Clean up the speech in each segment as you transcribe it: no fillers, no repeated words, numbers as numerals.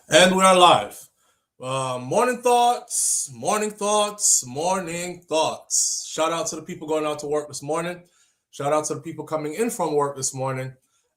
And we are live. Morning thoughts, morning thoughts, morning thoughts. Shout out to the people going out to work this morning. Shout out to the people coming in from work this morning.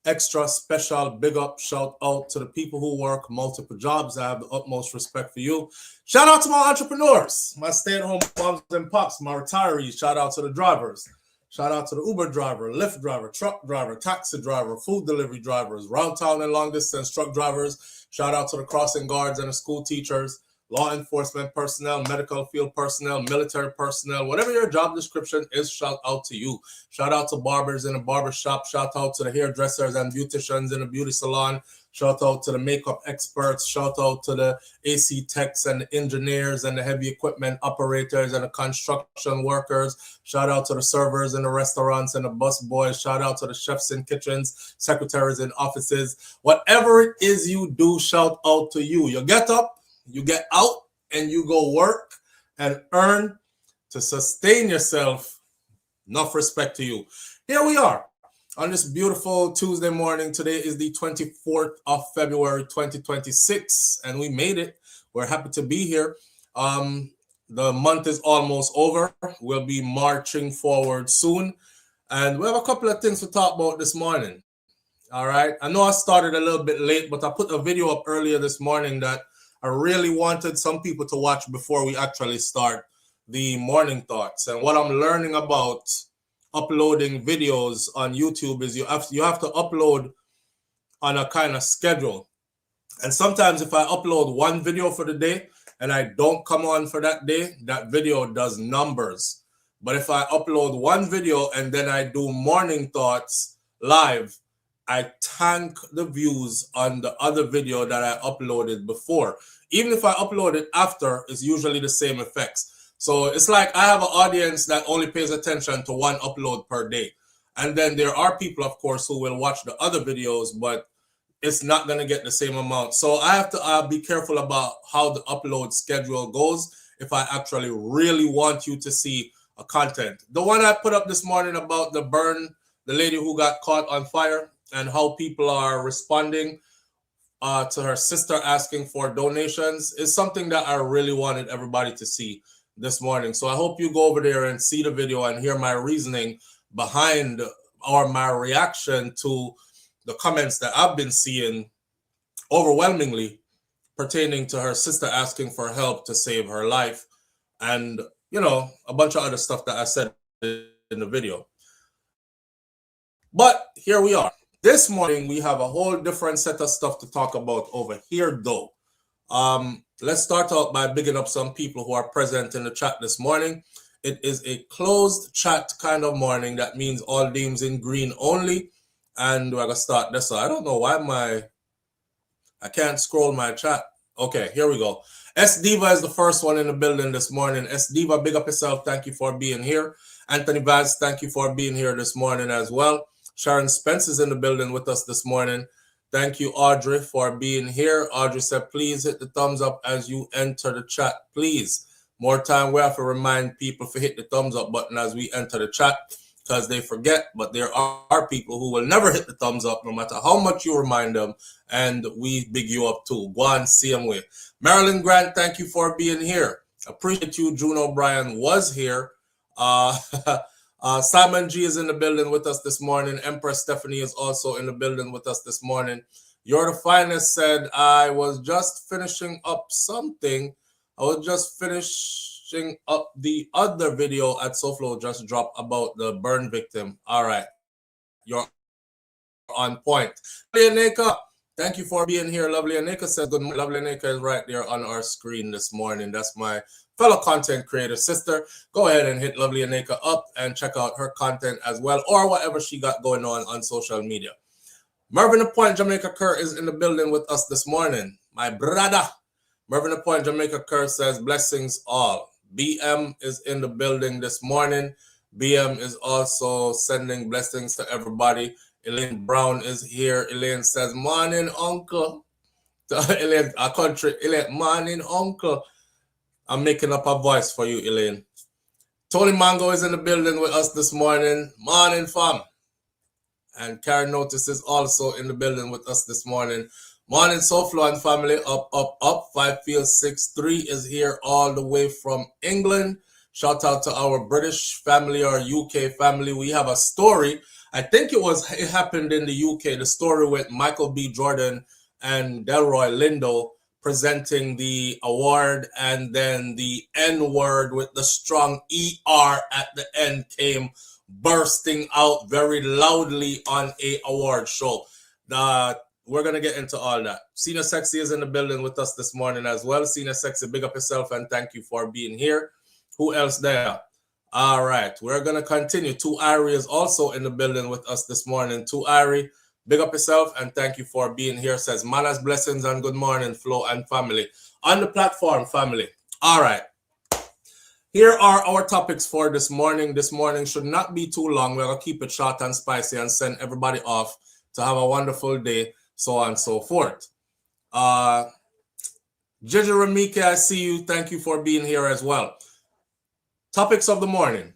Extra special big up shout out to the people who work multiple jobs. I have the utmost respect for you. Shout out to my entrepreneurs, my stay-at-home moms and pops, my retirees. Shout out to the drivers. Shout out to the Uber driver, Lyft driver, truck driver, taxi driver, food delivery drivers, round town and long distance truck drivers. Shout out to the crossing guards and the school teachers, law enforcement personnel, medical field personnel, military personnel, whatever your job description is, shout out to you. Shout out to barbers in a barber shop. Shout out to the hairdressers and beauticians in a beauty salon. Shout out to the makeup experts. Shout out to the AC techs and the engineers and the heavy equipment operators and the construction workers. Shout out to the servers in the restaurants and the bus boys. Shout out to the chefs in kitchens, secretaries in offices. Whatever it is you do, shout out to you. You get up, you get out, and you go work and earn to sustain yourself. Enough respect to you. Here we are on this beautiful Tuesday morning. Today is the 24th of February, 2026, and we made it. We're happy to be here. The month is almost over. We'll be marching forward soon, and we have a couple of things to talk about this morning. All right. I know I started a little bit late, but I put a video up earlier this morning that I really wanted some people to watch before we actually start the morning thoughts. And what I'm learning about uploading videos on YouTube is you have to upload on a kind of schedule. And sometimes if I upload one video for the day and I don't come on for that day, that video does numbers. But if I upload one video and then I do morning thoughts live, I tank the views on the other video that I uploaded before. Even if I upload it after, it's usually the same effects. So it's like I have an audience that only pays attention to one upload per day. And then there are people, of course, who will watch the other videos, but it's not going to get the same amount. So I have to be careful about how the upload schedule goes if I actually really want you to see a content. The one I put up this morning about the lady who got caught on fire and how people are responding to her sister asking for donations is something that I really wanted everybody to see this morning. So I hope you go over there and see the video and hear my reasoning behind or my reaction to the comments that I've been seeing overwhelmingly pertaining to her sister asking for help to save her life and, a bunch of other stuff that I said in the video. But here we are. This morning, we have a whole different set of stuff to talk about over here, though. Let's start out by bigging up some people who are present in the chat this morning. It is a closed chat kind of morning. That means all names in green only. And we're going to start this. I don't know why I can't scroll my chat. Okay, here we go. S Diva is the first one in the building this morning. S Diva, big up yourself. Thank you for being here. Anthony Vance, thank you for being here this morning as well. Sharon Spence is in the building with us this morning. Thank you, Audrey, for being here. Audrey said, please hit the thumbs up as you enter the chat, please. More time, we have to remind people to hit the thumbs up button as we enter the chat because they forget, but there are people who will never hit the thumbs up no matter how much you remind them, and we big you up too. Go on, same way. Marilyn Grant, thank you for being here. Appreciate you. June O'Brien was here. Simon G is in the building with us this morning. Empress Stephanie is also in the building with us this morning. You're the Finest said, I was just finishing up something. I was just finishing up the other video at SouFLo just dropped about the burn victim. All right. You're on point. Lovely Aneka, thank you for being here. Lovely Aneka says, good morning. Lovely Aneka is right there on our screen this morning. That's my fellow content creator sister. Go ahead and hit Lovely Aneka up and check out her content as well, or whatever she got going on social media. Mervyn the Point Jamaica Kerr is in the building with us this morning. My brother. Mervyn the Point Jamaica Kerr says, blessings all. BM is in the building this morning. BM is also sending blessings to everybody. Elaine Brown is here. Elaine says, morning, uncle. Elaine, our country. Elaine, morning, uncle. I'm making up a voice for you, Elaine. Tony Mango is in the building with us this morning. Morning, fam. And Karen Notice is also in the building with us this morning. Morning, SouFLo and family. Up, up, up. 5-6-3 is here all the way from England. Shout out to our British family or UK family. We have a story. I think it happened in the UK. The story with Michael B. Jordan and Delroy Lindo presenting the award, and then the N word with the strong ER at the end came bursting out very loudly on a award show. We're going to get into all that. Senior Sexy is in the building with us this morning as well. Senior Sexy, big up yourself and thank you for being here. Who else there? All right, we're going to continue. Two Ari is also in the building with us this morning. Two Ari, big up yourself and thank you for being here. Says manners, blessings, and good morning, Flo and family. On the platform, family. All right. Here are our topics for this morning. This morning should not be too long. We're going to keep it short and spicy and send everybody off to have a wonderful day, so on and so forth. Gigi Ramike, I see you. Thank you for being here as well. Topics of the morning.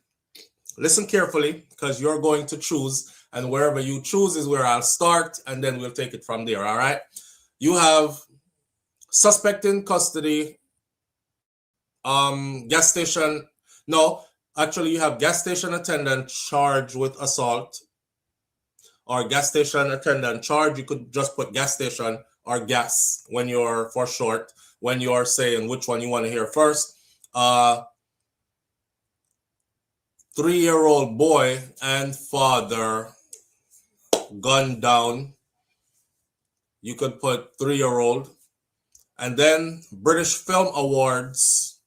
Listen carefully because you're going to choose, and wherever you choose is where I'll start, and then we'll take it from there, all right? You have suspect in custody, gas station. No, actually, you have gas station attendant charged with assault, or gas station attendant charge. You could just put gas station or gas when you're for short, when you're saying which one you want to hear first. 3-year-old boy and father gunned down. You could put 3-year-old. And then British Film Awards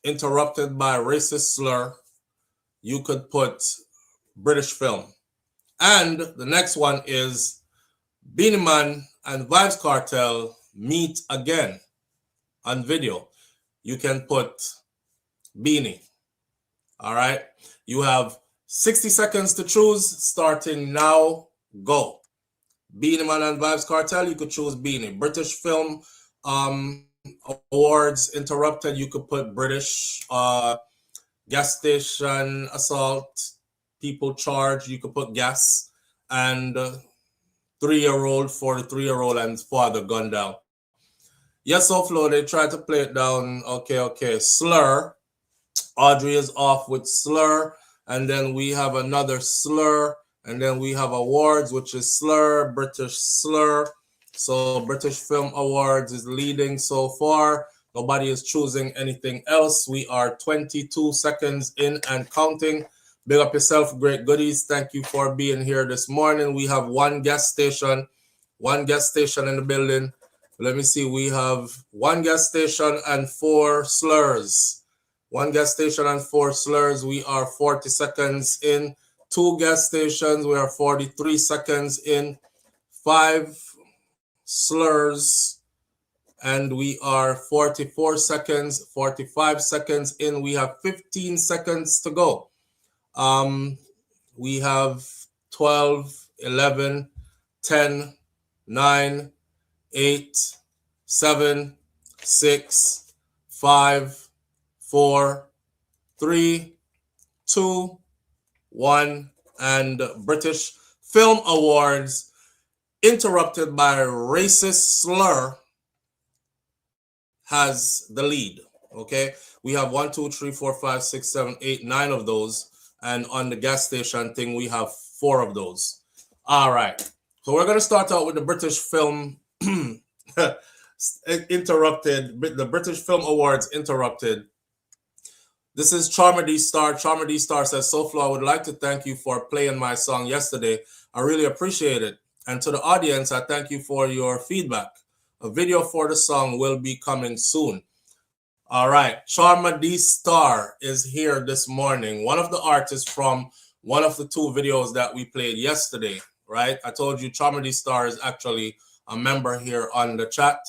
interrupted by racist slur. You could put British film. And the next one is Beenie Man and Vybz Kartel meet again on video. You can put Beenie. All right. You have 60 seconds to choose. Starting now. Go. Beenie Man and Vybz Kartel. You could choose Beenie. British Film Awards interrupted. You could put British. Gas station assault. People charged. You could put gas. And 3-year-old for the 3-year-old and father gunned down. Yes, SouFLo, they tried to play it down. Okay. Slur. Audrey is off with slur. And then we have another slur. And then we have awards, which is slur, British slur. So British Film Awards is leading so far. Nobody is choosing anything else. We are 22 seconds in and counting. Big up yourself, great goodies. Thank you for being here this morning. We have one gas station in the building. Let me see. We have one gas station and 4 slurs. One gas station and 4 slurs. We are 40 seconds in. 2 gas stations. We are 43 seconds in. 5 slurs. And we are 44 seconds, 45 seconds in. We have 15 seconds to go. We have 12, 11, 10, 9, 8, 7, 6, 5, 4, 3, 2, 1, and British Film Awards interrupted by racist slur has the lead. Okay, we have 1, 2, 3, 4, 5, 6, 7, 8, 9 of those. And on the gas station thing, we have 4 of those. All right. So we're going to start out with the British Film interrupted. The British Film Awards interrupted. This is Charma D Star. Charma D Star says, SouFLo, I would like to thank you for playing my song yesterday. I really appreciate it. And to the audience, I thank you for your feedback. A video for the song will be coming soon. All right, Charma D Star is here this morning. One of the artists from one of the 2 videos that we played yesterday, right? I told you Charma D Star is actually a member here on the chat.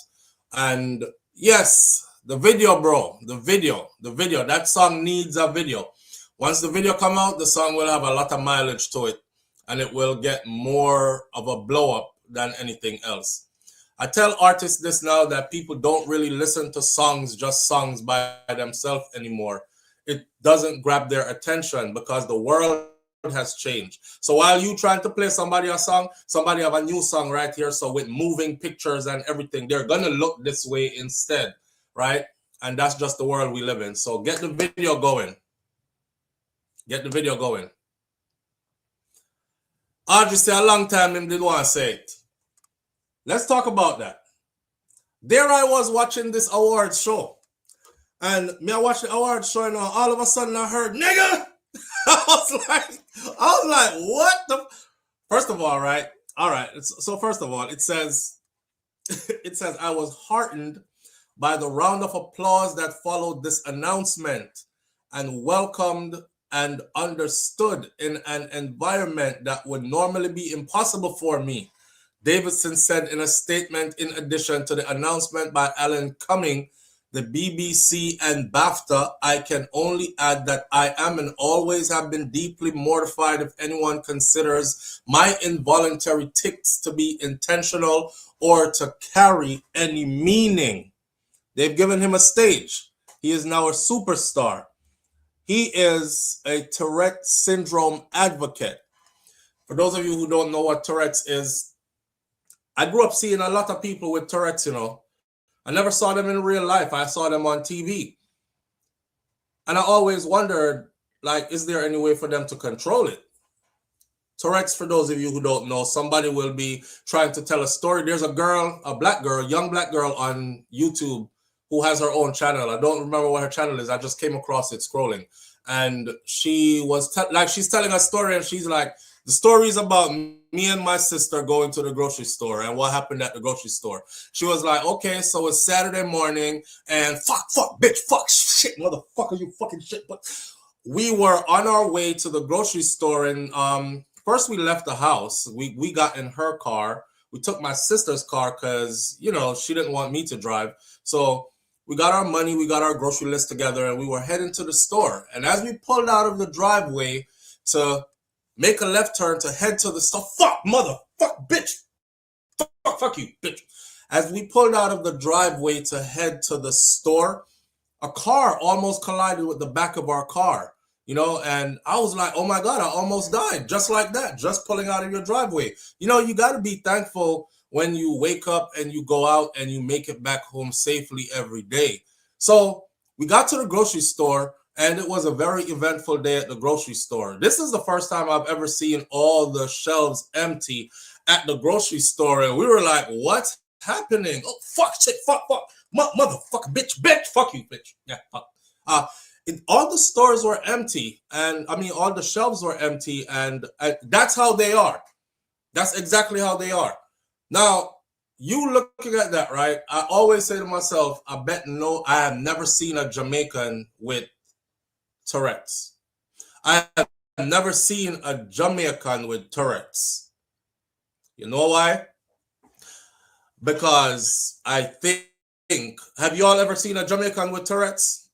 And yes, the video, bro, the video, that song needs a video. Once the video come out, the song will have a lot of mileage to it and it will get more of a blow up than anything else. I tell artists this now that people don't really listen to songs, just songs by themselves anymore. It doesn't grab their attention because the world has changed. So while you trying to play somebody a song, somebody have a new song right here. So with moving pictures and everything, they're gonna look this way instead, right? And that's just the world we live in. So get the video going. Get the video going. Audrey say a long time him did want to say it. Let's talk about that. There I was watching this awards show. And me I watched the awards show and all of a sudden I heard, nigga! I was like, what the? First of all, right? All right. So first of all, it says, I was heartened by the round of applause that followed this announcement and welcomed and understood in an environment that would normally be impossible for me. Davidson said in a statement, in addition to the announcement by Alan Cumming, the BBC and BAFTA, I can only add that I am and always have been deeply mortified if anyone considers my involuntary tics to be intentional or to carry any meaning. They've given him a stage. He is now a superstar. He is a Tourette syndrome advocate. For those of you who don't know what Tourette's is, I grew up seeing a lot of people with Tourette's, you know. I never saw them in real life. I saw them on TV. And I always wondered, like, is there any way for them to control it? Tourette's, for those of you who don't know, somebody will be trying to tell a story. There's a girl, a black girl, young black girl on YouTube who has her own channel. I don't remember what her channel is. I just came across it scrolling. And she was, she's telling a story and she's like, the story is about me and my sister going to the grocery store and what happened at the grocery store. She was like, okay, so it's Saturday morning and fuck, bitch, fuck, shit, motherfucker, you fucking shit. But we were on our way to the grocery store and first we left the house. We got in her car. We took my sister's car because, you know, she didn't want me to drive. So we got our money, we got our grocery list together and we were heading to the store. And as we pulled out of the driveway to make a left turn to head to the store. Fuck, motherfucker, bitch. Fuck you, bitch. As we pulled out of the driveway to head to the store, a car almost collided with the back of our car, you know, and I was like, oh my God, I almost died. Just like that, just pulling out of your driveway. You know, you got to be thankful when you wake up and you go out and you make it back home safely every day. So we got to the grocery store. And it was a very eventful day at the grocery store. This is the first time I've ever seen all the shelves empty at the grocery store. And we were like, what's happening? Oh, fuck, shit, fuck, motherfucker, bitch, fuck you, bitch. Yeah, fuck. All the stores were empty. And I mean, all the shelves were empty. And that's how they are. That's exactly how they are. Now, you looking at that, right? I always say to myself, I have never seen a Jamaican with Tourette's. I have never seen a Jamaican with Tourette's. You know why? Because I think, have you all ever seen a Jamaican with Tourette's?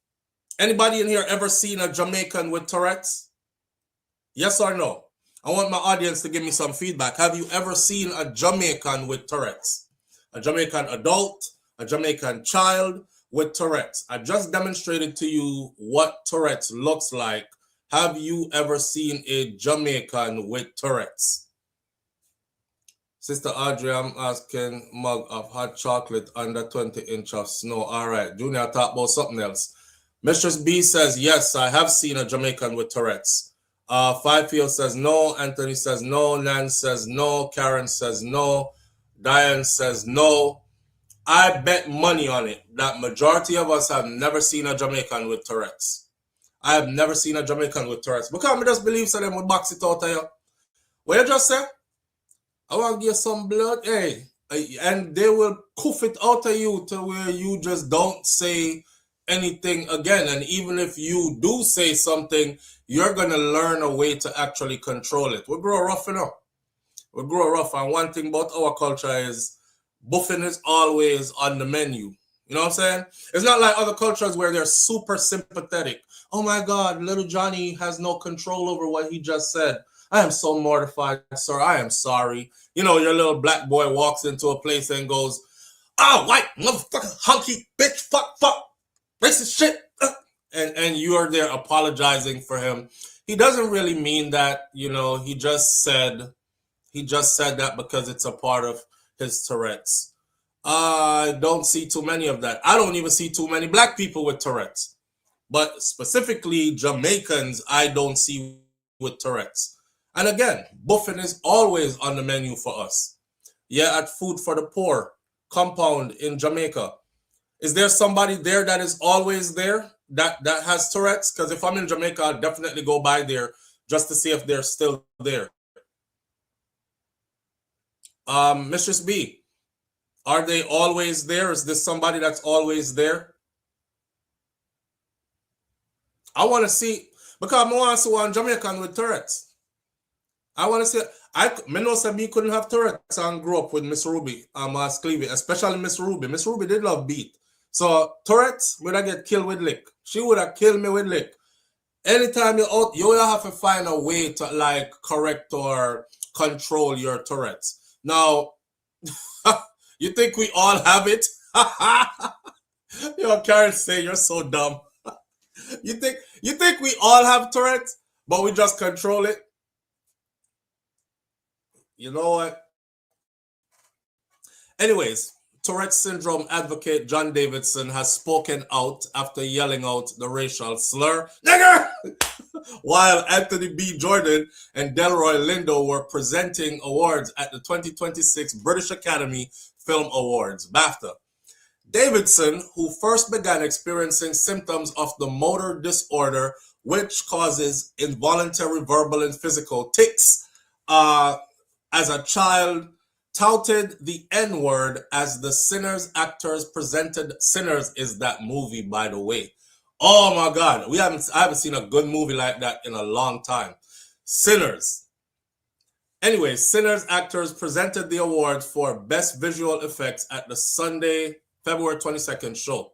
Anybody in here ever seen a Jamaican with Tourette's? Yes or no? I want my audience to give me some feedback. Have you ever seen a Jamaican with Tourette's? A Jamaican adult, a Jamaican child with Tourette's. I just demonstrated to you what Tourette's looks like. Have you ever seen a Jamaican with Tourette's? Sister Audrey, I'm asking mug of hot chocolate under 20 inch of snow. All right, Junior, talk about something else. Mistress B says, yes, I have seen a Jamaican with Tourette's. Fivefield says no. Anthony says no. Nan says no. Karen says no. Diane says no. I bet money on it that majority of us have never seen a Jamaican with Tourette's. I have never seen a Jamaican with Tourette's. Because I just believe so them will box it out of you. What you just say? I want to give some blood. Hey. And they will coof it out of you to where you just don't say anything again. And even if you do say something, you're going to learn a way to actually control it. We grow rough, you know. We grow rough. And one thing about our culture is buffing is always on the menu. You know what I'm saying? It's not like other cultures where they're super sympathetic. Oh my God, little Johnny has no control over what he just said. I am so mortified, sir. I am sorry. You know, your little black boy walks into a place and goes, oh, white motherfucker, hunky, bitch, fuck, racist shit. And you are there apologizing for him. he doesn't really mean that, he just said that because it's a part of his Tourette's. I don't see too many of that. I don't even see too many black people with Tourette's. But specifically Jamaicans, I don't see with Tourette's. And again, buffing is always on the menu for us. Yeah, at Food for the Poor compound in Jamaica. Is there somebody there that is always there that has Tourette's? Because if I'm in Jamaica, I'll definitely go by there just to see if they're still there. Mistress B, are they always there? Is this somebody that's always there? I want to see, because I want to see one Jamaican with Tourette's. I want to see, I know that me couldn't have Tourette's and grew up with Miss Ruby, Clevie, especially Miss Ruby. Miss Ruby did love beat. So Tourette's would I get killed with lick. She would have killed me with lick. Anytime you're out, you will have to find a way to like correct or control your Tourette's. Now, you think we all have it? Karen say you're so dumb. You think we all have Tourette's, but we just control it? You know what? Anyways, Tourette syndrome advocate John Davidson has spoken out after yelling out the racial slur, nigger, while Anthony B. Jordan and Delroy Lindo were presenting awards at the 2026 British Academy Film Awards, BAFTA. Davidson, who first began experiencing symptoms of the motor disorder, which causes involuntary verbal and physical tics, as a child, touted the N-word as the Sinners actors presented. Sinners is that movie, by the way. Oh my God, I haven't seen a good movie like that in a long time. Sinners. Anyway, Sinners actors presented the award for Best Visual Effects at the Sunday, February 22nd show.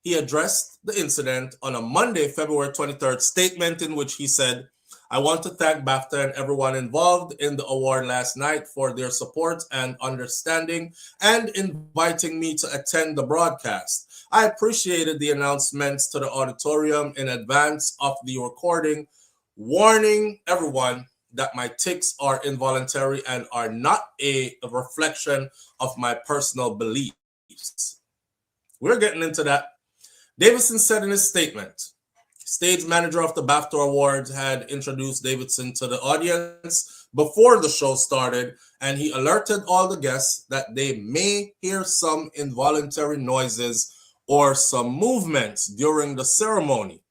He addressed the incident on a Monday, February 23rd statement in which he said, I want to thank BAFTA and everyone involved in the award last night for their support and understanding and inviting me to attend the broadcast. I appreciated the announcements to the auditorium in advance of the recording, warning everyone that my tics are involuntary and are not a reflection of my personal beliefs. We're getting into that. Davidson said in his statement, stage manager of the BAFTA Awards had introduced Davidson to the audience before the show started, and he alerted all the guests that they may hear some involuntary noises or some movements during the ceremony.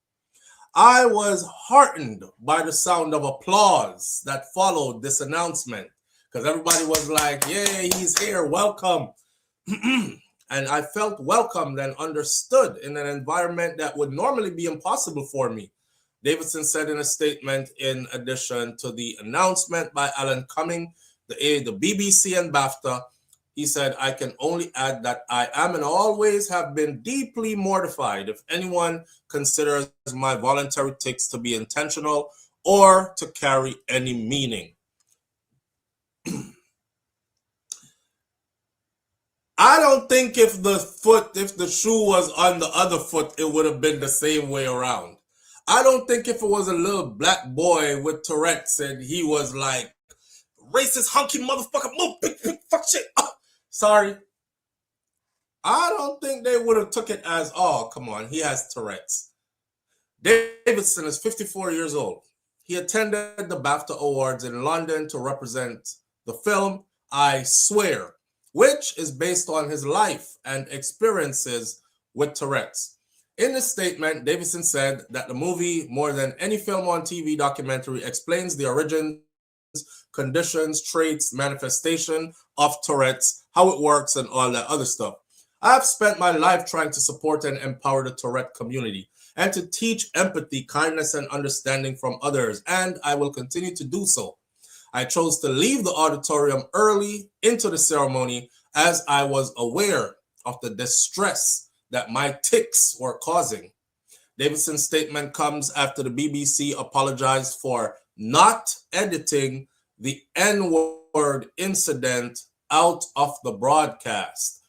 I was heartened by the sound of applause that followed this announcement because everybody was like, yay, he's here, welcome. And I felt welcomed and understood in an environment that would normally be impossible for me. Davidson said in a statement, in addition to the announcement by Alan Cumming, the BBC and BAFTA, he said, I can only add that I am and always have been deeply mortified if anyone considers my voluntary tics to be intentional or to carry any meaning. I don't think if the shoe was on the other foot, it would have been the same way around. I don't think if it was a little black boy with Tourette's and he was like, racist, hunky motherfucker, move, big, fuck shit. Oh, sorry. I don't think they would have took it as, oh, come on, he has Tourette's. Davidson is 54 years old. He attended the BAFTA Awards in London to represent the film I Swear, which is based on his life and experiences with Tourette's. In this statement, Davidson said that the movie, more than any film on TV documentary, explains the origins, conditions, traits, manifestation of Tourette's, how it works, and all that other stuff. I've spent my life trying to support and empower the Tourette community and to teach empathy, kindness, and understanding from others, and I will continue to do so. I chose to leave the auditorium early into the ceremony as I was aware of the distress that my tics were causing. Davidson's statement comes after the BBC apologized for not editing the N-word incident out of the broadcast.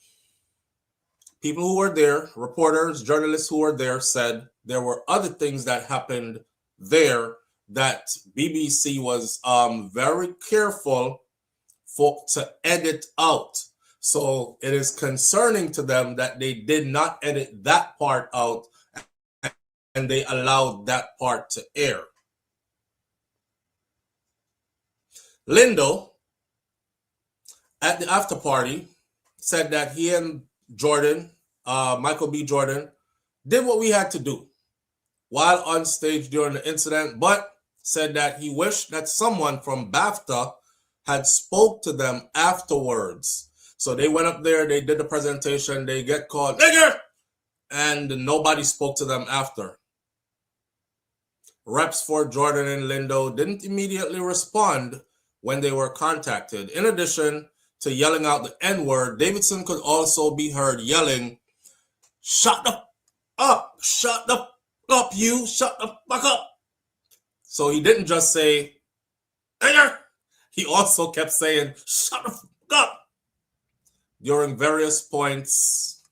People who were there, reporters, journalists who were there, said there were other things that happened there that BBC was very careful to edit out. So it is concerning to them that they did not edit that part out and they allowed that part to air. Lindo, at the after party, said that he and Jordan, Michael B. Jordan, did what we had to do while on stage during the incident, but said that he wished that someone from BAFTA had spoke to them afterwards. So they went up there, they did the presentation, they get called nigger, and nobody spoke to them after. Reps for Jordan and Lindo didn't immediately respond when they were contacted. In addition to yelling out the N-word, Davidson could also be heard yelling, "Shut the up, shut the up, you, shut the fuck up." So he didn't just say, nigger, he also kept saying, "Shut the fuck up," during various points.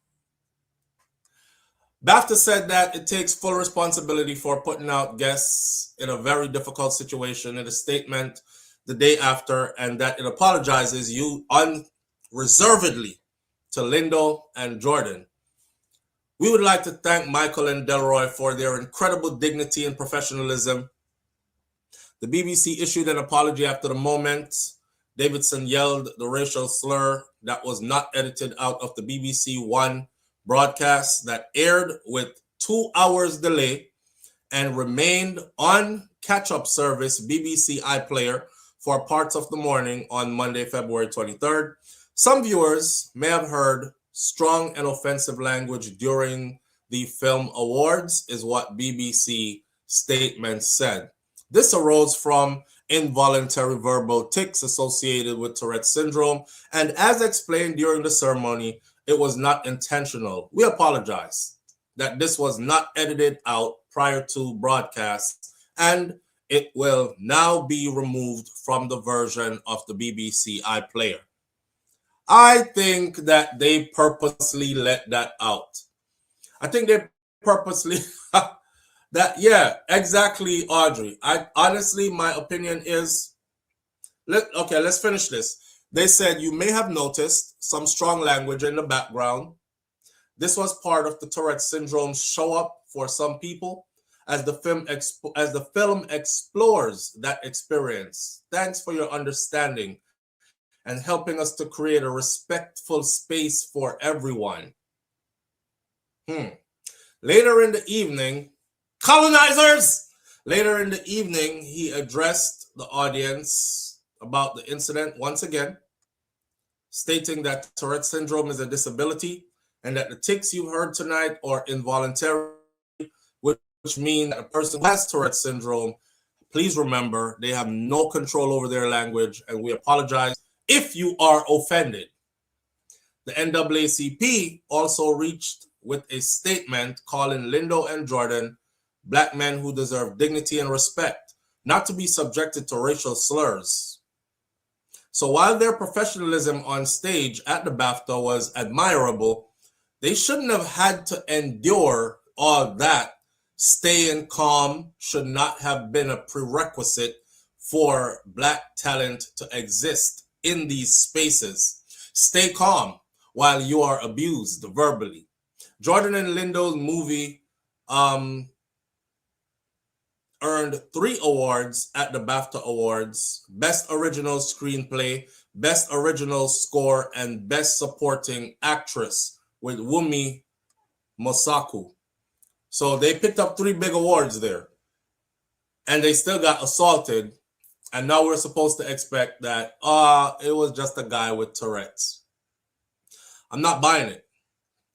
BAFTA said that it takes full responsibility for putting out guests in a very difficult situation in a statement the day after, and that it apologizes you unreservedly to Lindo and Jordan. "We would like to thank Michael and Delroy for their incredible dignity and professionalism. The BBC issued an apology after the moment. Davidson yelled the racial slur that was not edited out of the BBC One broadcast that aired with 2 hours delay and remained on catch-up service BBC iPlayer for parts of the morning on Monday, February 23rd. Some viewers may have heard strong and offensive language during the film awards," is what BBC statement said. This arose from involuntary verbal tics associated with Tourette syndrome, and as explained during the ceremony, it was not intentional. "We apologize that this was not edited out prior to broadcast, and it will now be removed from the version of the BBC iPlayer." I think that they purposely let that out. I think they purposely that, yeah, exactly, Audrey. Honestly, my opinion is, let's finish this. They said, "You may have noticed some strong language in the background. This was part of the Tourette syndrome show up for some people as the film explores that experience. Thanks for your understanding and helping us to create a respectful space for everyone." Later in the evening, colonizers! Later in the evening, he addressed the audience about the incident once again, stating that Tourette syndrome is a disability and that the tics you heard tonight are involuntary, which means that a person who has Tourette syndrome, please remember, they have no control over their language, and we apologize if you are offended. The NAACP also reached with a statement calling Lindo and Jordan Black men who deserve dignity and respect, not to be subjected to racial slurs. So while their professionalism on stage at the BAFTA was admirable, they shouldn't have had to endure all that. Staying calm should not have been a prerequisite for Black talent to exist in these spaces. Stay calm while you are abused verbally. Jordan and Lindo's movie earned 3 awards at the BAFTA Awards: Best Original Screenplay, Best Original Score, and Best Supporting Actress with Wumi Mosaku. So they picked up 3 big awards there. And they still got assaulted. And now we're supposed to expect that it was just a guy with Tourette's. I'm not buying it.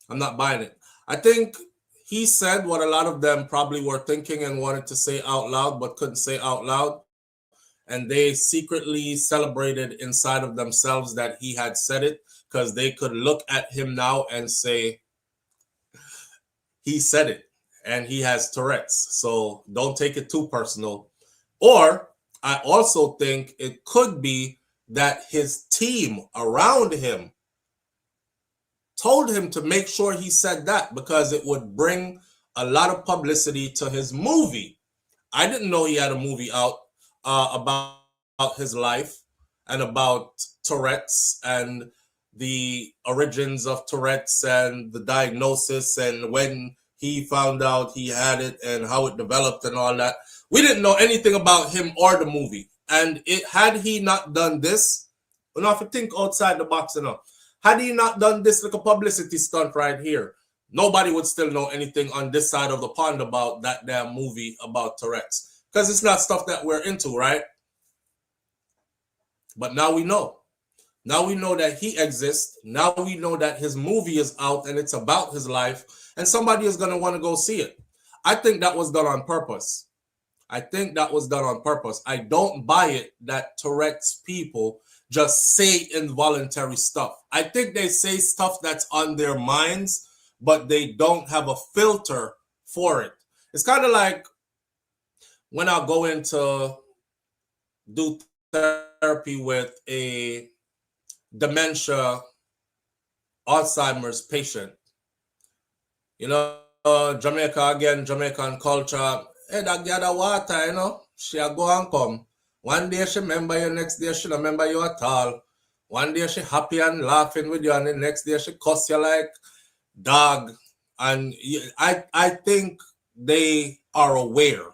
I'm not buying it. I think he said what a lot of them probably were thinking and wanted to say out loud, but couldn't say out loud. And they secretly celebrated inside of themselves that he had said it, because they could look at him now and say, he said it and he has Tourette's. So don't take it too personal. Or I also think it could be that his team around him told him to make sure he said that, because it would bring a lot of publicity to his movie. I didn't know he had a movie out about his life and about Tourette's and the origins of Tourette's and the diagnosis and when he found out he had it and how it developed and all that. We didn't know anything about him or the movie. And had he not done this, you know, if you think outside the box, you know, had he not done this like a publicity stunt right here, nobody would still know anything on this side of the pond about that damn movie about Tourette's. Because it's not stuff that we're into, right? But now we know. Now we know that he exists. Now we know that his movie is out and it's about his life. And somebody is going to want to go see it. I think that was done on purpose. I think that was done on purpose. I don't buy it that Tourette's people just say involuntary stuff. I think they say stuff that's on their minds, but they don't have a filter for it. It's kind of like when I go in to do therapy with a dementia Alzheimer's patient. You know, Jamaica again, Jamaican culture. Hey, that gather water, you know, she'll go and come. One day she remember you, next day she don't remember you at all. One day she happy and laughing with you, and the next day she cuss you like dog. And I think they are aware.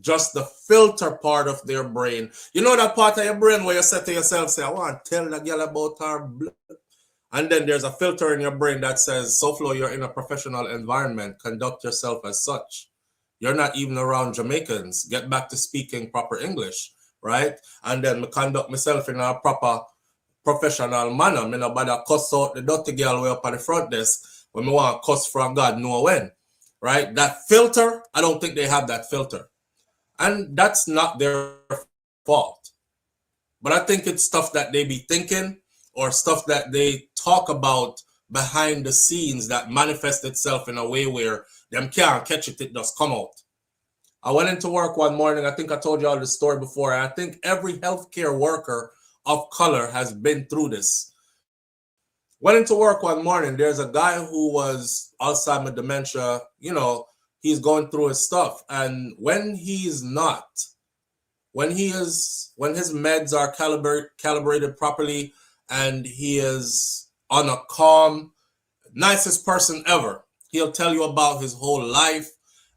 Just the filter part of their brain. You know that part of your brain where you say to yourself, say, I want to tell the girl about her blood. And then there's a filter in your brain that says, SouFLo, you're in a professional environment. Conduct yourself as such. You're not even around Jamaicans. Get back to speaking proper English, right? And then I conduct myself in a proper professional manner. I no bother cuss out the dirty girl way up at the front desk when I want to cuss from God know when, right? That filter, I don't think they have that filter. And that's not their fault. But I think it's stuff that they be thinking or stuff that they talk about behind the scenes that manifests itself in a way where them can't catch it, it just come out. I went into work one morning. I think I told you all the story before. And I think every healthcare worker of color has been through this. Went into work one morning. There's a guy who was Alzheimer's dementia, you know, he's going through his stuff. And when he's not, when his meds are calibrated properly and he is on a calm, nicest person ever, he'll tell you about his whole life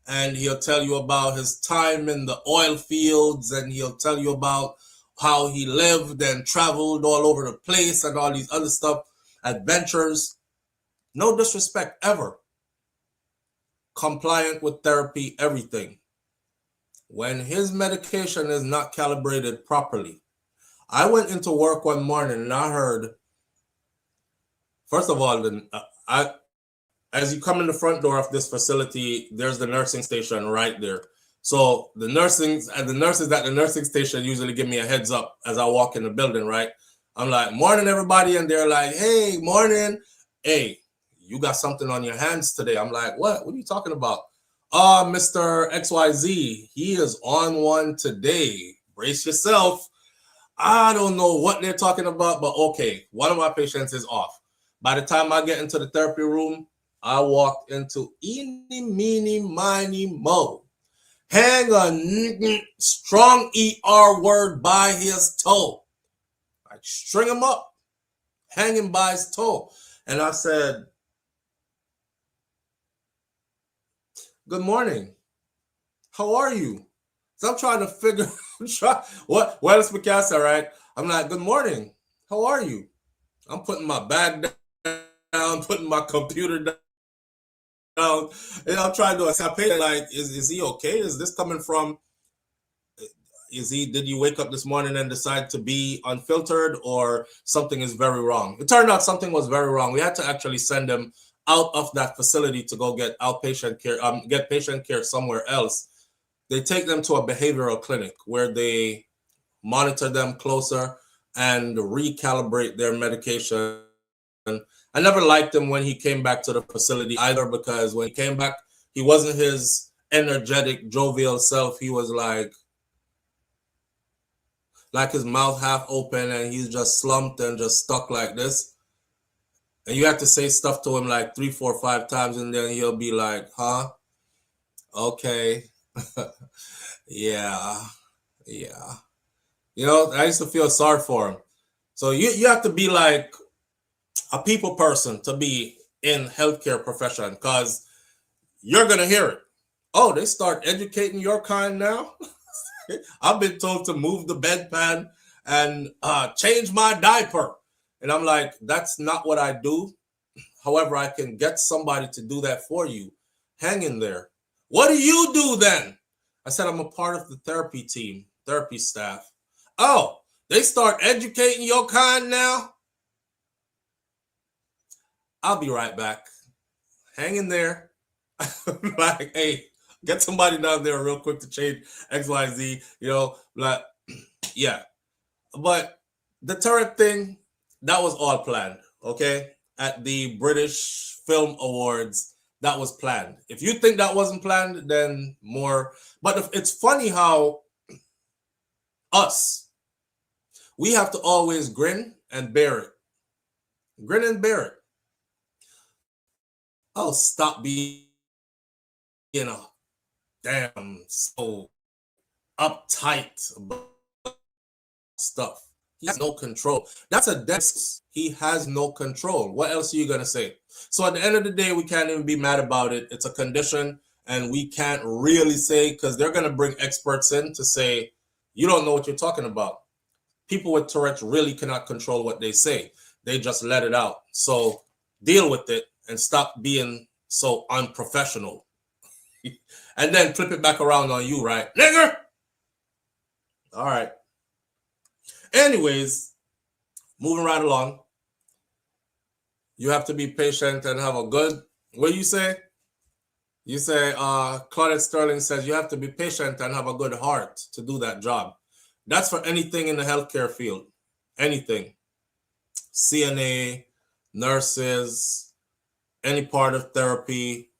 and he'll tell you about his time in the oil fields and he'll tell you about how he lived and traveled all over the place and all these other stuff, adventures. No disrespect ever. Compliant with therapy, everything. When his medication is not calibrated properly, I went into work one morning and I heard, first of all, as you come in the front door of this facility, there's the nursing station right there. So the nurses at the nursing station usually give me a heads up as I walk in the building, right? I'm like, morning, everybody. And they're like, hey, morning. Hey, you got something on your hands today. I'm like, what? What are you talking about? Mr. XYZ, he is on one today. Brace yourself. I don't know what they're talking about, but okay, one of my patients is off. By the time I get into the therapy room, I walk into eeny, meeny, miny, mo. Hang a strong ER word by his toe. I string him up, hang him by his toe. And I said, good morning. How are you? So I'm trying to figure what is Picasso, right? I'm like, good morning. How are you? I'm putting my bag down, putting my computer down, and I'm trying to assess, like, is he okay? Is this coming from, did you wake up this morning and decide to be unfiltered, or something is very wrong? It turned out something was very wrong. We had to actually send him out of that facility to go get outpatient care, get patient care somewhere else. They take them to a behavioral clinic where they monitor them closer and recalibrate their medication. I never liked him when he came back to the facility either, because when he came back, he wasn't his energetic, jovial self. He was like his mouth half open and he's just slumped and just stuck like this. And you have to say stuff to him like 3, 4, 5 times, and then he'll be like, huh? Okay. Yeah, yeah. You know, I used to feel sorry for him. So you have to be like a people person to be in healthcare profession because you're gonna hear it. Oh, they start educating your kind now. I've been told to move the bedpan and change my diaper, and I'm like, that's not what I do. However, I can get somebody to do that for you. Hang in there. What do you do then? I said, I'm a part of the therapy team, therapy staff. Oh, they start educating your kind now? I'll be right back. Hang in there. Like, hey, get somebody down there real quick to change XYZ, like, yeah. But the Tourette thing, that was all planned, okay? At the British Film Awards, that was planned. If you think that wasn't planned, then more. But it's funny how us, we have to always grin and bear it. Grin and bear it. Oh, stop being, damn, so uptight about stuff. He has no control. That's a desk. He has no control. What else are you going to say? So at the end of the day, we can't even be mad about it. It's a condition, and we can't really say, because they're going to bring experts in to say, you don't know what you're talking about. People with Tourette's really cannot control what they say. They just let it out. So deal with it and stop being so unprofessional. And then flip it back around on you, right? Nigger! All right. Anyways, moving right along. You have to be patient and have a good, what do you say? You say, Claudette Sterling says you have to be patient and have a good heart to do that job. That's for anything in the healthcare field. Anything. CNA, nurses, any part of therapy,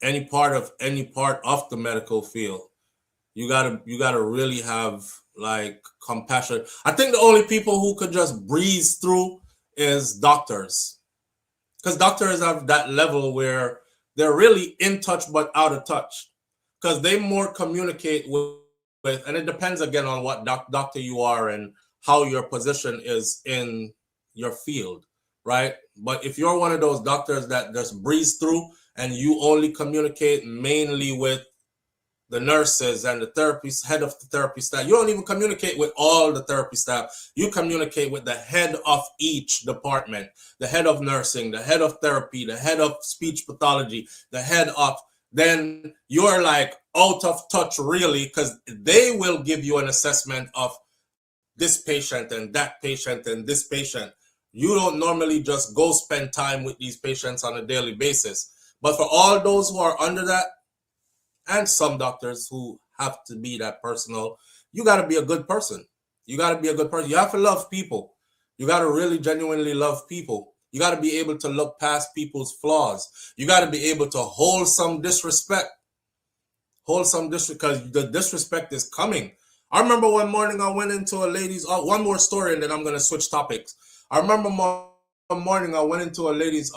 any part of the medical field. You gotta really have like compassion. I think the only people who could just breeze through is doctors. Because doctors have that level where they're really in touch but out of touch. Because they more communicate with, and it depends again on what doctor you are and how your position is in your field, right? But if you're one of those doctors that just breeze through and you only communicate mainly with the nurses and the therapist, head of the therapy staff. You don't even communicate with all the therapy staff. You communicate with the head of each department, the head of nursing, the head of therapy, the head of speech pathology, the head of, then you're like out of touch really, because they will give you an assessment of this patient and that patient and this patient. You don't normally just go spend time with these patients on a daily basis. But for all those who are under that, and some doctors who have to be that personal, you got to be a good person. You got to be a good person. You have to love people. You got to really genuinely love people. You got to be able to look past people's flaws. You got to be able to hold some disrespect. Hold some disrespect, because the disrespect is coming. I remember one morning I went into a lady's, one more story and then I'm going to switch topics. I remember one morning I went into a lady's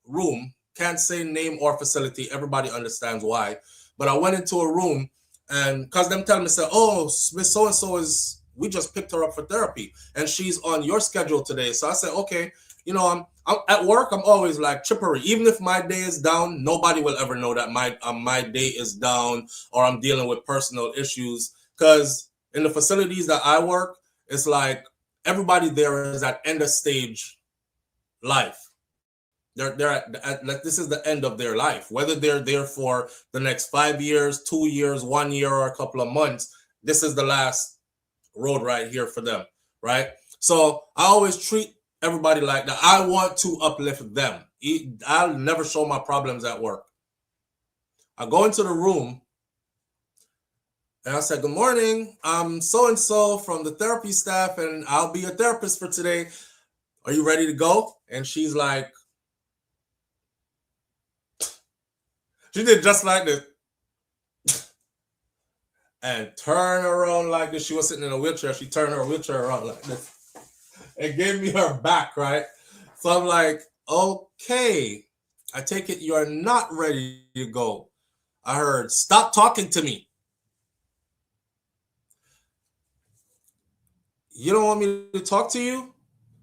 room. Can't say name or facility. Everybody understands why. But I went into a room and because them telling me, say, oh, Miss So-and-so is, we just picked her up for therapy and she's on your schedule today. So I said, okay, I'm at work. I'm always like chippery. Even if my day is down, nobody will ever know that my day is down or I'm dealing with personal issues. Because in the facilities that I work, it's like everybody there is at end of stage life. They're at like this is the end of their life. Whether they're there for the next 5 years, 2 years, 1 year, or a couple of months, this is the last road right here for them, right? So I always treat everybody like that. I want to uplift them. I'll never show my problems at work. I go into the room and I said, good morning, I'm so-and-so from the therapy staff and I'll be your therapist for today. Are you ready to go? And she's like, she did just like this. And turn around like this. She was sitting in a wheelchair. She turned her wheelchair around like this. And gave me her back, right? So I'm like, okay. I take it you're not ready to go. I heard, stop talking to me. You don't want me to talk to you?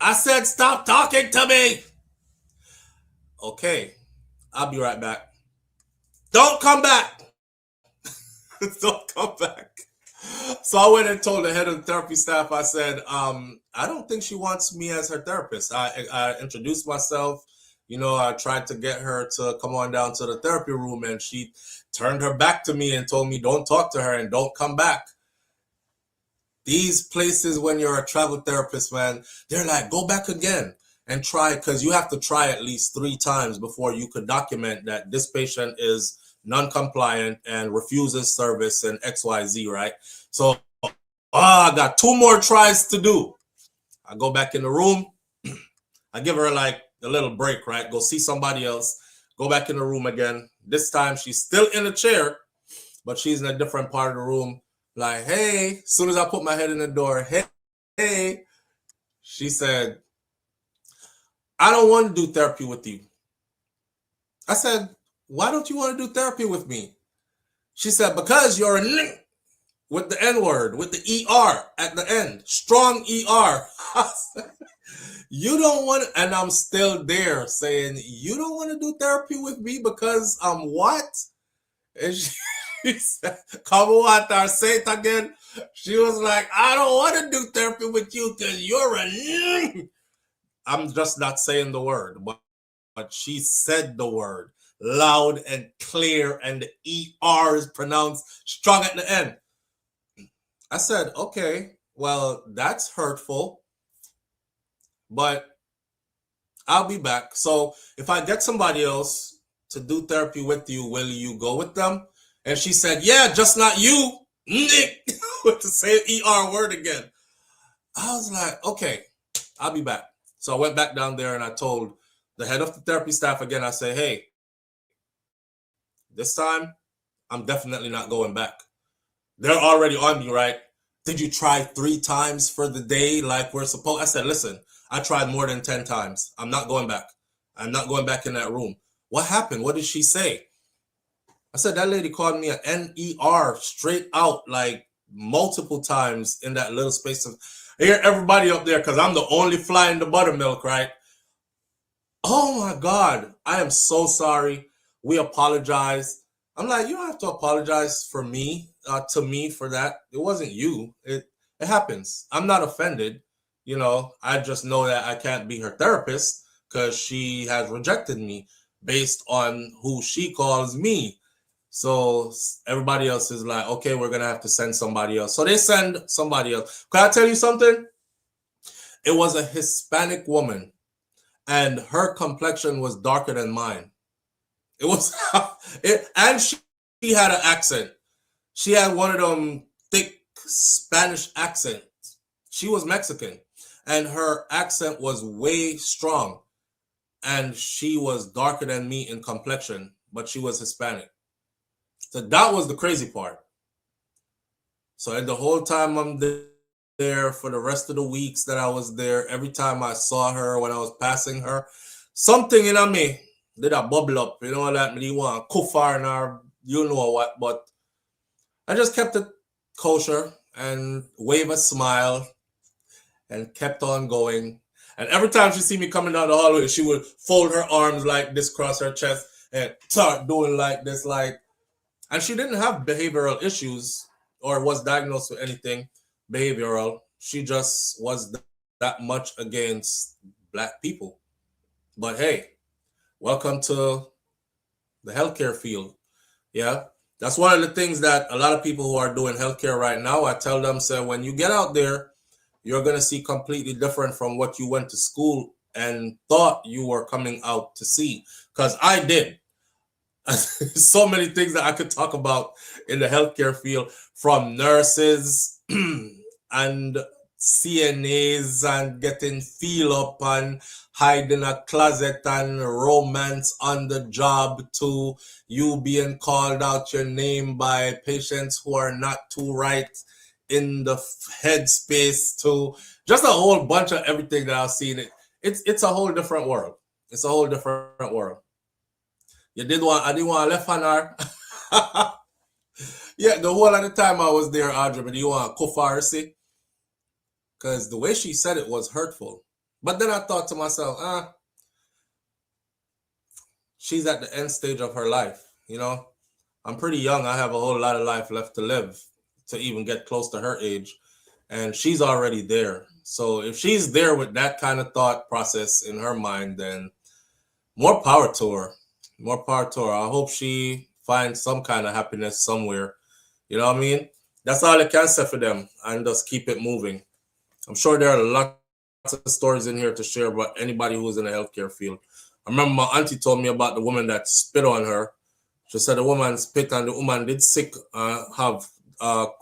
I said stop talking to me. Okay, I'll be right back. Don't come back. Don't come back. So I went and told the head of the therapy staff, I said, I don't think she wants me as her therapist. I introduced myself. I tried to get her to come on down to the therapy room, and she turned her back to me and told me, don't talk to her and don't come back. These places, when you're a travel therapist, man, they're like, go back again and try, because you have to try at least 3 times before you could document that this patient is non-compliant and refuses service and XYZ, right? So I got 2 more tries to do. I go back in the room. I give her like a little break, right? Go see somebody else. Go back in the room again. This time she's still in a chair, but she's in a different part of the room. Like, hey, as soon as I put my head in the door, hey, she said, I don't want to do therapy with you. I said, why don't you want to do therapy with me? She said, because you're a with the N-word, with the ER at the end, strong ER. You don't want to, and I'm still there saying, you don't want to do therapy with me because I'm what? And she said, come on, say it again. She was like, I don't want to do therapy with you because you're a I'm just not saying the word, but she said the word loud and clear, and the ER is pronounced strong at the end. I said, okay, well, that's hurtful, but I'll be back. So if I get somebody else to do therapy with you, will you go with them? And she said, yeah, just not you. With the same ER word again. I was like, okay, I'll be back. So I went back down there and I told the head of the therapy staff again, I said, hey, this time I'm definitely not going back. They're already on me, right? Did you try 3 times for the day like we're supposed? I said, listen, I tried more than 10 times. I'm not going back. I'm not going back in that room. What happened? What did she say? I said, that lady called me an NER straight out, like multiple times in that little space of, I hear everybody up there because I'm the only fly in the buttermilk, right? Oh my God, I am so sorry. We apologize. I'm like, you don't have to apologize for me, to me for that. It wasn't you. It happens. I'm not offended. I just know that I can't be her therapist because she has rejected me based on who she calls me. So everybody else is like, okay, we're going to have to send somebody else. So they send somebody else. Can I tell you something? It was a Hispanic woman, and her complexion was darker than mine. It was, and she had an accent. She had one of them thick Spanish accents. She was Mexican, and her accent was way strong. And she was darker than me in complexion, but she was Hispanic. So that was the crazy part. So the whole time I'm there, for the rest of the weeks that I was there, every time I saw her, when I was passing her, something in me did a bubble up. Like me want kufar or you know what, but I just kept it kosher and wave a smile and kept on going. And every time she see me coming down the hallway, she would fold her arms like this, cross her chest, and start doing like this, like. And she didn't have behavioral issues or was diagnosed with anything behavioral. She just was that much against Black people. But hey, welcome to the healthcare field. Yeah. That's one of the things that a lot of people who are doing healthcare right now, I tell them, say, when you get out there, you're going to see completely different from what you went to school and thought you were coming out to see. Because I did. So many things that I could talk about in the healthcare field, from nurses and CNAs and getting feel up and hide in a closet and romance on the job, to you being called out your name by patients who are not too right in the headspace, to just a whole bunch of everything that I've seen. It's a whole different world. It's a whole different world. I didn't want left hand her. Yeah, the whole of the time I was there, Audrey, but you want kufar, see? because the way she said it was hurtful. But then I thought to myself, she's at the end stage of her life. You know, I'm pretty young. I have a whole lot of life left to live to even get close to her age. And she's already there. So if she's there with that kind of thought process in her mind, then more power to her. More power to her. I hope she finds some kind of happiness somewhere. You know what I mean? That's all I can say for them. And just keep it moving. I'm sure there are lots of stories in here to share about anybody who's in the healthcare field. I remember my auntie told me about the woman that spit on her. She said the woman spit and the woman did sick, have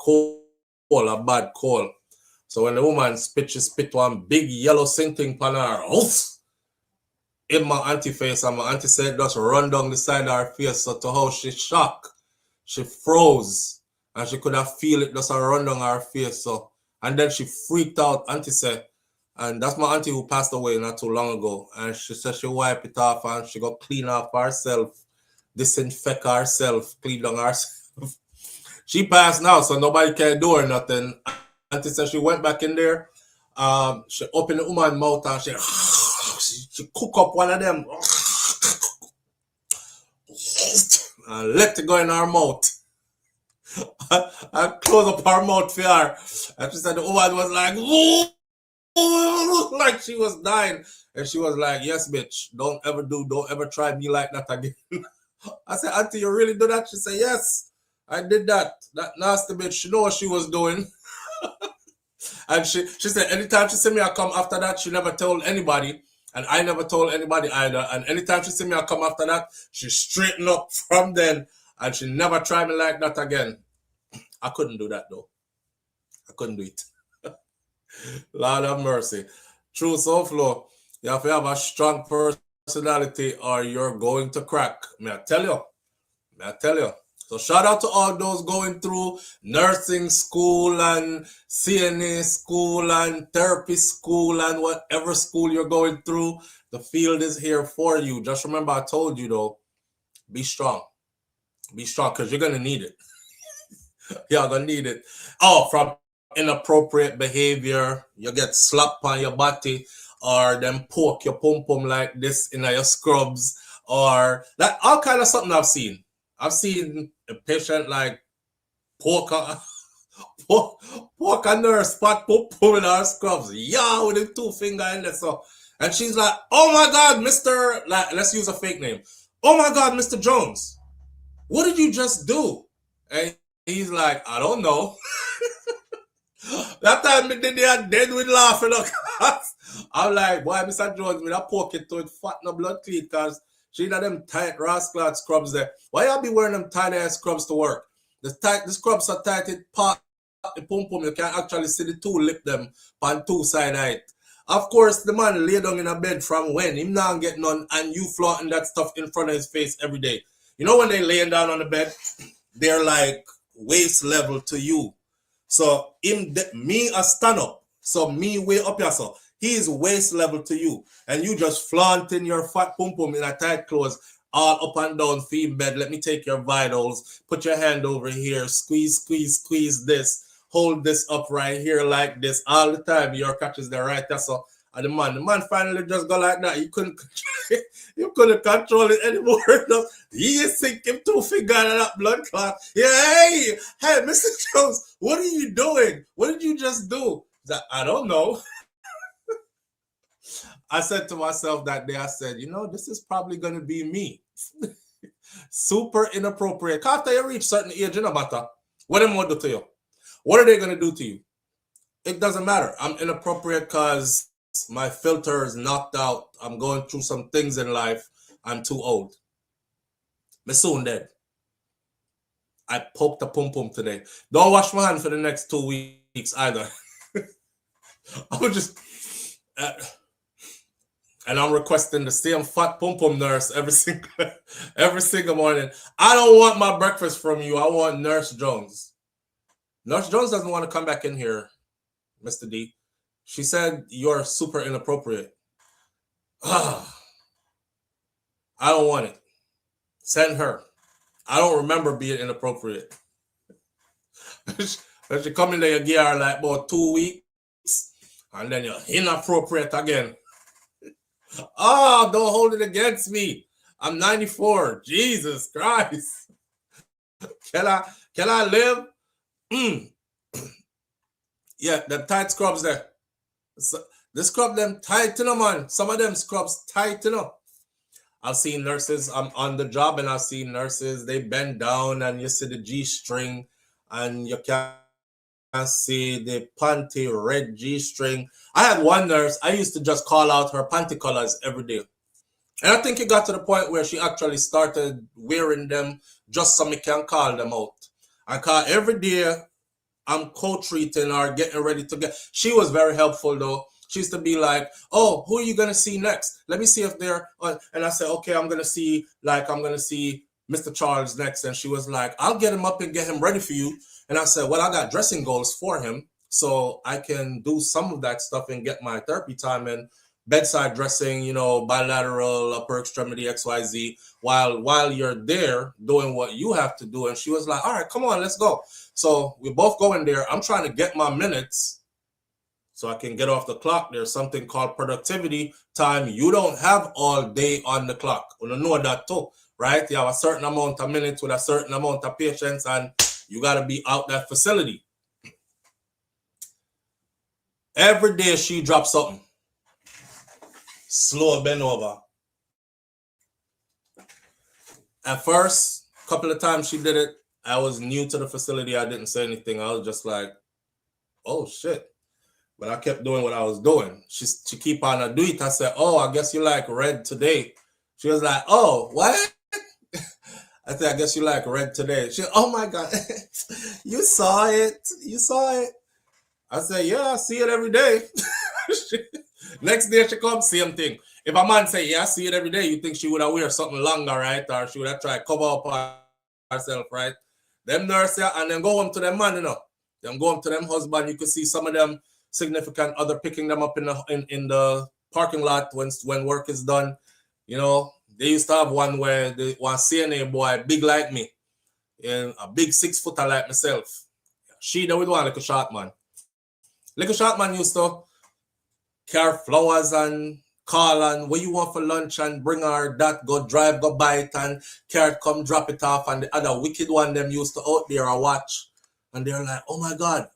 cold, a bad cold. So when the woman spit, she spit one big yellow thing on her. Oof! In my auntie face, and my auntie said just run down the side of her face. So to how she shocked, she froze, and she could have feel it just run down her face. So and then she freaked out. Auntie said, and that's my auntie who passed away not too long ago. And she said she wiped it off and she got clean off herself, disinfect herself, clean down herself. She passed now, so nobody can do her nothing. Auntie said she went back in there. She opened the woman's mouth and she cook up one of them and let it go in her mouth. I close up her mouth for her. And she said the woman was like, like she was dying. And she was like, yes, bitch, don't ever try me like that again. I said, auntie, you really do that? She said, yes, I did that. That nasty bitch, she know what she was doing. And she said, anytime she see me, I come after that, she never told anybody. And I never told anybody either. And anytime she see me, I come after that, she straightened up from then. And she never tried me like that again. I couldn't do that, though. I couldn't do it. Lord have mercy. True SouFlo, you have to have a strong personality or you're going to crack. May I tell you. So shout out to all those going through nursing school and CNA school and therapy school and whatever school you're going through. The field is here for you. Just remember I told you though, be strong. Be strong because you're going to need it. You're going to need it. Oh, from inappropriate behavior, you get slapped on your body or them poke your pum-pum like this in your scrubs or that all kind of something I've seen. I've seen a patient like poke a nurse spot pum-pum in her scrubs. Yeah, with the 2 finger in there. So, and she's like, oh my God, Mr. Like, let's use a fake name. Oh my God, Mr. Jones, what did you just do? And he's like, I don't know. That time they are dead with laughing. I'm like, why Mr. Jones, with a poke it to it, fat no blood clean, because she got them tight rascal scrubs there. Why y'all be wearing them tight ass scrubs to work? The scrubs are tight, it pop the pum pum. You can actually see the 2 lip them on 2 side height. Of course, the man lay down in a bed from when him now get none, and you flaunting that stuff in front of his face every day. You know when they laying down on the bed, they're like waist level to you. So me a stand up. So me way up here. So he is waist level to you. And you just flaunting your fat pum pum in a tight clothes all up and down feed bed. Let me take your vitals. Put your hand over here. Squeeze this. Hold this up right here like this. All the time your catches there right there. So and the man finally just go like that. You couldn't control it anymore. He is sinking 2 fingers in that blood clot. Yeah, hey, Mr. Jones, what are you doing? What did you just do? I don't know. I said to myself that day, I said, this is probably going to be me. Super inappropriate. After you reach certain age, it no matter. What am I going to do to you? What are they going to do to you? It doesn't matter. I'm inappropriate because my filter is knocked out. I'm going through some things in life. I'm too old. I'm soon dead. I poked a pum-pum today. Don't wash my hand for the next 2 weeks either. I'm just... and I'm requesting the same fat pum-pum nurse every single morning. I don't want my breakfast from you. I want Nurse Jones. Nurse Jones doesn't want to come back in here, Mr. D. She said you're super inappropriate. I don't want it. Send her. I don't remember being inappropriate. She come in there, give her like about 2 weeks. And then you're inappropriate again. Oh, don't hold it against me. I'm 94. Jesus Christ. Can I live? Yeah, them tight scrubs there. So, the scrub them tight, man. Some of them scrubs tight, I've seen nurses on the job, and I've seen nurses, they bend down and you see the G-string and you can see the panty red G-string. I had one nurse, I used to just call out her panty colors every day. And I think it got to the point where she actually started wearing them just so me can call them out. I call every day I'm co-treating or getting ready to get. She was very helpful though. She used to be like, oh, who are you going to see next? Let me see if they're on. And I said, okay, I'm going to see Mr. Charles next. And she was like, I'll get him up and get him ready for you. And I said, well, I got dressing goals for him, so I can do some of that stuff and get my therapy time in. Bedside dressing, bilateral, upper extremity, XYZ, while you're there doing what you have to do. And she was like, all right, come on, let's go. So we both go in there. I'm trying to get my minutes so I can get off the clock. There's something called productivity time. You don't have all day on the clock. You know that too, right? You have a certain amount of minutes with a certain amount of patience, and you got to be out that facility. Every day she drops something. Slow bend over. At first, a couple of times she did it, I was new to the facility. I didn't say anything. I was just like, oh shit. But I kept doing what I was doing. She keep on do it. I said, oh, I guess you like red today. She was like, oh, what? I said, I guess you like red today. She, oh my God, you saw it. You saw it. I said, yeah, I see it every day. Next day she comes, same thing. If a man say, yeah, I see it every day, you think she would have wear something longer, right? Or she would have tried to cover up herself, right? Them nurse, yeah, and then go home to them man, Them go home to them husband. You could see some of them significant other picking them up in the parking lot when work is done. They used to have one where one CNA boy, big like me, and a big 6-footer like myself. She there with one little short man. Little short man used to carry flowers and call and what you want for lunch and bring her that, go drive, go buy it, and carrot come drop it off. And the other wicked one them used to out there and watch. And they're like, oh my God.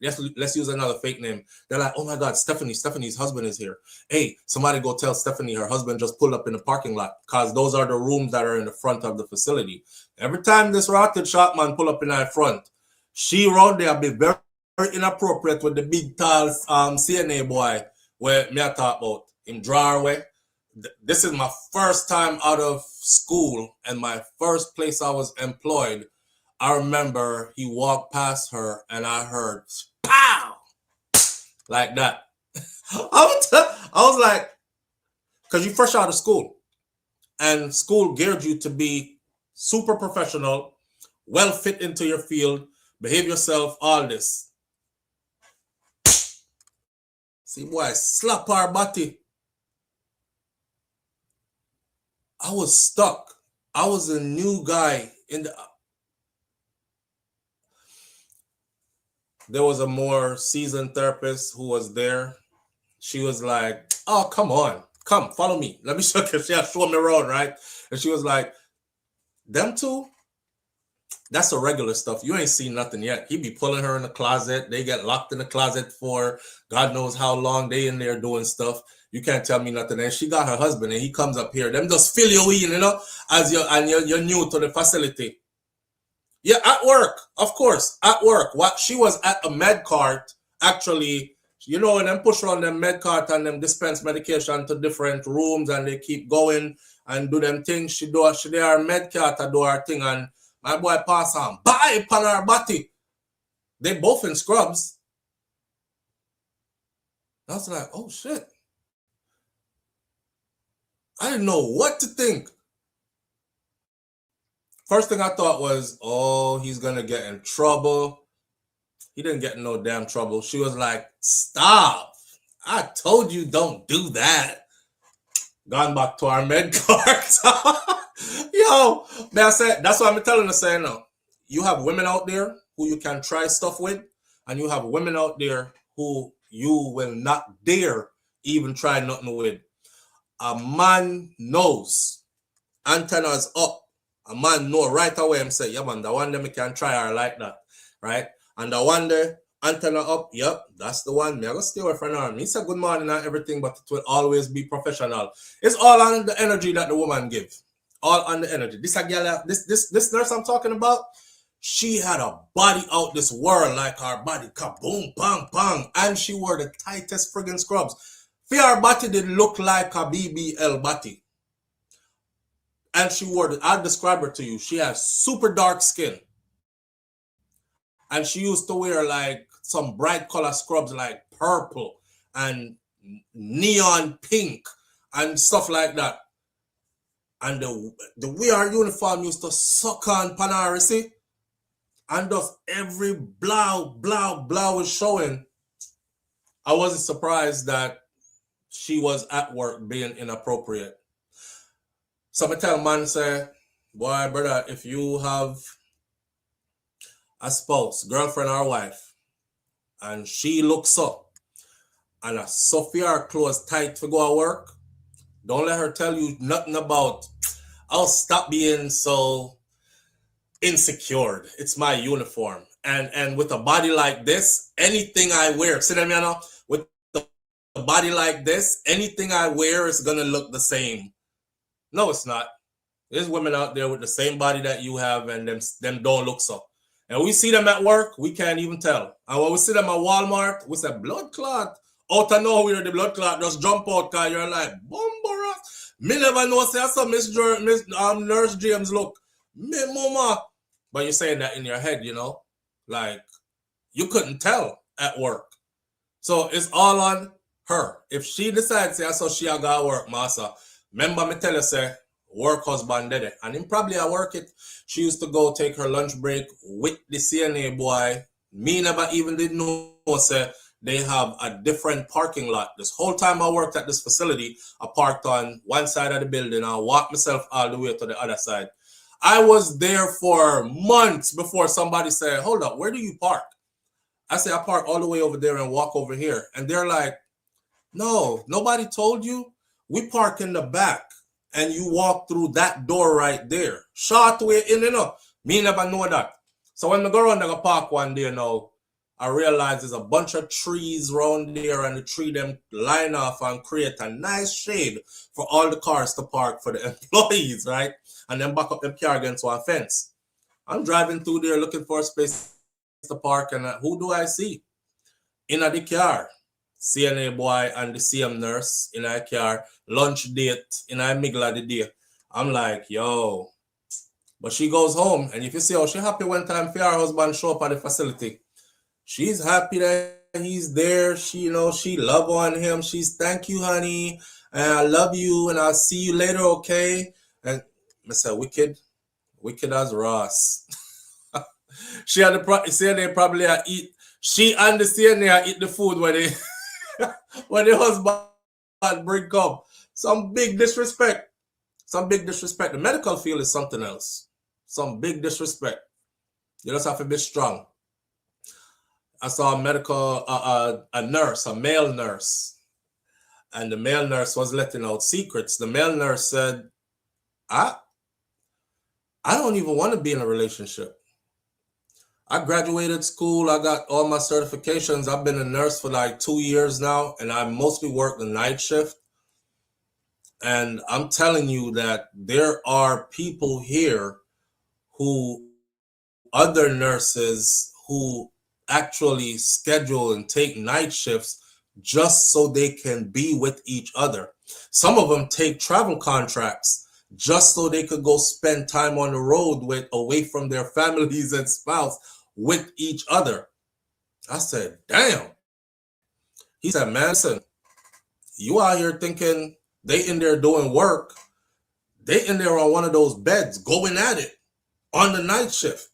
Let's use another fake name. They're like, oh my God, Stephanie's husband is here. Hey, somebody go tell Stephanie her husband just pulled up in the parking lot, because those are the rooms that are in the front of the facility. Every time this rotted shot man pull up in our front, she around there be very, very inappropriate with the big tall CNA boy where me I talk about him draw away. This is my first time out of school and my first place I was employed. I remember he walked past her and I heard pow like that. I was like, because you fresh out of school and school geared you to be super professional, well fit into your field, behave yourself, all this. See, boy, slap our body. I was stuck. I was a new guy in the. There was a more seasoned therapist who was there. She was like, oh, come on. Come, follow me. Let me show you. She show me around, right? And she was like, them two, that's the regular stuff. You ain't seen nothing yet. He be pulling her in the closet. They get locked in the closet for God knows how long. They in there doing stuff. You can't tell me nothing. And she got her husband and he comes up here. Them just fill you in, as you're new to the facility. Yeah, at work, of course, at work. What she was at a med cart, actually, and them push around them med cart and them dispense medication to different rooms and they keep going and do them things. She there med cart to do her thing and my boy pass on, bye upon her body. They both in scrubs. I was like, oh shit. I didn't know what to think. First thing I thought was, oh, he's going to get in trouble. He didn't get in no damn trouble. She was like, stop. I told you don't do that. Gone back to our med cards. Yo, man, I said, that's what I'm telling her, saying now. You have women out there who you can try stuff with, and you have women out there who you will not dare even try nothing with. A man knows. Antennas up. A man know right away him say, yeah man, the one that me can try her like that. Right? And the one there, antenna up, yep, that's the one. Me I go stay away from her. Me say good morning and everything, but it will always be professional. It's all on the energy that the woman give. All on the energy. This a girl, this nurse I'm talking about, she had a body out this world, like her body, kaboom, bang, bang, and she wore the tightest friggin' scrubs. For her body did look like a BBL body. And she wore the, I'll describe her to you. She has super dark skin. And she used to wear like some bright color scrubs like purple and neon pink and stuff like that. And the way her uniform used to suck on Panari, see? And thus every blow was showing. I wasn't surprised that she was at work being inappropriate. So I tell man, say, boy, brother, if you have a spouse, girlfriend or wife, and she looks up and a Sophia clothes tight to go to work, don't let her tell you nothing about, I'll stop being so insecure. It's my uniform. And with a body like this, anything I wear, see them, you know, with a body like this, anything I wear is gonna look the same. No, it's not. There's women out there with the same body that you have, and them don't look so. And we see them at work, we can't even tell. And when we see them at Walmart, we say blood clot. Out of nowhere, the blood clot just jump out because you're like, Bombara. Me never know, say, I saw Miss Nurse James look. Me mama. But you're saying that in your head, you know? Like, you couldn't tell at work. So it's all on her. If she decides, say, I saw she got work, massa. Remember me tell her, say, work husband did it. And him probably at work it. She used to go take her lunch break with the CNA boy. Me never even did know, say, they have a different parking lot. This whole time I worked at this facility, I parked on one side of the building. I walked myself all the way to the other side. I was there for months before somebody said, hold up, where do you park? I say, I park all the way over there and walk over here. And they're like, no, nobody told you. We park in the back and you walk through that door right there. Short way in, you know. Me never know that. So when I go around and park one day, you know, I realize there's a bunch of trees around there and the tree them line off and create a nice shade for all the cars to park for the employees, right? And then back up them car against one fence. I'm driving through there looking for a space to park, and who do I see? In the car, CNA boy and the CM nurse in a car, lunch date in a middle of the day. I'm like, yo. But she goes home, and if you see how she happy one time for her husband show up at the facility, she's happy that he's there. She, you know, she love on him. She's thank you, honey, and I love you, and I'll see you later, okay? And I said, wicked as Ross. She had the CNA probably eat. She and the CNA eat the food when they when the husband bring up. Some big disrespect. Some big disrespect. The medical field is something else. Some big disrespect. You just have to be strong. I saw a nurse, a male nurse, and the male nurse was letting out secrets. The male nurse said, I don't even want to be in a relationship. I graduated school. I got all my certifications. I've been a nurse for like 2 years now, and I mostly work the night shift. And I'm telling you that there are people here other nurses who actually schedule and take night shifts just so they can be with each other. Some of them take travel contracts just so they could go spend time on the road away from their families and spouse with each other. I said, damn. He said, man, listen, you out here thinking they in there doing work. They in there on one of those beds going at it on the night shift.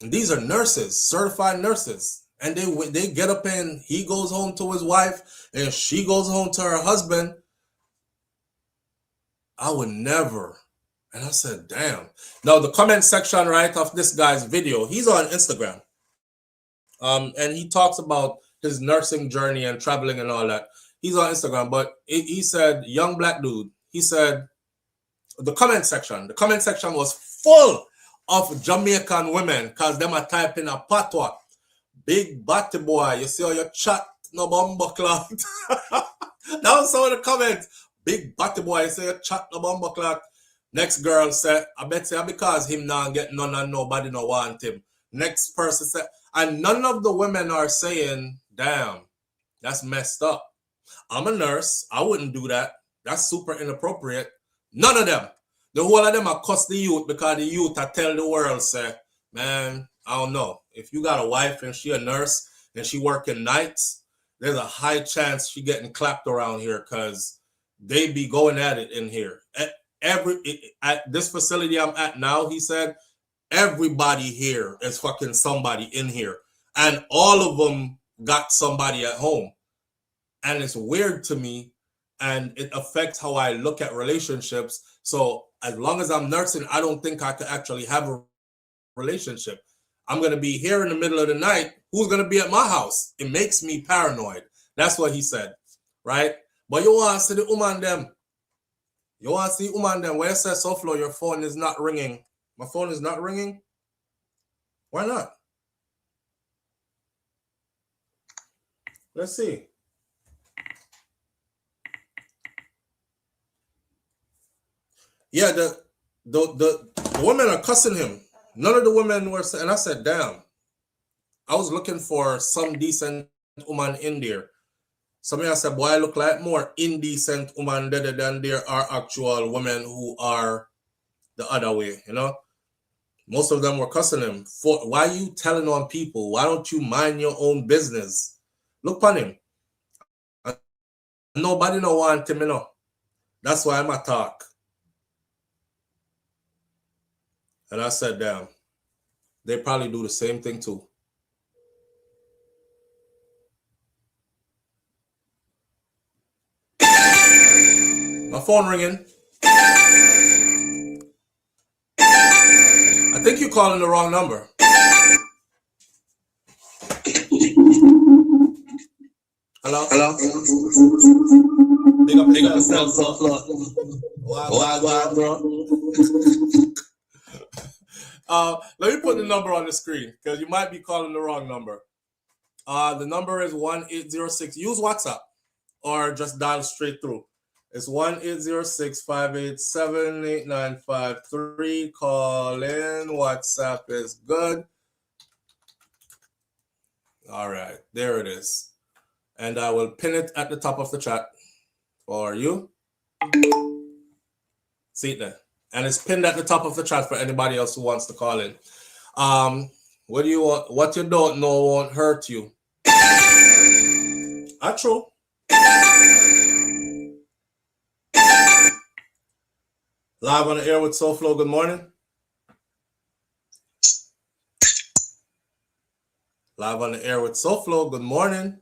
And these are nurses, certified nurses. And they get up and he goes home to his wife and she goes home to her husband. I would never. And I said, damn. Now, the comment section, right, of this guy's video, he's on Instagram. And he talks about his nursing journey and traveling and all that. He's on Instagram, but he said, young black dude, he said, the comment section was full of Jamaican women because them are typing a patwa. Big batty boy, you see how your chat no bomber clock. That was some of the comments. Big batty boy, you see your chat no bomber clock. Next girl said, I bet say because him now get none and nobody no want him. Next person said, and none of the women are saying, damn, that's messed up. I'm a nurse. I wouldn't do that. That's super inappropriate. None of them. The whole of them are cuss the youth because the youth are tell the world, say, man, I don't know. If you got a wife and she a nurse and she working nights, there's a high chance she getting clapped around here because they be going at it in here. At this facility I'm at now, he said, everybody here is fucking somebody in here. And all of them got somebody at home. And it's weird to me. And it affects how I look at relationships. So as long as I'm nursing, I don't think I could actually have a relationship. I'm going to be here in the middle of the night. Who's going to be at my house? It makes me paranoid. That's what he said, right? But you want to see the woman them. You want to see woman them. When it says SouFlo, your phone is not ringing. My phone is not ringing? Why not? Let's see. Yeah, the women are cussing him. None of the women were, and I said, damn. I was looking for some decent woman in there. Somebody I said, boy, I look like more indecent woman than there are actual women who are the other way, you know? Most of them were cussing him. Why are you telling on people? Why don't you mind your own business? Look on him. Nobody no want him, you know. That's why I'm a talk. And I said, damn, they probably do the same thing too. My phone ringing. I think you're calling the wrong number. Hello? Hello? Big up yourself, bro. Let me put the number on the screen because you might be calling the wrong number. The number is 1-806. Use WhatsApp or just dial straight through. It's 1-806-587-8953. Call in. WhatsApp is good. All right, there it is. And I will pin it at the top of the chat for you. See it there. And it's pinned at the top of the chat for anybody else who wants to call in. What do you want? What you don't know won't hurt you. True. Live on the air with SouFlo. Good morning. Live on the air with SouFlo. Good morning.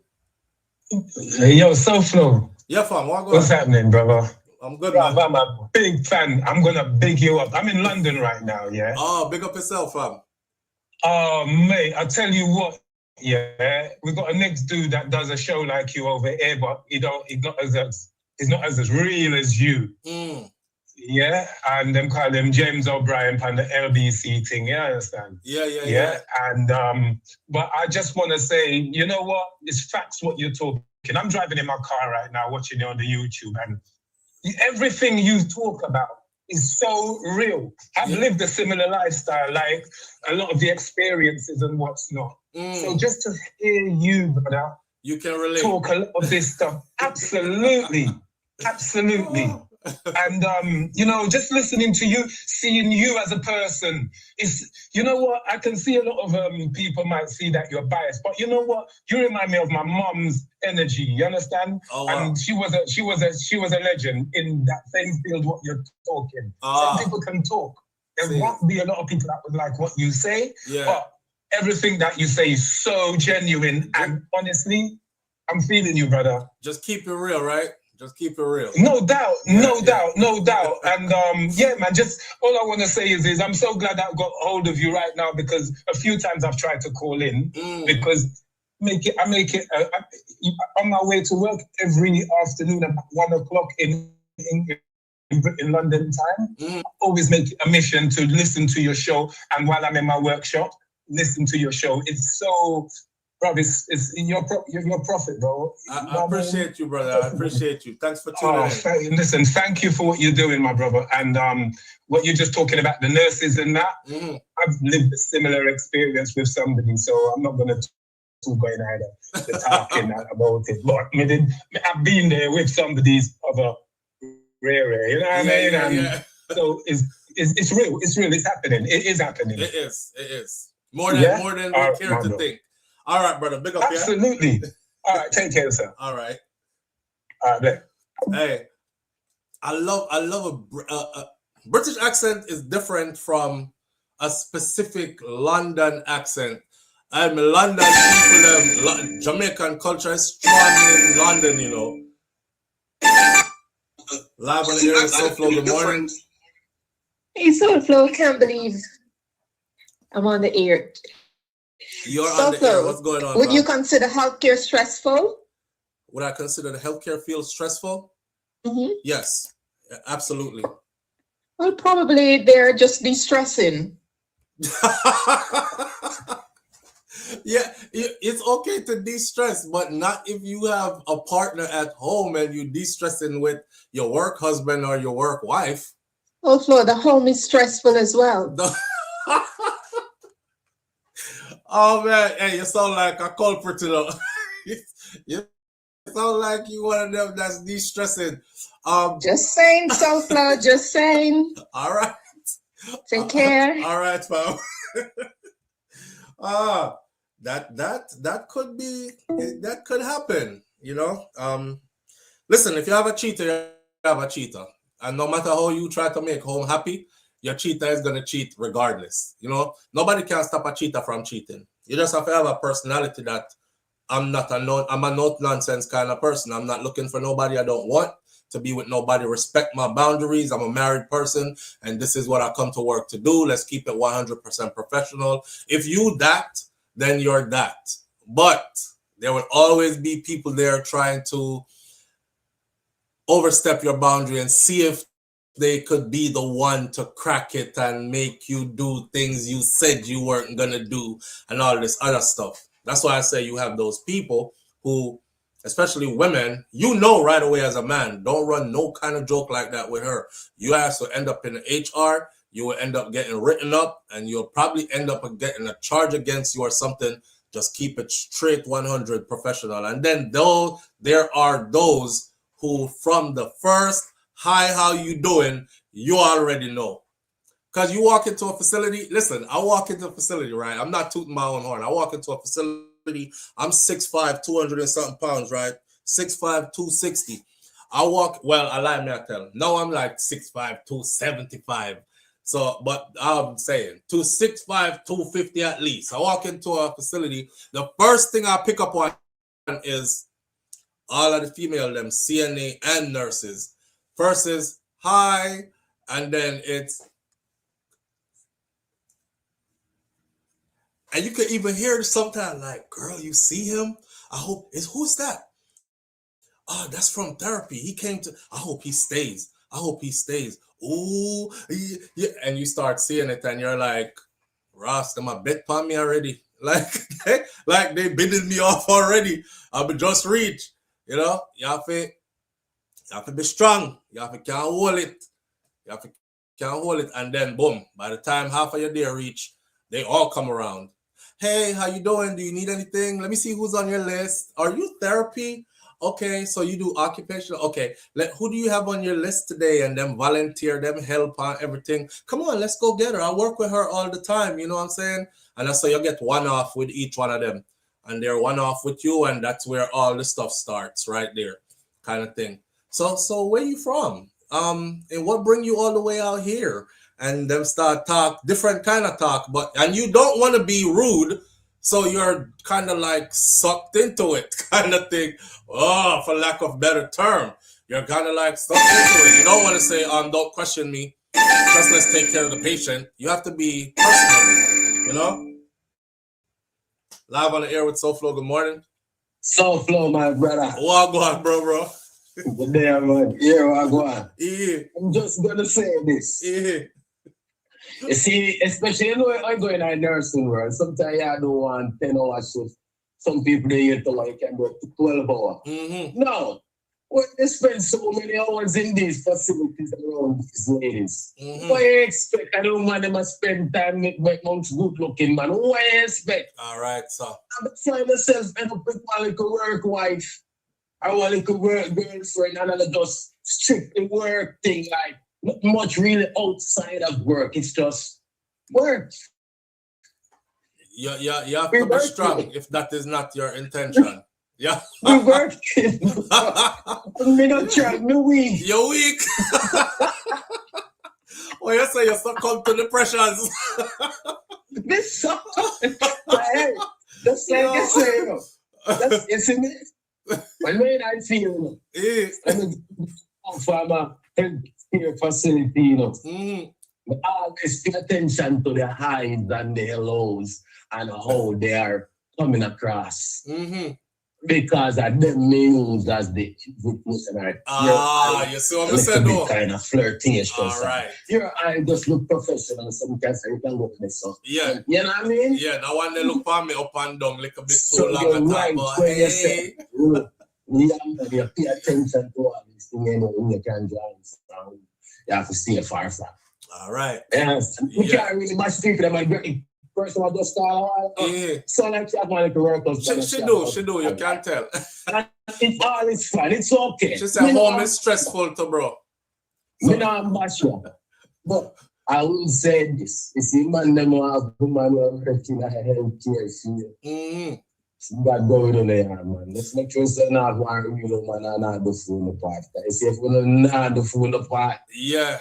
Hey, yo, SouFlo. Yeah, fam. What's happening, brother? I'm good, man. Man. I'm a big fan. I'm going to big you up. I'm in London right now, yeah? Oh, big up yourself, fam. Oh, mate, I tell you what, yeah, we got a next dude that does a show like you over here, but he's not as real as you. Yeah, and them call him James O'Brien on the LBC thing, you understand? Yeah. And but I just want to say, you know what? It's facts what you're talking. I'm driving in my car right now, watching you on the YouTube, and everything you talk about is so real. I've lived a similar lifestyle, like a lot of the experiences and what's not. So just to hear you, brother, you can relate. Talk a lot of this stuff. Absolutely. And you know, just listening to you, seeing you as a person is, you know what, I can see a lot of people might see that you're biased, but you know what, you remind me of my mom's energy, you understand? Oh, wow. And she was a legend in that same field what you're talking. Some people can talk. There won't be a lot of people that would like what you say, but everything that you say is so genuine, and honestly, I'm feeling you, brother. Just keep it real, right? Just keep it real. No doubt. And yeah, man, just all I want to say is I'm so glad that I got hold of you right now, because a few times I've tried to call in because I make it on my way to work every afternoon at 1 o'clock in London time. I always make it a mission to listen to your show, and while I'm in my workshop, listen to your show. It's so, bro, it's your profit, bro. I appreciate you, brother. I appreciate you. Thanks for tuning in. Listen, thank you for what you're doing, my brother. And what you're just talking about, the nurses and that, I've lived a similar experience with somebody, so I'm not going to talk talking about it. But I've been there with somebody's other rare, you know what I mean? And so it's real. It's real. It's happening. It is happening. It is. More than we care to think. All right, brother. Big up. Absolutely. All right. Take care, sir. All right. All right. Hey, I love a British accent is different from a specific London accent. London people, Jamaican culture is strong in London, you know. Live on the air, SouFLo, good morning. Hey, SouFLo, can't believe I'm on the air. You're on the air. What's going on? Would you consider healthcare stressful? Would I consider the healthcare field stressful? Yes, absolutely. Well, probably they're just de-stressing. Yeah, it's okay to de-stress, but not if you have a partner at home and you de-stressing with your work husband or your work wife. Also, the home is stressful as well. Oh man, hey, you sound like a culprit, you know. You sound like you one of them that's de-stressing. Just saying, SouFLo, just saying. All right. Take care. All right, fam. That could be, that could happen, you know. Listen, if you have a cheater, you have a cheater. And no matter how you try to make home happy, your cheater is going to cheat regardless. You know, nobody can stop a cheater from cheating. You just have to have a personality that I'm a no-nonsense kind of person. I'm not looking for nobody. I don't want to be with nobody. Respect my boundaries. I'm a married person, and this is what I come to work to do. Let's keep it 100% professional. If you that, then you're that. But there will always be people there trying to overstep your boundary and see if they could be the one to crack it and make you do things you said you weren't going to do and all this other stuff. That's why I say you have those people who, especially women, you know right away as a man, don't run no kind of joke like that with her. You have to end up in the HR, you will end up getting written up, and you'll probably end up getting a charge against you or something. Just keep it straight 100 professional. And then though there are those who from the first, hi, how you doing, you already know. Because you walk into a facility, listen, I walk into a facility, right? I'm not tooting my own horn. I walk into a facility, I'm 6'5", 200 and something pounds, right? 6'5", 260. I walk, well, I lie, me I tell. No, I'm like 6'5", 275. So, but I'm saying 265, 250 at least. I walk into a facility, the first thing I pick up on is all of the female, them CNA and nurses. First is hi, and then it's, and you can even hear it sometimes like, girl, you see him? I hope, who's that? Oh, that's from therapy. He came to, I hope he stays. I hope he stays. Ooh, yeah. And you start seeing it and you're like, Ross, them a bet on me already. Like they bidding me off already. I'll just reach. You know, you have to be strong. You have to can't hold it. You have to can't hold it. And then boom, by the time half of your day reach, they all come around. Hey, how you doing? Do you need anything? Let me see who's on your list. Are you therapy? Okay, so you do occupational. Okay, who do you have on your list today? And then volunteer, them help on everything. Come on, let's go get her. I work with her all the time. You know what I'm saying? And that's so you get one off with each one of them. And they're one off with you. And that's where all the stuff starts right there kind of thing. So where you from? And what bring you all the way out here? And them start talk, different kind of talk. And you don't want to be rude. So you're kind of like sucked into it kind of thing. Oh, for lack of better term. You're kind of like sucked into it. You don't want to say, don't question me. Just let's take care of the patient. You have to be personal, you know? Live on the air with SouFLo. Good morning. SouFLo, my brother. What go on, bro? Good day, man. Yeah, what go on? Yeah. I'm just gonna say this. Yeah. You see, especially you know I go in a nursing world. Sometimes I do one 10-hour shift. Some people they get to like can go to 12 hours. Mm-hmm. No. Well, they spend so many hours in these facilities around these ladies. Mm-hmm. What you expect? I don't want them to spend time with my mom's good looking man. What you expect? All right, so. I'm find myself end up with one little work wife. I want a little work girlfriend and I just strictly work thing, like not much really outside of work. It's just work. You have to be strong if that is not your intention. Yeah. We working. Me not try, me weak. You're weak. Oh, you say you succumb to the pressures. This song. Hey, that's like I say, you know. That's, you see me? When I feel, you know, I'm from a healthcare facility, you know. Mm-hmm. I always pay attention to their highs and their lows and how they are coming across. Mm-hmm. Because of them may use as the listener. You see what I said, though? Kind of flirtation. All right. Your eye just look professional, some cats you can look this up. Yeah. You know what I mean? Yeah, now when they look for me up and down like a bit too So long you're and right talk when about, you hey. say, you pay attention to all these things, you know, when you can drive. You have to stay far from. All right. Yes. We can't really much people that might be first of all just start so like that man to work out. She do, you can't tell. It's all is fun, it's okay. She said home is stressful to bro. Me not bash you. But I will say this. You see, man, them have woman who are working at a healthcare field. Mm-hmm. That going on there, man. Let's make sure it's not one real man and not the phone apart. You see, if we don't not the phone apart, yeah.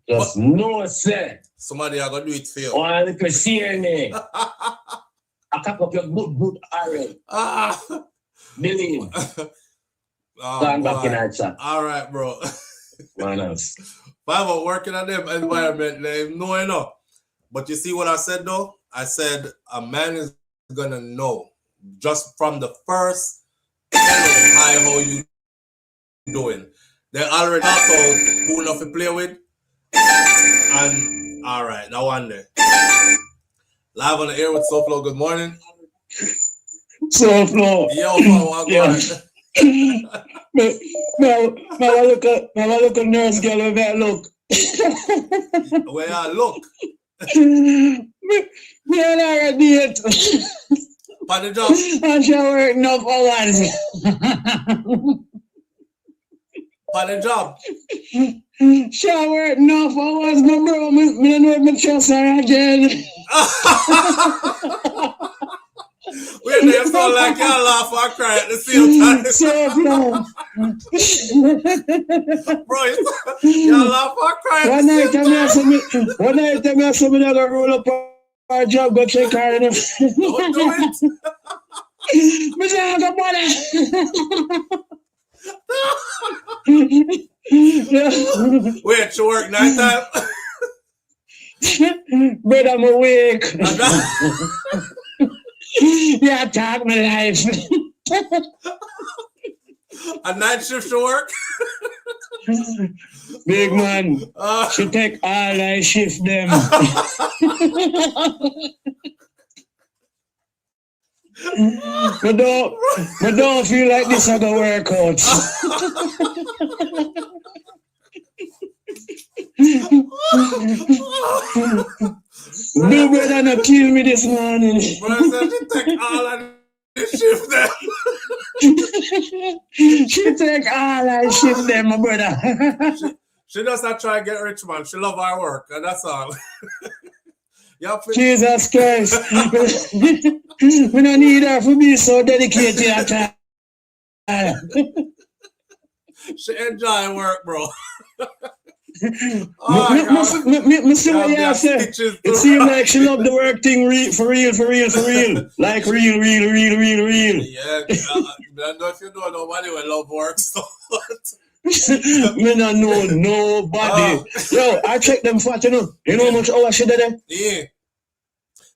just no say. Somebody are gonna do it for you. One little CNA. I cock up your good iron. Believe. Stand back in that chat. All right, bro. One else. But I'm working on them environment, they know enough. But you see what I said though? I said a man is gonna know just from the first hello, hi, how you doing? They already talked out who enough to play with. And all right, now one day. Live on the air with SouFLo. Good morning. SouFLo. Yo, man, Now look at nurse girl over there, look. Where I look? Me and her a date. On the job. And she work enough hours. On the job. She work enough hours, my bro. Me don't know if I trust her again. Wait, you sound like y'all laugh or cry at the same time. SouFLo. Bro, y'all laugh or cry at the same time. One night, I saw me that I roll up our job, go check her in the Don't do it. Me say, I got money. Wait, you work night time? But I'm awake. Yeah, talk my life. A night shift to work? Big man, she take all I shift them. I don't feel like this is gonna work out. No brother not kill me this morning. Bro, I said she take all of the shift them. She take all I shift them, my brother. She does not try to get rich, man. She love her work, and that's all. Jesus Christ. We don't need her to be so dedicated at time. She enjoy work, bro. Me see what you say. It seems like she love the work thing for real. Like real. Yeah, I don't know if you know nobody will love work, so Me not know nobody. Yo, I check them fat, you know. You know how much hours she did there? yeah.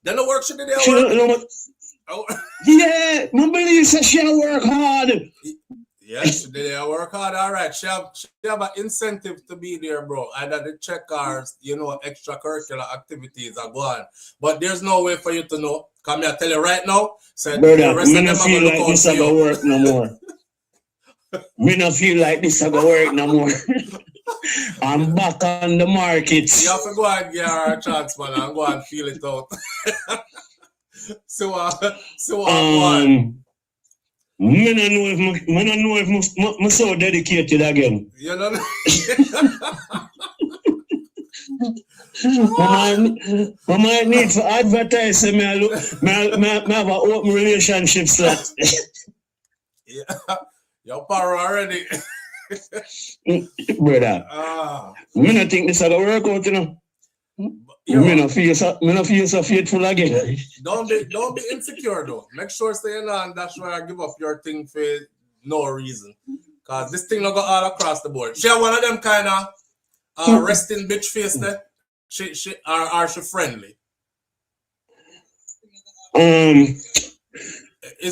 Then the work she did there. You know Oh. Yeah, I believe she work hard. Yes, she did work hard. All right. She have an incentive to be there, bro. Either the checkers, extracurricular activities are going. But there's no way for you to know. Come here, I tell you right now. So Brother, I don't feel like this is going to work no more. Me not feel like this is going to work no more. I'm back on the market. You have to go and get her a chance, man, and go and feel it out. So I don't know if I'm so dedicated again. You know? I might need to advertise me have an open relationship slot. Yeah. You're power already. Brother. I don't think this is going to work out, you know. I don't feel so faithful again. Don't be insecure though. Make sure stay in and that's why I give up your thing for no reason. Cause this thing not go all across the board. She one of them kind of resting bitch face there. She friendly.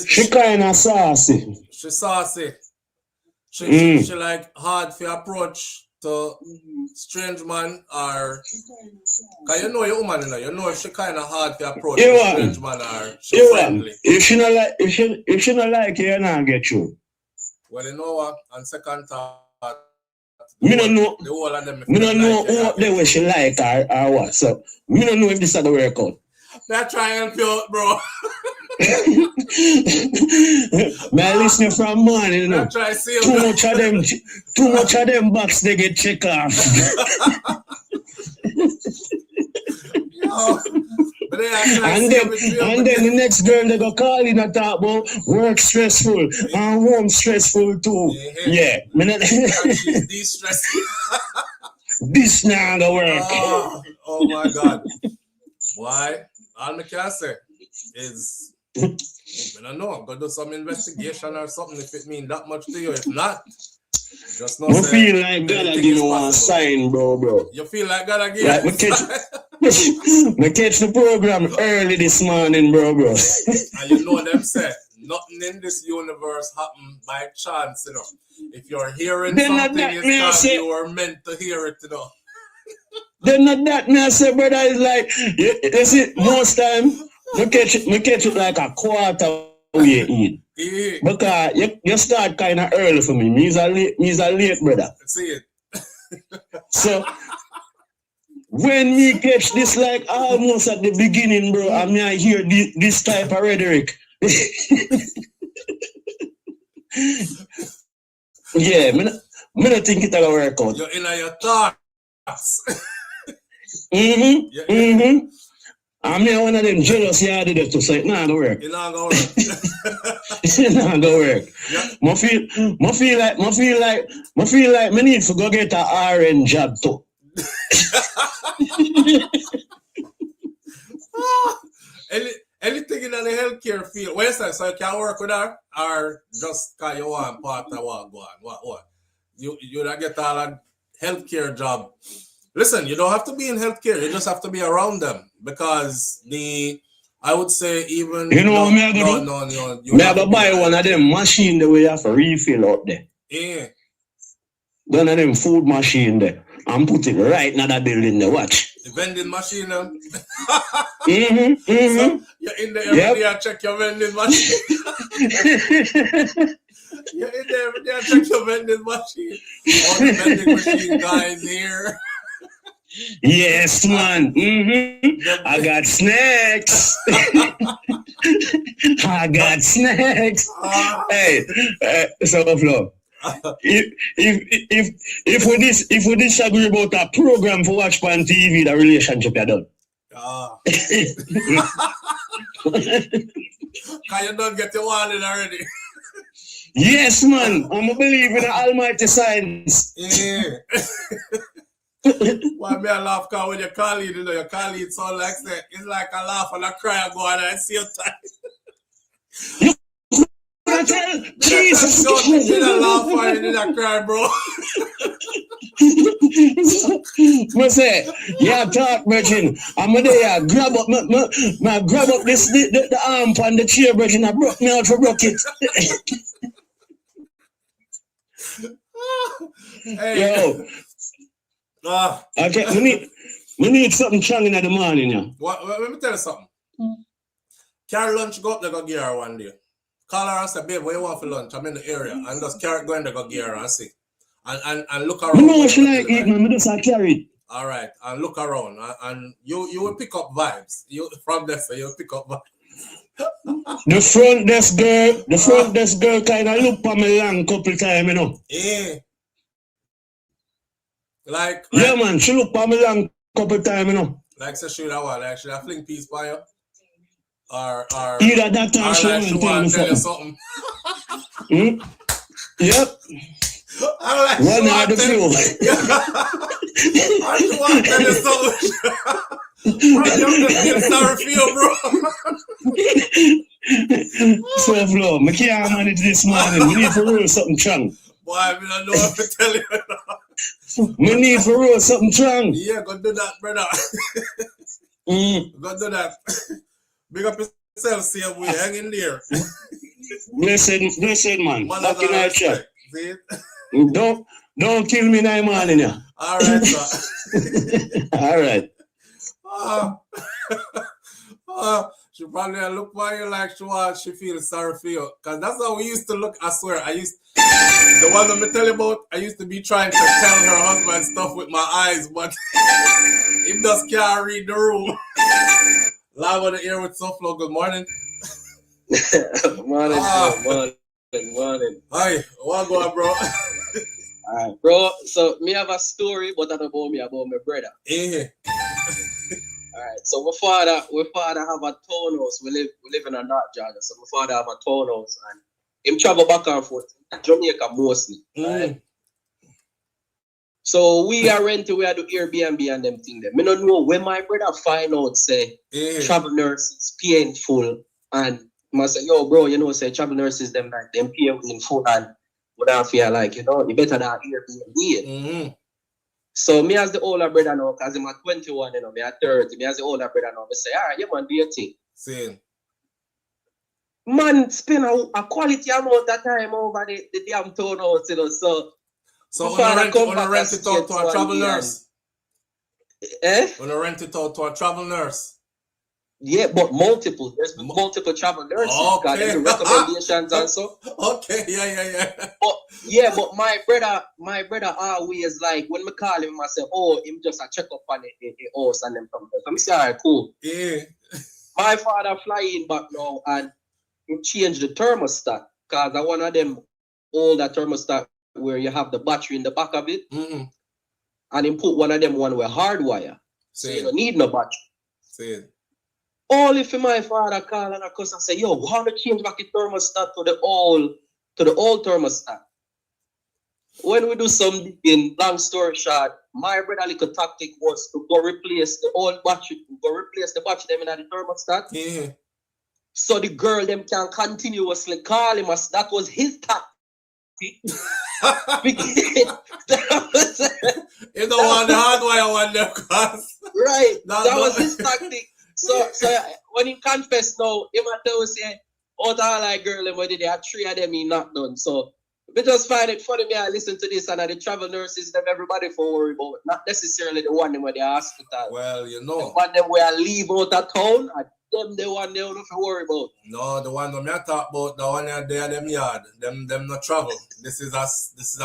She kind of saucy. She saucy. She like hard for approach to strange man or cause you know your woman, you know she kind of hard to approach strange man or she friendly. If she not like you, you're not get you. Well, you know what? On second thought, me don't know. The whole of them. Me don't know what they wish she like or what. So me don't know if this is the work out. Not try and help you out, bro. Man, listen from morning, you know. Try see too much of them box they get checked off. And then the next girl they go call in and talk about work stressful and home stressful too. Yeah. She's de-stressed. This now the work. Oh my God. Why? All I can say is I don't know, I'm gonna do some investigation or something if it means that much to you. If not, just not. I feel like God give me one sign, bro. You feel like God give like, I catch the program early this morning, bro. And you know them say nothing in this universe happen by chance, you know. If you're hearing then something, it's because you were meant to hear it, you know. Then not that me I say, brother, is like you see most time me catch it like a quarter way in. Yeah. Because you start kind of early for me. Me's a late brother. See it. So when me catch this like almost at the beginning, bro, I mean I hear this type of rhetoric. Yeah, me not think it's gonna work out. You're in your thoughts. I mean, one of them jealous yarded it to say, it's not gonna work. It's not gonna work. It's not gonna work. Yeah. I feel like me need to go get an RN job too. Anything in the healthcare field. What you say? So you can work with her or just cause you want part of what? You don't get all a healthcare job. Listen, you don't have to be in healthcare. You just have to be around them because I would say even you know what I'm gonna do? Me have to buy one of them machine the way you have to refill out there. Yeah. One of them food machine there. And put it right in that building there. Watch. The vending machine. So So you're in there every day and check your vending machine. You're in there every day and check your vending machine. All the vending machine guys here. Yes, man. I got snacks. I got snacks. Hey, SouFLo. If we disagree about a program for watch on TV, the relationship are done. Can you not get your wallet already? Yes, man. I'm a believer in the almighty science. Yeah. Why me a laugh cause when your colleague, you know, your colleague sound like that. It's like a laugh and a cry and go on at the same time. Jesus. You don't laugh and you don't cry, bro. I say, yeah, talk, Virgin. I'm there, grab up, grab up the arm on the chair, Virgin. I broke me out for broke it. Hey. Yo. Okay, we need something strong in the morning, yeah. Let me tell you something. Carry lunch, go up there, go gear her one day. Call her and say, babe, what you want for lunch? I'm in the area. And just carry go in there, go gear her and see. And look around. You know what she like eat, man. I just carry it. All right. And look around. And you will pick up vibes. From there, so you'll pick up vibes. The front desk girl kind of look for me long couple times, you know. Yeah. Like yeah, man. She look for me long couple times, you know. Like, so should I should I fling peace by you? Or either that time she want to tell you something. Yep. Like, one out of few. I just want to tell you something. I'm sorry for you, bro. SouFLo, I can't manage this morning. We need to roll something strong. Boy, I don't know what to tell you. We need to roll something strong. Yeah, go do that, brother. Go do that. Big up yourself, see we hang in there. Blessed man. Back in our chat. See? Don't kill me now, morning, yeah. All right, sir. All right. She probably look for you like she feels sorry for you. Because that's how we used to look, I swear. The one that I tell you about, I used to be trying to tell her husband stuff with my eyes, but he just can't read the room. Live on the air with SouFLo. Good morning. Morning. Hi, what go on, bro? Alright, bro. So me have a story, but I don't about me, about my brother. Yeah. Alright, so my father have a townhouse. We live in a North Georgia, so my father have a townhouse and him travel back and forth Jamaica mostly. Right? So we are renting, we are do Airbnb and them thing there. Me don't know when my brother find out say travel nurses paying full and I say, yo, bro, you know, say travel nurses them like them paying in full and would I feel like, you know, you better than Airbnb. So me as the older brother now, because I'm at 21, you know, me at 30, me as the older brother now, I say, all right, you man, do your thing. Same. Man, spend a quality amount of time over the damn townhouse, you know, So when I rent it out to a travel nurse. When I rent it out to a travel nurse. Yeah, but multiple. There's multiple travel nurses. Okay. Got recommendations and so. Okay, yeah. But my brother always like when me call him, I say, oh, him just a check up on the house and them from there. So I say, all right, cool. Yeah. My father flying back now and he changed the thermostat because I one of them older thermostat where you have the battery in the back of it. And he put one of them one with hardwire. So you don't need no battery. Only for my father call and I say, yo, how to change back the thermostat to the old thermostat. When we do some digging, long story short, my brother little tactic was to go replace the old battery, them in the thermostat. Yeah. So the girl them can continuously call him as that was his tactic. You don't want the hardwire one there, cause right. That was his tactic. So when he confessed now, he might tell us say, out of all like girl them there are 3 of them he not done. So we just find it funny me I listen to this and the travel nurses them everybody for worry about. Not necessarily the one them where they hospital. Well, you know. The one them where I leave out of town and them the one they don't have to worry about. No, the one that I talk about, the one there them yard. Them not travel. This is a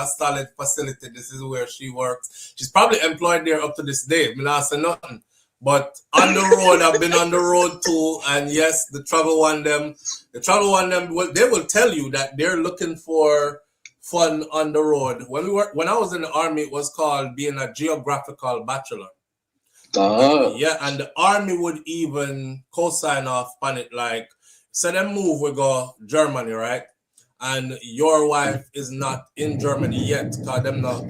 solid facility. This is where she works. She's probably employed there up to this day. I mean, I say nothing. But on the road, I've been on the road too, and yes, the travel one them, they will tell you that they're looking for fun on the road. When I was in the army, it was called being a geographical bachelor. Yeah, and the army would even co-sign off on it, like, so them move, we go Germany, right? And your wife is not in Germany yet, because them not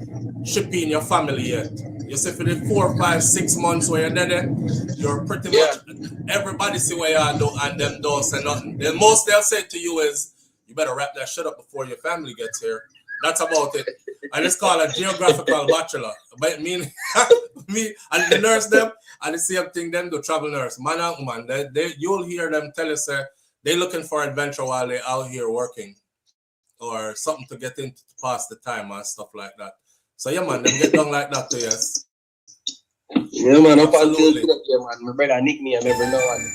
shipping your family yet. You see, for the 4, 5, 6 months where you're there, you're pretty much, everybody see what you do, and them don't say nothing. The most they'll say to you is, you better wrap that shit up before your family gets here. That's about it. And it's called a geographical bachelor. But meaning Me and the nurse them and the same thing them do travel nurse. Man and woman, you'll hear them tell us they looking for adventure while they out here working. Or something to get in to pass the time and stuff like that. So yeah, man, them get done like that too, yes. Yeah, man, up until Absolutely. today, man. My brother nick me every now and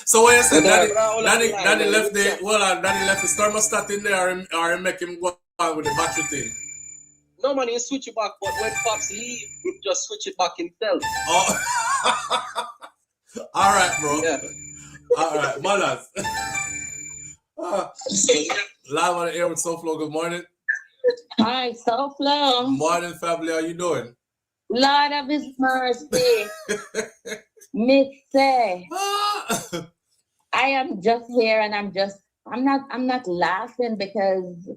So what you said, But, Daddy left the Daddy left the thermostat in there or make him go on with the battery thing. no, man, he switch it back, but when Pops leave, he just switch it back himself. Oh. All right, bro. Yeah. All right, manas. Live on the air with SouFLo. Good morning. Hi, SouFLo. Morning, family. How you doing? Lord of His mercy. Missy. I am just here and I'm not laughing because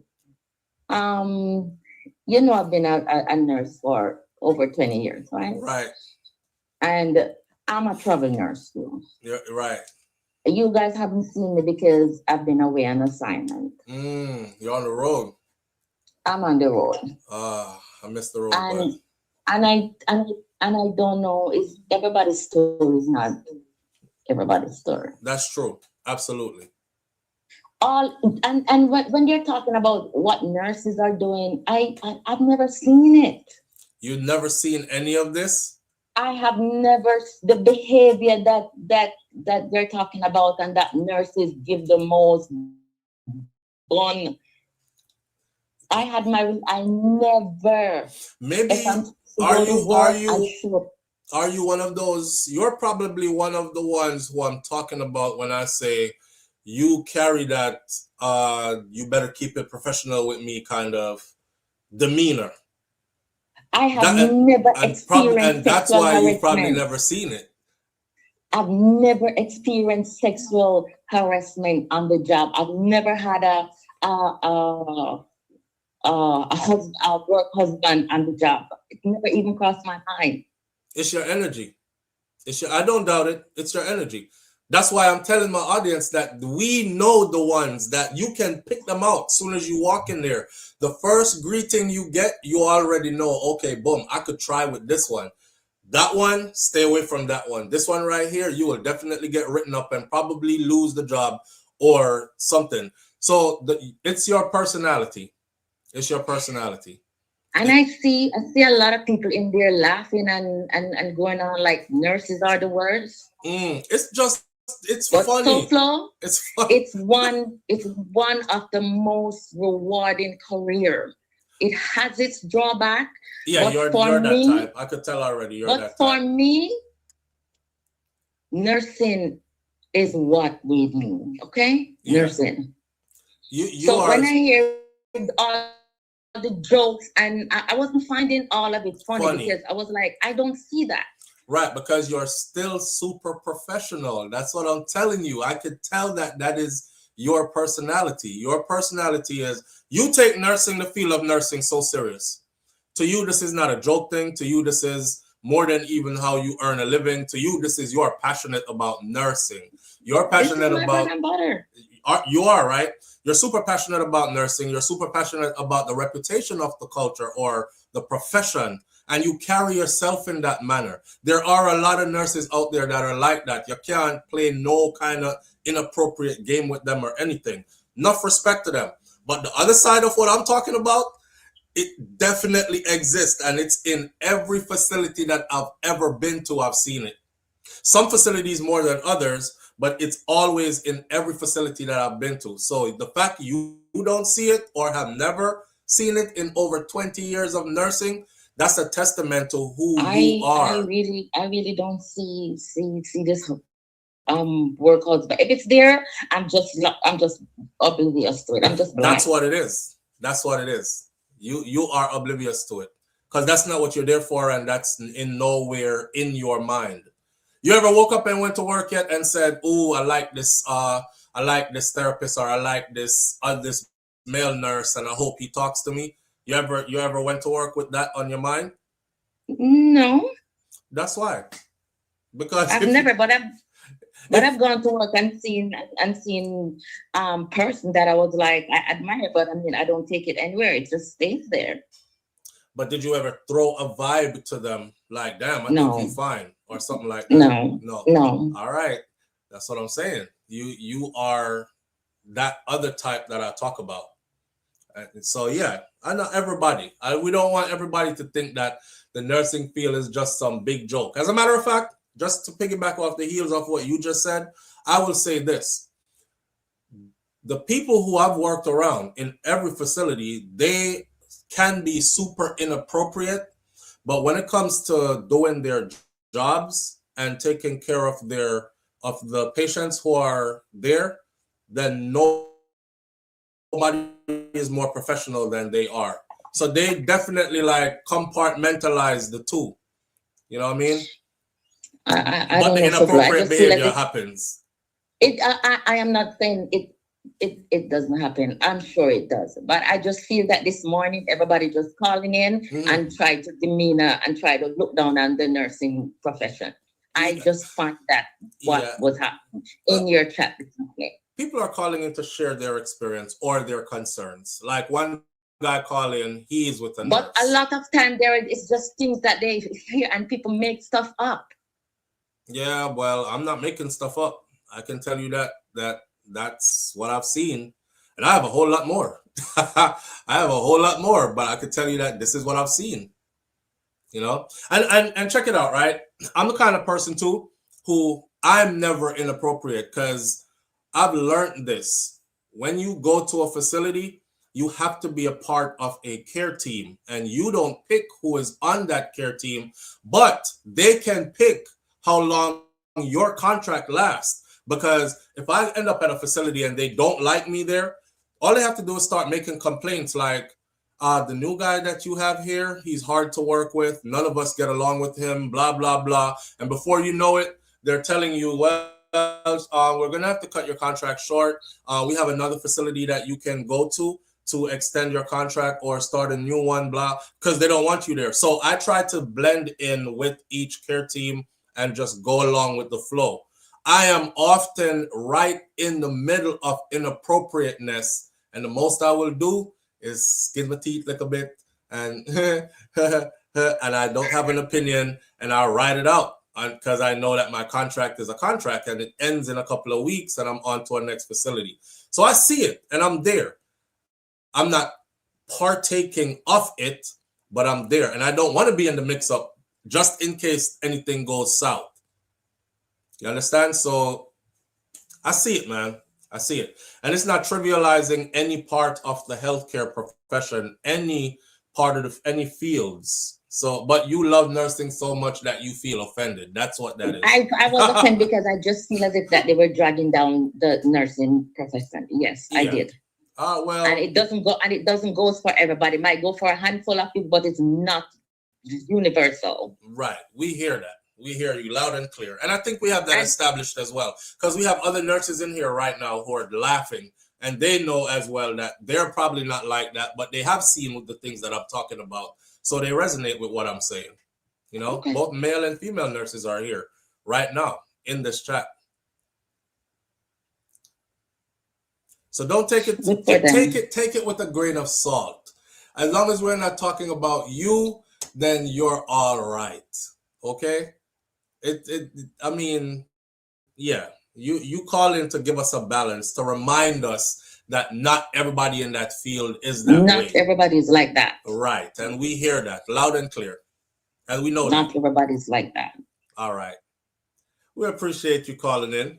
you know I've been a nurse for over 20 years, right? Right. And I'm a travel nurse too. Yeah, right. You guys haven't seen me because I've been away on assignment. You're on the road. I'm on the road. I missed the road. And I don't know. It's everybody's story is not everybody's story. That's true. Absolutely. And when you're talking about what nurses are doing, I've never seen it. You've never seen any of this? I have never the behavior that they're talking about and that nurses give the most bun. I never. Maybe are you one of those? You're probably one of the ones who I'm talking about when I say you carry that you better keep it professional with me kind of demeanor. I have never experienced and that's sexual why harassment. you've probably never seen it. I've never experienced sexual harassment on the job. I've never had a work husband on the job. It never even crossed my mind. It's your energy. I don't doubt it. It's your energy. That's why I'm telling my audience that we know the ones that you can pick them out as soon as you walk in there. The first greeting you get, you already know, okay, boom, I could try with this one. That one, stay away from that one. This one right here, you will definitely get written up and probably lose the job or something. So it's your personality. It's your personality. And I see a lot of people in there laughing and going on like nurses are the worst. It's funny. SouFLo, it's funny. It's one of the most rewarding career. It has its drawback. Yeah, you're that type. I could tell already. You're that type. But for me, nursing is what we need. Okay, yeah. Nursing. When I hear all the jokes, and I wasn't finding all of it funny because I was like, I don't see that. Right, because you're still super professional. That's what I'm telling you. I could tell that is your personality. Your personality is you take nursing, the field of nursing, so serious. To you, this is not a joke thing. To you, this is more than even how you earn a living. To you, this is you're passionate about nursing. You're passionate about butter. You are, right? You're super passionate about nursing. You're super passionate about the reputation of the culture or the profession. And you carry yourself in that manner. There are a lot of nurses out there that are like that. You can't play no kind of inappropriate game with them or anything. Enough respect to them. But the other side of what I'm talking about, it definitely exists. And it's in every facility that I've ever been to, I've seen it. Some facilities more than others, but it's always in every facility that I've been to. So the fact you don't see it or have never seen it in over 20 years of nursing, that's a testament to who you are. I really don't see this workouts. But if it's there, I'm just oblivious to it. I'm just blind. That's what it is. That's what it is. You are oblivious to it because that's not what you're there for, and that's in nowhere in your mind. You ever woke up and went to work yet and said, "Oh, I like this therapist, or I like this male nurse, and I hope he talks to me." You ever went to work with that on your mind? No. That's why. Because I've never, but I've gone to work and seen person that I was like, I admire, but I mean I don't take it anywhere. It just stays there. But did you ever throw a vibe to them like, damn, I think you're fine, or something like that? No. All right. That's what I'm saying. You are that other type that I talk about. And so yeah, I know everybody. We don't want everybody to think that the nursing field is just some big joke. As a matter of fact, just to piggyback off the heels of what you just said, I will say this. The people who I've worked around in every facility, they can be super inappropriate, but when it comes to doing their jobs and taking care of the patients who are there, then nobody is more professional than they are. So they definitely like compartmentalize the two. You know what I mean? But the inappropriate behavior happens. I am not saying it doesn't happen. I'm sure it does. But I just feel that this morning everybody just calling in and try to demeanor and try to look down on the nursing profession. I just find that what was happening in your chat this morning. People are calling in to share their experience or their concerns. Like one guy calling, he's with a nurse. But a lot of time it's just things that they hear and people make stuff up. Yeah, well, I'm not making stuff up. I can tell you that's what I've seen. And I have a whole lot more. But I could tell you that this is what I've seen. You know? And check it out, right? I'm the kind of person too who I'm never inappropriate, because I've learned this. When you go to a facility, you have to be a part of a care team, and you don't pick who is on that care team, but they can pick how long your contract lasts. Because if I end up at a facility and they don't like me there, all they have to do is start making complaints like, the new guy that you have here, he's hard to work with. None of us get along with him, blah, blah, blah. And before you know it, they're telling you, well, we're going to have to cut your contract short. We have another facility that you can go to extend your contract or start a new one, blah, because they don't want you there. So I try to blend in with each care team and just go along with the flow. I am often right in the middle of inappropriateness, and the most I will do is skin my teeth like a bit and and I don't have an opinion, and I'll ride it out because I know that my contract is a contract and it ends in a couple of weeks and I'm on to our next facility. So I see it and I'm there. I'm not partaking of it, but I'm there, and I don't want to be in the mix-up just in case anything goes south. You understand? So I see it, man. I see it. And it's not trivializing any part of the healthcare profession, any part of any fields. So, but you love nursing so much that you feel offended. That's what that is. I was offended because I just feel as if that they were dragging down the nursing profession. Yes, I did. Well, and it doesn't go for everybody. It might go for a handful of people, but it's not universal. Right. We hear that. We hear you loud and clear. And I think we have that established as well, because we have other nurses in here right now who are laughing, and they know as well that they're probably not like that, but they have seen with the things that I'm talking about. So they resonate with what I'm saying. You know, both male and female nurses are here right now in this chat. So don't take it with a grain of salt. As long as we're not talking about you, then you're all right. Okay? I mean, yeah, you call in to give us a balance, to remind us that not everybody in that field is that way. Not everybody's like that. Right. And we hear that loud and clear. And we know not everybody's like that. All right. We appreciate you calling in.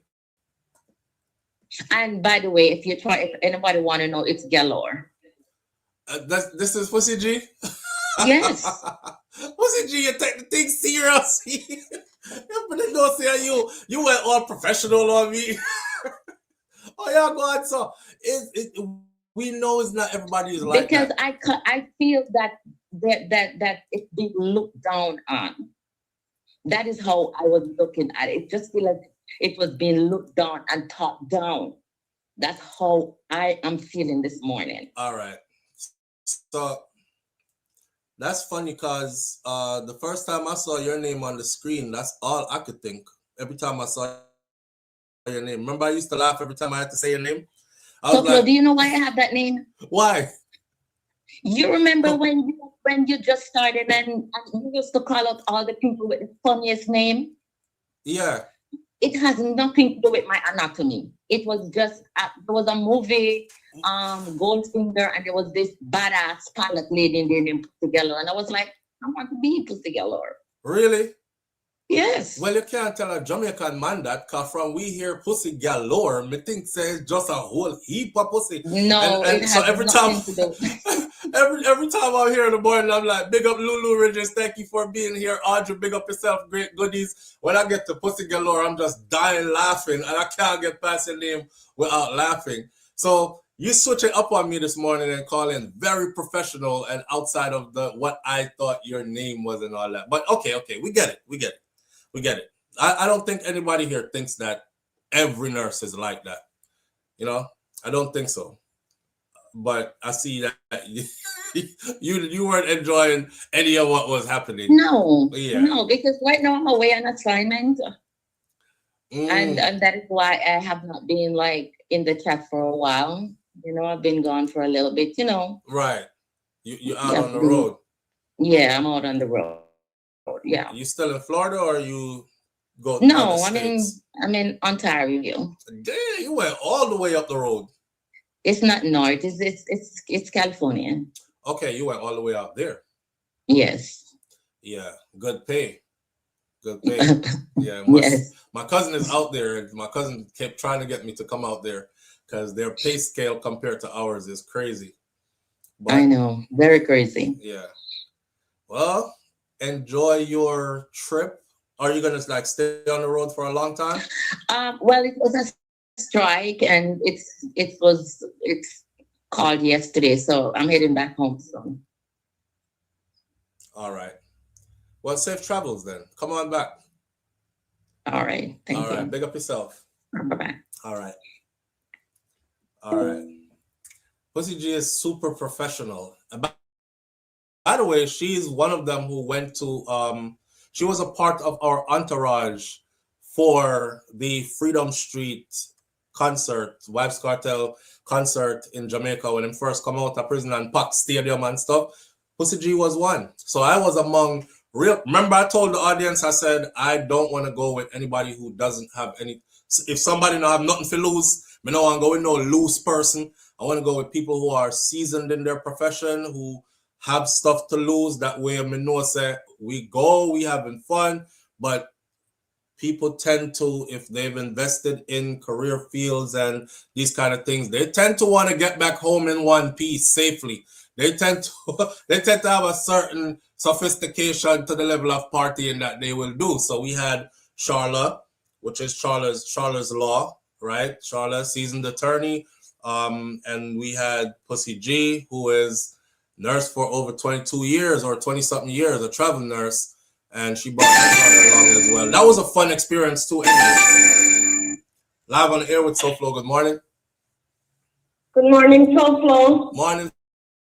And by the way, if anybody want to know, it's Galore. This is Pussy G? Yes. Pussy G, you take the thing seriously. You went all professional on me. Oh yeah, go on. So we know it's not everybody is like because that. I feel that it's being looked down on. That is how I was looking at it. It just feel like it was being looked down and top down. That's how I am feeling this morning. All right. So that's funny because the first time I saw your name on the screen, that's all I could think. Every time I saw your name. Remember I used to laugh every time I had to say your name? So, like, do you know why I have that name? Why? You remember when when you just started and you used to call out all the people with the funniest name. Yeah. It has nothing to do with my anatomy. It was just there was a movie, Goldfinger, and there was this badass pilot lady named Pussy Galore, and I was like, I want to be Pussy Galore. Really? Yes. Well, you can't tell a Jamaican man that, cause from we hear Pussy Galore, me think says just a whole heap of pussy. No, and it so has every nothing time, to do. every time I'm here in the morning, I'm like, big up Lulu Ridges, thank you for being here. Audrey, big up yourself, great goodies. When I get to Pussy Galore, I'm just dying laughing, and I can't get past your name without laughing. So you switch it up on me this morning and call in very professional and outside of the what I thought your name was and all that. But okay, we get it. I don't think anybody here thinks that every nurse is like that. You know, I don't think so. But I see that you weren't enjoying any of what was happening. No, because right now I'm away on assignment. And that is why I have not been like in the chat for a while. You know, I've been gone for a little bit, you know. Right. You out on the road. Yeah, I'm out on the road. Yeah. You still in Florida or you go? No, I'm in Ontario. Damn, you went all the way up the road. It's not north. It's California. Okay, you went all the way out there. Yes. Yeah, good pay. Good pay. Yeah. Yes. My cousin is out there, and my cousin kept trying to get me to come out there because their pay scale compared to ours is crazy. But, I know, very crazy. Yeah. Well, enjoy your trip. Are you gonna like stay on the road for a long time? Well, it was a strike, and it's called yesterday, so I'm heading back home soon. All right. Well, safe travels then. Come on back. All right. Thank you. All right. Big up yourself. Bye-bye. All right. All right. Pussy G is super professional. By the way, she's one of them who went to, she was a part of our entourage for the Freedom Street concert, Vybz Kartel concert in Jamaica when he first come out of prison and packed stadium and stuff. Pussy G was one. So I was among remember I told the audience, I said, I don't want to go with anybody who doesn't have any, if somebody don't have nothing to lose, I don't want to go with no loose person. I want to go with people who are seasoned in their profession, who have stuff to lose. That way I know say we having fun, but people tend to, if they've invested in career fields and these kind of things, they tend to want to get back home in one piece safely. They tend to have a certain sophistication to the level of partying that they will do. So we had Charla, which is Charla's Law, right? Charla, seasoned attorney. And we had Pussy G, who is nurse for over 22 years or 20-something years, a travel nurse. And she brought that along as well. That was a fun experience too. Anyway. Live on the air with SouFLo. Good morning. Good morning, SouFLo. Morning,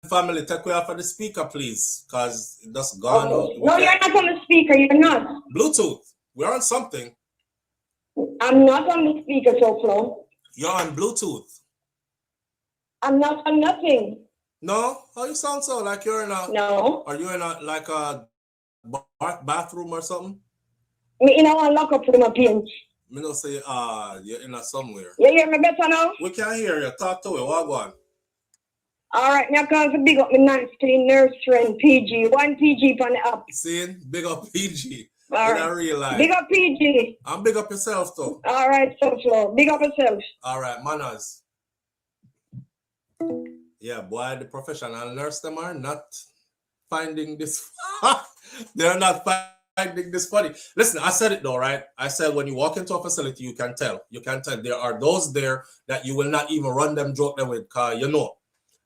family. Take away off of the speaker, please, because it just gone. Okay. No, you're not on the speaker. You're not. Bluetooth. We're on something. I'm not on the speaker, SouFLo. You're on Bluetooth. I'm not on nothing. No? How you sound so? Like you're in a... No. Are you in a, like a bathroom or something? Me in a one lock up for my pinch. Me don't say, you're in a somewhere. You hear me better now? We can't hear you. Talk to it. What on? All right, now cause to big up my nice clean nurse friend, PG. One PG on the app. See? Big up PG. All right. I realize. Big up PG. I'm big up yourself, though. All right, SouFLo. Big up yourself. All right, manners. Yeah, boy, the professional nurse, them are not finding this. They're not finding this funny. Listen, I said it though, right? I said when you walk into a facility, you can tell. You can tell. There are those there that you will not even run them, joke them with, cause you know.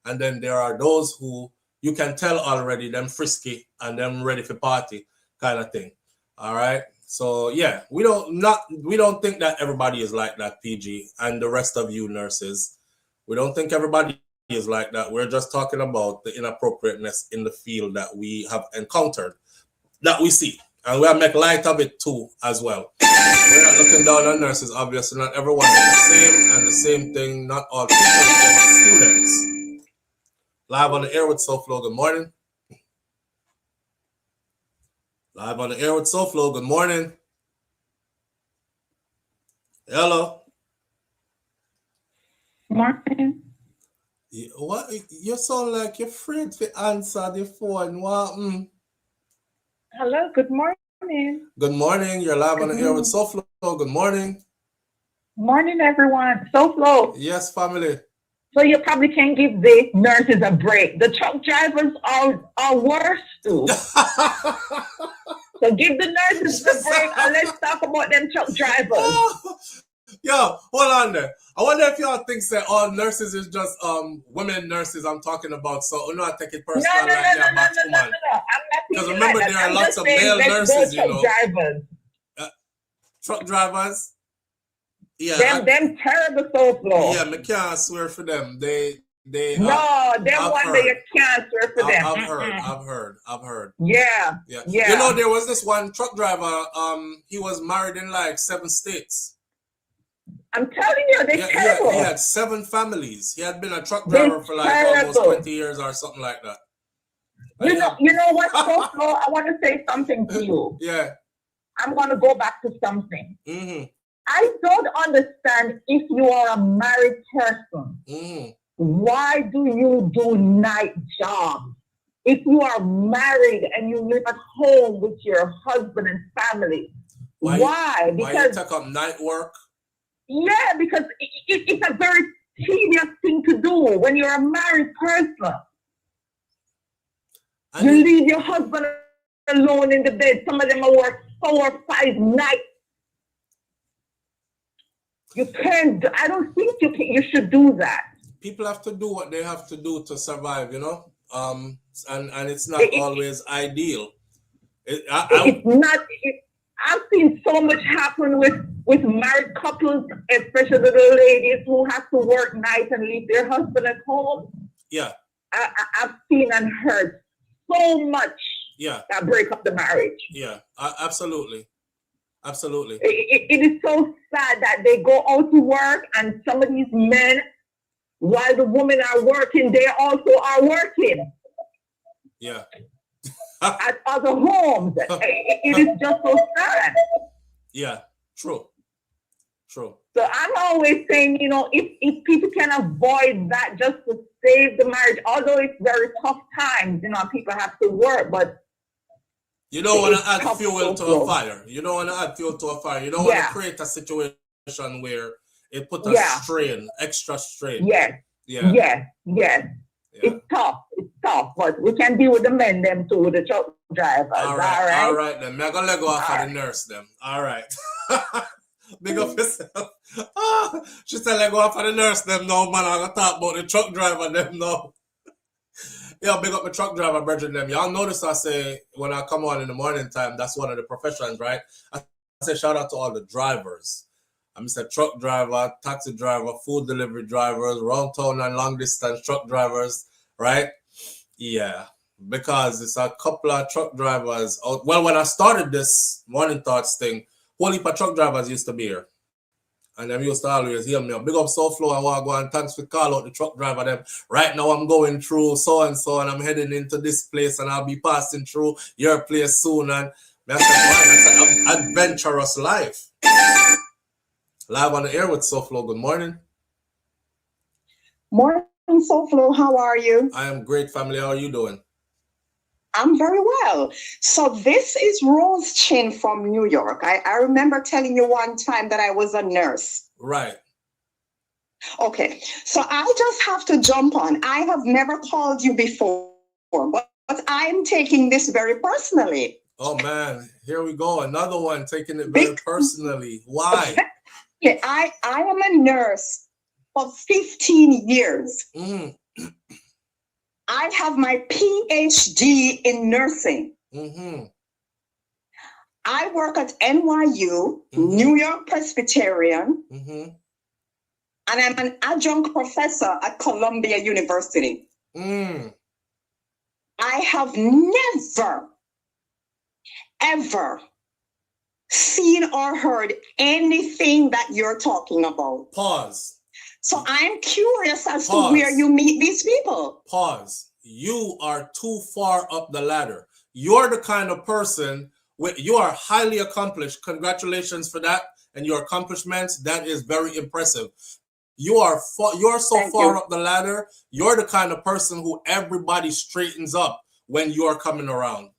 And then there are those who you can tell already, them frisky and them ready for party kind of thing. All right. So yeah, we don't think that everybody is like that, PG, and the rest of you nurses. We don't think everybody is like that. We're just talking about the inappropriateness in the field that we have encountered, that we see. And we'll make light of it too as well. We're not looking down on nurses, obviously. Not everyone is the same, and the same thing, not all people are students. Live on the air with SouFLo. Good morning. Live on the air with SouFLo. Good morning. Hello. Morning. What? You sound like you're afraid to answer the phone. What? Hello. Good morning. Good morning. You're live on the air with SouFLo. Good morning. Morning, everyone. SouFLo. Yes, family. So you probably can give the nurses a break. The truck drivers are worse too. So give the nurses a break and let's talk about them truck drivers. Yo, hold on there. I wonder if y'all think that all nurses is just women nurses I'm talking about. So I take it personal. No. I'm not because remember there are lots of male nurses, you know. Drivers. Truck drivers. Yeah. Them terrible SouFLo. Yeah, I can't swear for them. They them one day you can't swear for them. I've heard. Yeah. You know, there was this one truck driver, he was married in like 7 states. I'm telling you, they're terrible. He had 7 families. He had been a truck driver for like almost 20 years or something like that. You know what, SouFLo? I want to say something to you. Yeah. I'm going to go back to something. Mm-hmm. I don't understand if you are a married person. Mm-hmm. Why do you do night jobs? If you are married and you live at home with your husband and family, why? Because why you take up night work? Yeah, because it's a very tedious thing to do when you're a married person. You leave your husband alone in the bed. Some of them will work 4 or 5 nights. You can't. I don't think you should do that. People have to do what they have to do to survive, you know. And it's not always ideal. It's not. I've seen so much happen with married couples, especially the ladies who have to work nights and leave their husband at home. Yeah. I've seen and heard so much. Yeah. That break up the marriage. Yeah. Absolutely. Absolutely. It is so sad that they go out to work and some of these men, while the women are working, they also are working. Yeah. At other homes. It is just so sad. Yeah, true. So I'm always saying, you know, if people can avoid that just to save the marriage, although it's very tough times, you know, people have to work, but you don't want to add fuel to a fire. You don't want to add fuel to a fire. You don't want to create a situation where it puts a strain, extra strain. Yes. It's tough, but we can deal with the men them too, with the truck drivers. All right then. I'm gonna let go off of the nurse them. All right. Big up yourself. She said let go off of the nurse them now, man. I'm gonna talk about the truck driver them now. Yeah, big up the truck driver, brethren them. Y'all notice I say when I come on in the morning time, that's one of the professions, right? I say shout out to all the drivers. I'm Mr. Truck driver, taxi driver, food delivery drivers, round town and long distance truck drivers, right? Yeah, because it's a couple of truck drivers. Well, when I started this morning thoughts thing, whole heap of truck drivers used to be here. And them used to always hear me. Big up SouFLo, I want to go and thanks for call out the truck driver. Them right now I'm going through so and so and I'm heading into this place and I'll be passing through your place soon. And that's an adventurous life. Live on the air with SouFLo. Good morning. Morning, SouFLo. How are you? I am great, family. How are you doing? I'm very well. So this is Rose Chin from New York. I remember telling you one time that I was a nurse. Right. Okay. So I just have to jump on. I have never called you before, but I'm taking this very personally. Oh, man. Here we go. Another one taking it very personally. Why? Yeah, I am a nurse for 15 years. Mm-hmm. I have my PhD in nursing. Mm-hmm. I work at NYU, New York Presbyterian, and I'm an adjunct professor at Columbia University. I have never, ever seen or heard anything that you're talking about. Pause. So I'm curious as to where you meet these people. Pause. You are too far up the ladder. You're the kind of person You are highly accomplished. Congratulations for that and your accomplishments. That is very impressive. You're so far up the ladder. You're the kind of person who everybody straightens up when you're coming around.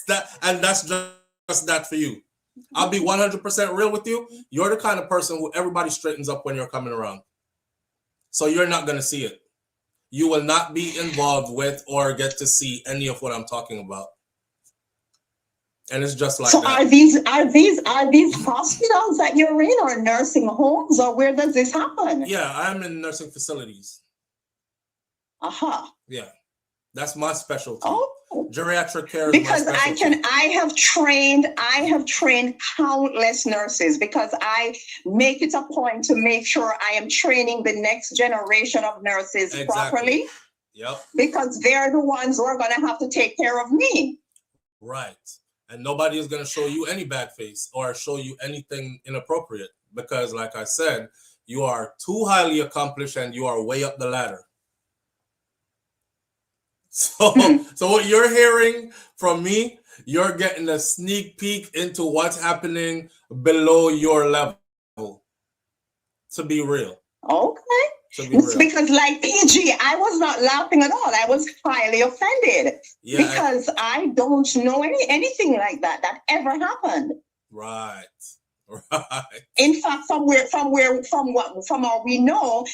That's just that for you. I'll be 100% real with you. You're the kind of person who everybody straightens up when you're coming around. So you're not going to see it. You will not be involved with or get to see any of what I'm talking about. And it's just like so that. Are these hospitals that you're in, or nursing homes, or where does this happen? Yeah, I'm in nursing facilities. Yeah, that's my specialty. Oh. Geriatric care. Because I have trained countless nurses, because I make it a point to make sure I am training the next generation of nurses properly. Yep. Because they're the ones who are going to have to take care of me. Right. And nobody is going to show you any bad face or show you anything inappropriate, because, like I said, you are too highly accomplished and you are way up the ladder. So what you're hearing from me, you're getting a sneak peek into what's happening below your level. To be real. Okay. It's because, like PG, I was not laughing at all. I was highly offended because I don't know anything like that ever happened. Right. In fact, from what we know,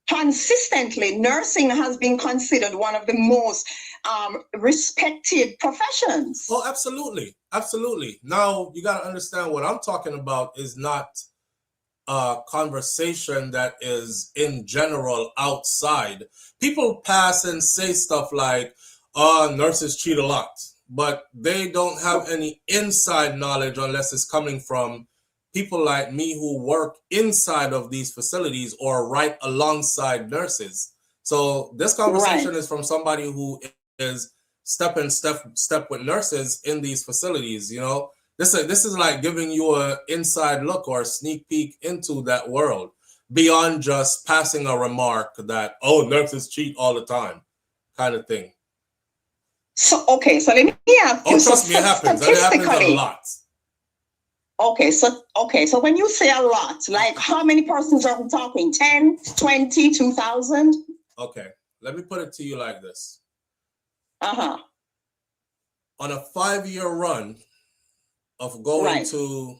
consistently, nursing has been considered one of the most respected professions. Oh, absolutely. Absolutely. Now, you got to understand what I'm talking about is not a conversation that is in general outside. People pass and say stuff like, nurses cheat a lot, but they don't have any inside knowledge unless it's coming from people like me who work inside of these facilities or right alongside nurses. So this conversation is from somebody who is step with nurses in these facilities. You know, this is like giving you an inside look or a sneak peek into that world beyond just passing a remark that, oh, nurses cheat all the time kind of thing. So, okay, so let me ask you. Oh, trust me, it happens. It happens a lot. Okay, so when you say a lot, like how many persons are we talking? 10, 20, 2,000? Okay, let me put it to you like this. On a 5-year run of going to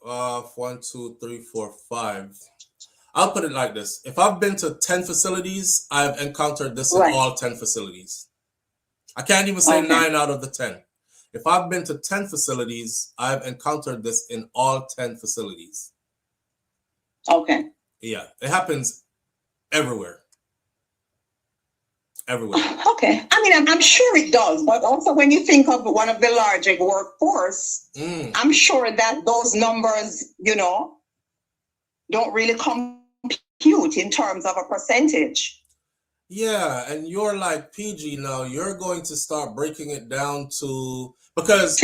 1, 2, 3, 4, 5. I'll put it like this. If I've been to 10 facilities, I've encountered this in all 10 facilities. I can't even say 9 out of the 10. If I've been to 10 facilities, I've encountered this in all 10 facilities. Okay. Yeah, it happens everywhere. Everywhere. Okay. I mean, I'm sure it does, but also when you think of one of the larger workforce, I'm sure that those numbers, don't really compute in terms of a percentage. Yeah, and you're like PG now. You're going to start breaking it down to, because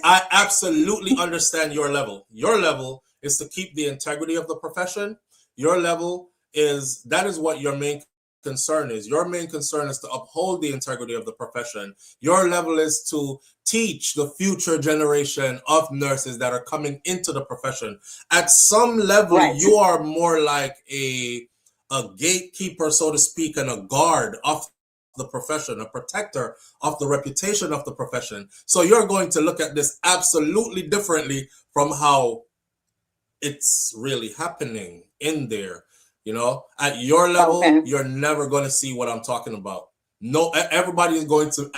I absolutely understand your level. Your level is to keep the integrity of the profession. Your level is what your main concern is. Your main concern is to uphold the integrity of the profession. Your level is to teach the future generation of nurses that are coming into the profession. At some level, you are more like a gatekeeper, so to speak, and a guard of the profession, a protector of the reputation of the profession. So you're going to look at this absolutely differently from how it's really happening in there. At your level, you're never going to see what I'm talking about. No, everybody is going to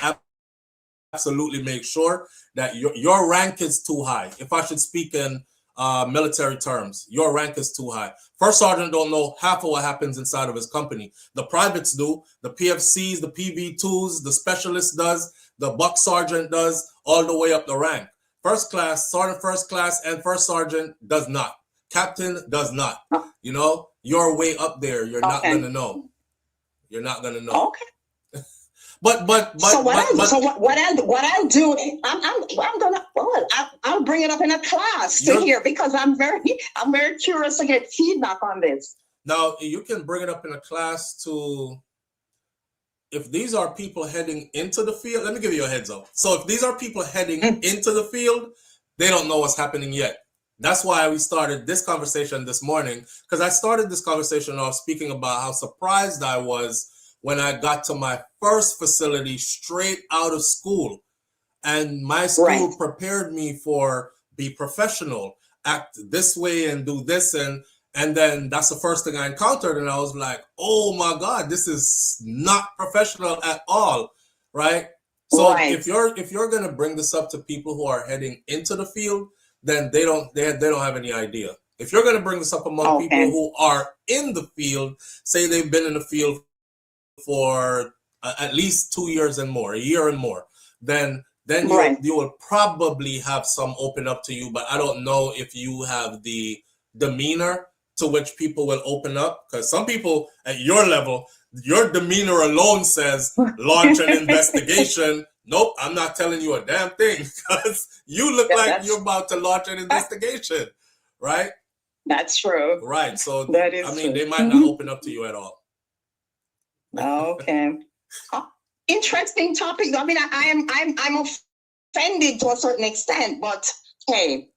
absolutely make sure that your rank is too high. If I should speak in military terms, your rank is too high. First sergeant don't know half of what happens inside of his company. The privates do. The PFCs, the PV2s, the specialist does. The buck sergeant does, all the way up the rank. First class, sergeant first class, and first sergeant does not. Captain does not. You're way up there. You're not gonna know. You're not gonna know. Okay. But what I'll do, I'll bring it up in a class to hear, because I'm very curious to get feedback on this. Now you can bring it up in a class to if these are people heading into the field, let me give you a heads up. So if these are people heading into the field, they don't know what's happening yet. That's why we started this conversation this morning, because I started this conversation off speaking about how surprised I was when I got to my first facility straight out of school. And my school prepared me for be professional, act this way and do this. And then that's the first thing I encountered. And I was like, oh my God, this is not professional at all. Right. So if you're going to bring this up to people who are heading into the field, then they don't have any idea. If you're going to bring this up among people who are in the field, say they've been in the field for at least 2 years and more, a year and more, then you will probably have some open up to you. But I don't know if you have the demeanor to which people will open up, because some people at your level, your demeanor alone says launch an investigation. Nope, I'm not telling you a damn thing, because you look like you're about to launch an investigation, right? That's true. Right. So that is true. They might not open up to you at all. Okay. Interesting topic. I mean, I'm offended to a certain extent, but hey.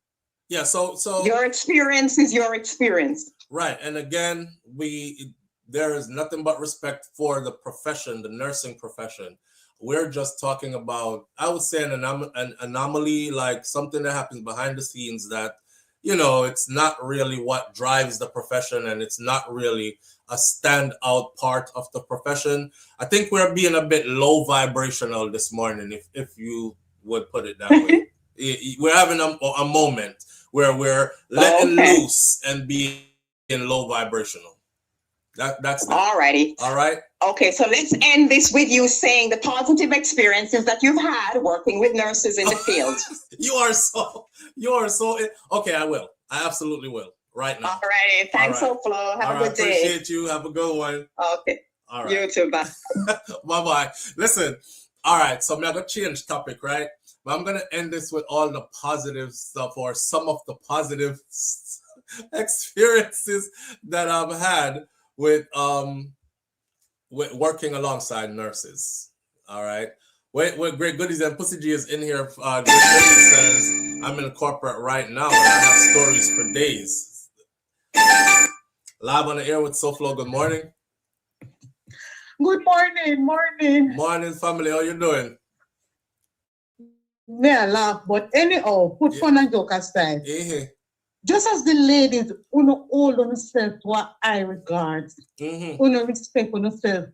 Yeah. So your experience is your experience. Right. And again, there is nothing but respect for the profession, the nursing profession. We're just talking about, I would say, an anomaly, like something that happens behind the scenes that, it's not really what drives the profession, and it's not really a standout part of the profession. I think we're being a bit low vibrational this morning, if you would put it that way. We're having a moment where we're letting loose and being low vibrational. That's alrighty. All right. Okay, so let's end this with you saying the positive experiences that you've had working with nurses in the field. You are so. Okay, I will. I absolutely will. Right now. Alrighty. Thanks, SouFLo. Have a good day. Appreciate you. Have a good one. Okay. All right. You too. Bye. Bye-bye. Listen. All right. So I'm going to change topic, right? But I'm going to end this with all the positive stuff, or some of the positive experiences that I've had with working alongside nurses. All right. Wait, Great Goodies and Pussy G is in here. Great Goodies says, I'm in corporate right now and I have stories for days. Live on the air with SouFLo. Good morning. Good morning. Morning, family. How you doing? May I laugh, but anyhow, put fun and joke aside. Just as the ladies, hold on yourself to what I regard, respect on yourself.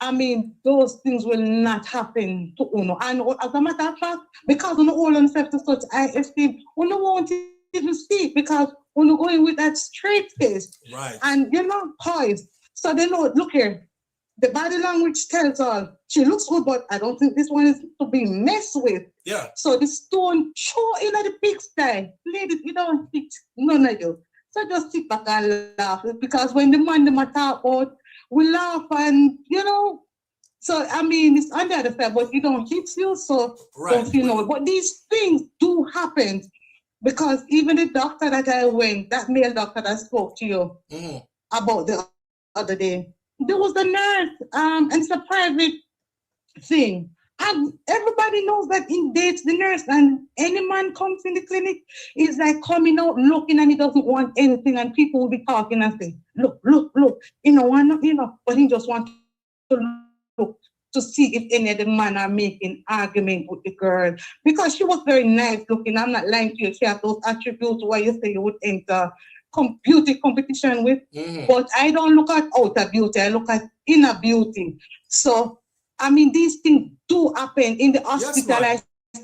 I mean, those things will not happen to Uno. And as a matter of fact, because Uno hold on yourself to such high esteem, Uno won't even speak, because Uno going with that straight face. Right. And you're not poised. So they know, look here, the body language tells all. She looks good, but I don't think this one is to be messed with. Yeah. So the stone throw in at the pigsty. Ladies, you don't think none of you. So just sit back and laugh. Because when the man them talk about, we laugh and, so I mean, it's on the other side, but it don't hit you, so don't feel no. But these things do happen, because even the doctor that I went, that male doctor that spoke to you about the other day, there was the nurse, and it's a private thing. And everybody knows that he dates the nurse, and any man comes in the clinic, is like coming out looking, and he doesn't want anything, and people will be talking and say, look, but he just wants to look to see if any of the men are making argument with the girl, because she was very nice looking. I'm not lying to you. She has those attributes why you say you would enter beauty competition with, but I don't look at outer beauty, I look at inner beauty. So I mean, these things do happen in the hospital. Yes, I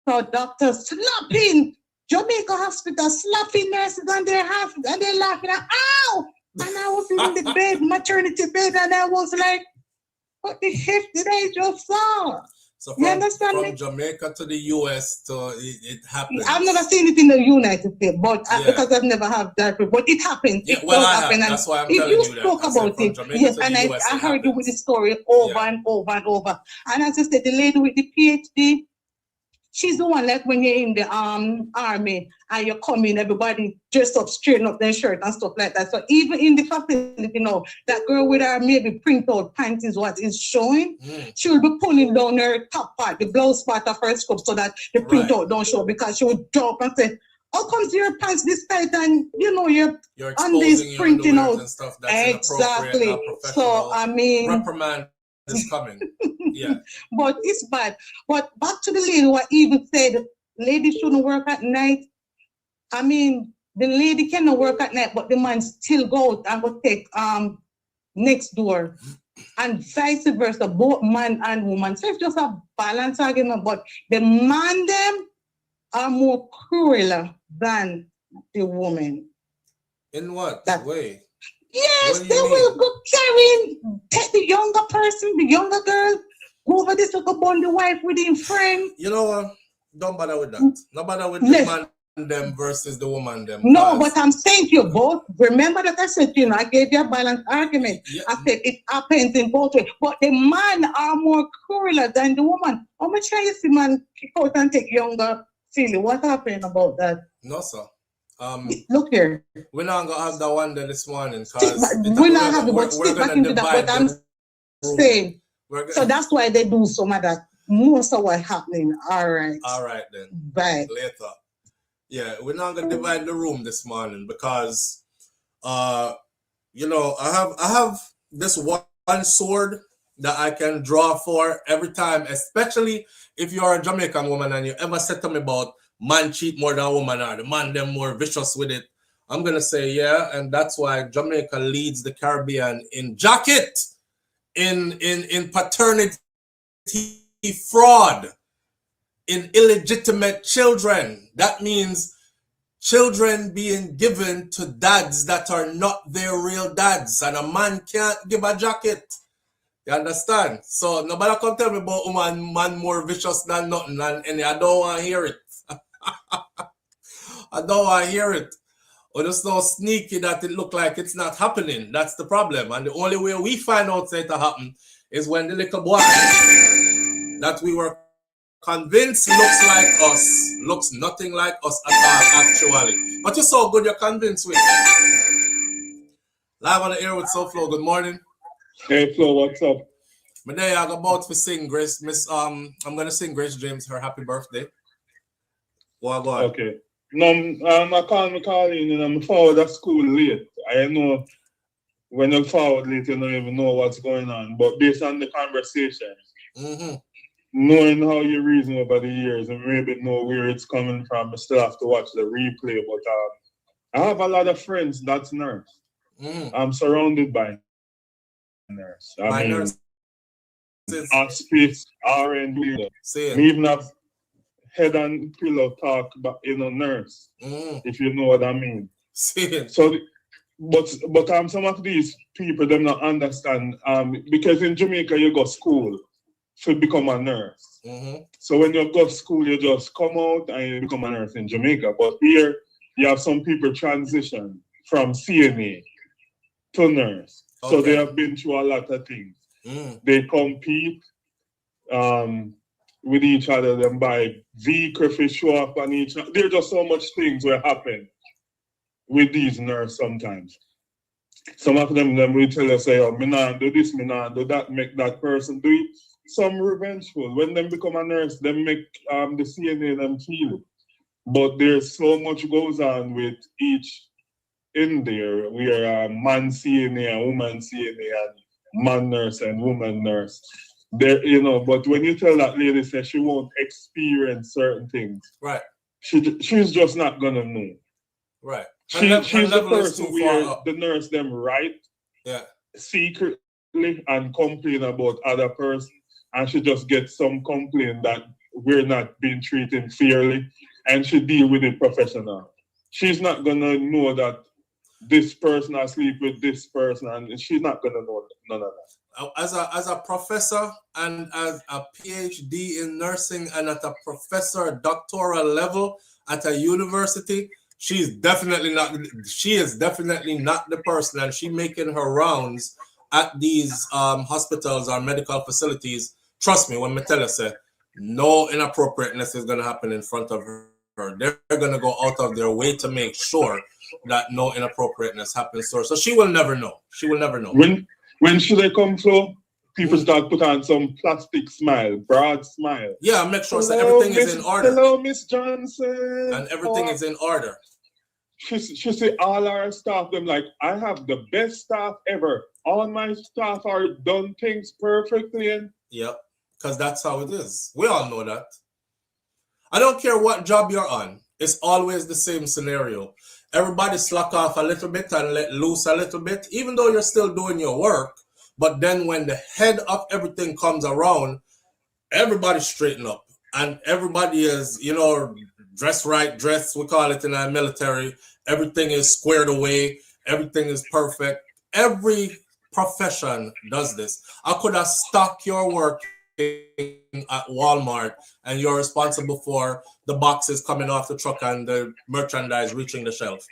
saw doctors slapping, Jamaica hospital, slapping nurses on their half, and they're laughing, ow! And I was in the bed, maternity bed, and I was like, what the heck did I just saw? So you understand from me? Jamaica to the US, it happens. I've never seen it in the United States, but because I've never had that, but it happens. Yeah, it well, does happen. That's why I'm if telling you you that. spoke about it, yes, and I heard you with the story over and over and over. And as I said, the lady with the PhD, She's the one like when you're in the army and you come in, everybody dressed up, straighten up their shirt and stuff like that. So even in the facility, you know, that girl with her maybe print out pants is what is showing. She will be pulling down her top part, the blouse part of her skirt, so that the print out don't show, because she would drop and say, how comes your pants this tight and you know you're on this printing out and stuff that's exactly. So I mean, reprimand is coming. Yeah, but it's bad. But back to the lady who even said ladies shouldn't work at night. I mean, the lady cannot work at night, but the man still go out and go take next door, and vice versa, both man and woman. So it's just a balance argument. But the man them are more crueler than the woman. In what way? Yes, they will go carrying, take the younger person, the younger girl, go over this to go bond the wife with him friend. You know what? Don't bother with that. No bother with the man them versus the woman them. No, but I'm saying to you both, remember that I said, you know, I gave you a balanced argument. Yeah. I said it happens in both ways. But the man are more crueler than the woman. How much can you see man kick out and take younger silly? What happened about that? No, sir. Look here. We're not gonna have that one day this morning because we're not having, but stick back into that. But I'm saying, so that's why they do some of that. Most of what's happening. All right. All right then. Bye. Later. Yeah, we're not gonna divide the room this morning because, you know, I have this one sword that I can draw for every time, especially if you're a Jamaican woman and you ever said to me about man cheat more than woman or the man them more vicious with it. I'm gonna say yeah, and that's why Jamaica leads the Caribbean in jacket, in paternity fraud, in illegitimate children. That means children being given to dads that are not their real dads, and a man can't give a jacket. You understand? So nobody come tell me about man more vicious than nothing, and I don't want to hear it. I don't want to hear it. Or just so sneaky that it look like it's not happening. That's the problem. And the only way we find out that it happen is when the little boy that we were convinced looks like us, looks nothing like us at all, actually. But you're so good, you're convinced with. Live on the air with SouFLo. Good morning. Hey Flo, what's up? My day I'm about to sing Grace. I'm gonna sing Grace James her happy birthday. Go on. Okay. No, I call in and I'm forward at school late. I know when you're forward late, you don't even know what's going on. But based on the conversation, knowing how you reason over the years and maybe know where it's coming from, I still have to watch the replay. But I have a lot of friends that's nurse. I'm surrounded by nurse. I mean, hospice, R&D. We even have head and pillow talk about, you know, nurse, if you know what I mean. So, but some of these people, them not understand, because in Jamaica, you go school to become a nurse. So when you go to school, you just come out and you become a nurse in Jamaica. But here, you have some people transition from CNA to nurse. Okay. So they have been through a lot of things. They compete with each other, them buy vehicles to show up on each other. There's just so much things will happen with these nurses sometimes. Some of them will tell us, say, oh, me nah do this, me nah do that, make that person do it. Some revengeful. When them become a nurse, them make the CNA them kill it. But there's so much goes on with each in there. We are man CNA and woman CNA and man nurse and woman nurse. There, you know, but when you tell that lady that she won't experience certain things, right? She's just not gonna know, right? She's the person where the nurse them right, secretly and complain about other person, and she just gets some complaint that we're not being treated fairly, and she deal with it professional. She's not gonna know that this person asleep with this person, and she's not gonna know none of that. As a professor and as a PhD in nursing and at a professor doctoral level at a university, she is definitely not the person, and she making her rounds at these hospitals or medical facilities. Trust me when I tell you, say, no inappropriateness is going to happen in front of her. They're going to go out of their way to make sure that no inappropriateness happens to her. So she will never know. She will never know. When should they come to? People start put on some plastic smile, broad smile. Yeah, make sure that everything is in order. Hello, Miss Johnson. And everything is in order. She say all our staff, them like, I have the best staff ever. All my staff are done things perfectly. And yep, because that's how it is. We all know that. I don't care what job you're on. It's always the same scenario. Everybody slack off a little bit and let loose a little bit, even though you're still doing your work. But then when the head of everything comes around, everybody straighten up. And everybody is, you know, dressed right, we call it in our military. Everything is squared away. Everything is perfect. Every profession does this. I could have stocked your work at Walmart and you're responsible for the boxes coming off the truck and the merchandise reaching the shelf.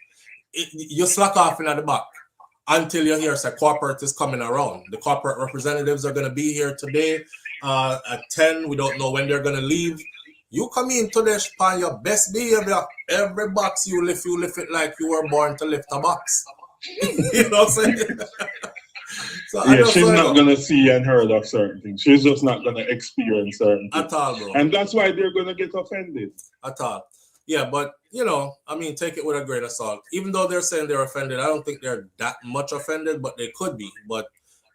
You slack off in the back until you hear say corporate is coming around. The corporate representatives are going to be here today at 10. We don't know when they're going to leave. You come in today on your best behavior. Every box you lift it like you were born to lift a box. You know what I'm saying? So yeah, she's not going to see and heard of certain things. She's just not going to experience certain things. At all, bro. And that's why they're going to get offended. At all. Yeah, but, you know, I mean, take it with a grain of salt. Even though they're saying they're offended, I don't think they're that much offended, but they could be. But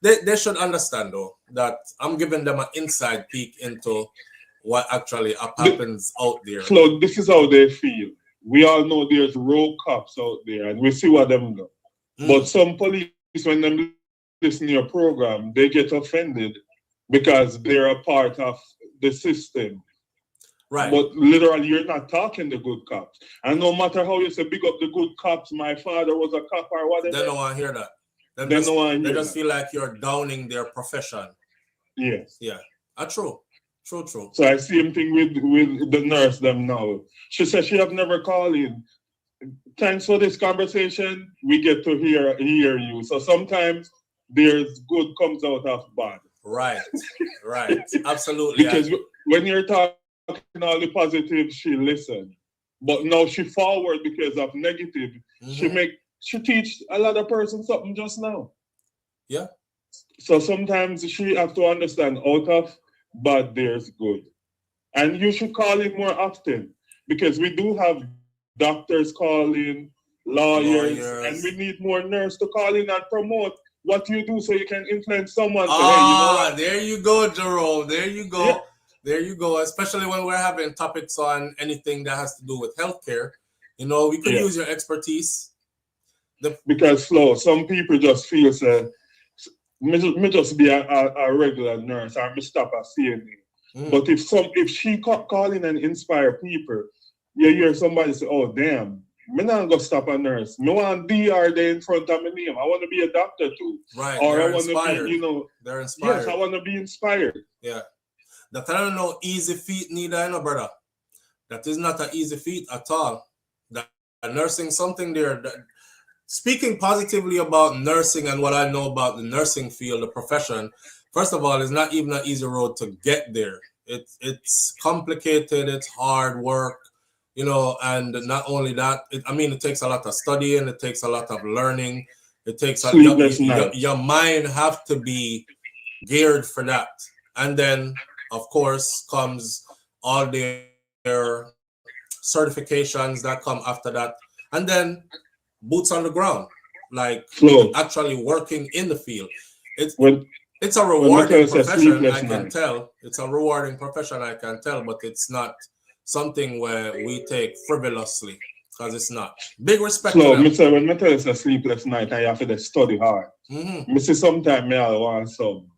they should understand, though, that I'm giving them an inside peek into what actually happens out there. So this is how they feel. We all know there's rogue cops out there, and we see what them do. But some police, when them listen to your program, they get offended because they're a part of the system. Right. But literally, you're not talking the good cops. And no matter how you say big up the good cops, my father was a cop or whatever. They don't want to hear that. They just feel like you're downing their profession. Yes. Yeah. True. True. So I see same thing with the nurse them now. She said she have never called in. Thanks for this conversation. We get to hear you. So sometimes there's good comes out of bad. Right. Absolutely. Because when you're talking all the positive, she listen. But now she forward because of negative. She teach a lot of person something just now. Yeah. So sometimes she have to understand out of bad there's good. And you should call in more often because we do have doctors calling, lawyers, and we need more nurses to call in and promote what you do so you can influence someone. There you go, Jerome. There you go. Yeah. There you go. Especially when we're having topics on anything that has to do with healthcare. You know, we could use your expertise. Because some people just feel me just be a regular nurse or me stop at CNA. But if she calling and inspire people, you hear somebody say, oh damn, me not gonna stop a nurse. Me want DR there in front of my name. I want to be a doctor too. Right. Or I want to be, they're inspired. Yes, I want to be inspired. Yeah. That I don't know easy feat neither, brother. That is not an easy feat at all. That nursing something there. Speaking positively about nursing and what I know about the nursing field, the profession, first of all, it's not even an easy road to get there. It's complicated, it's hard work, you know, and not only that, it takes a lot of studying, it takes a lot of learning, it takes your mind have to be geared for that. And then, of course, comes all their certifications that come after that. And then boots on the ground, like actually working in the field. It's a rewarding profession, I can tell. It's a rewarding profession, I can tell, but it's not something where we take frivolously, because it's not. Big respect to them. When I tell you it's a sleepless night, I have to study hard. I see sometimes I want some,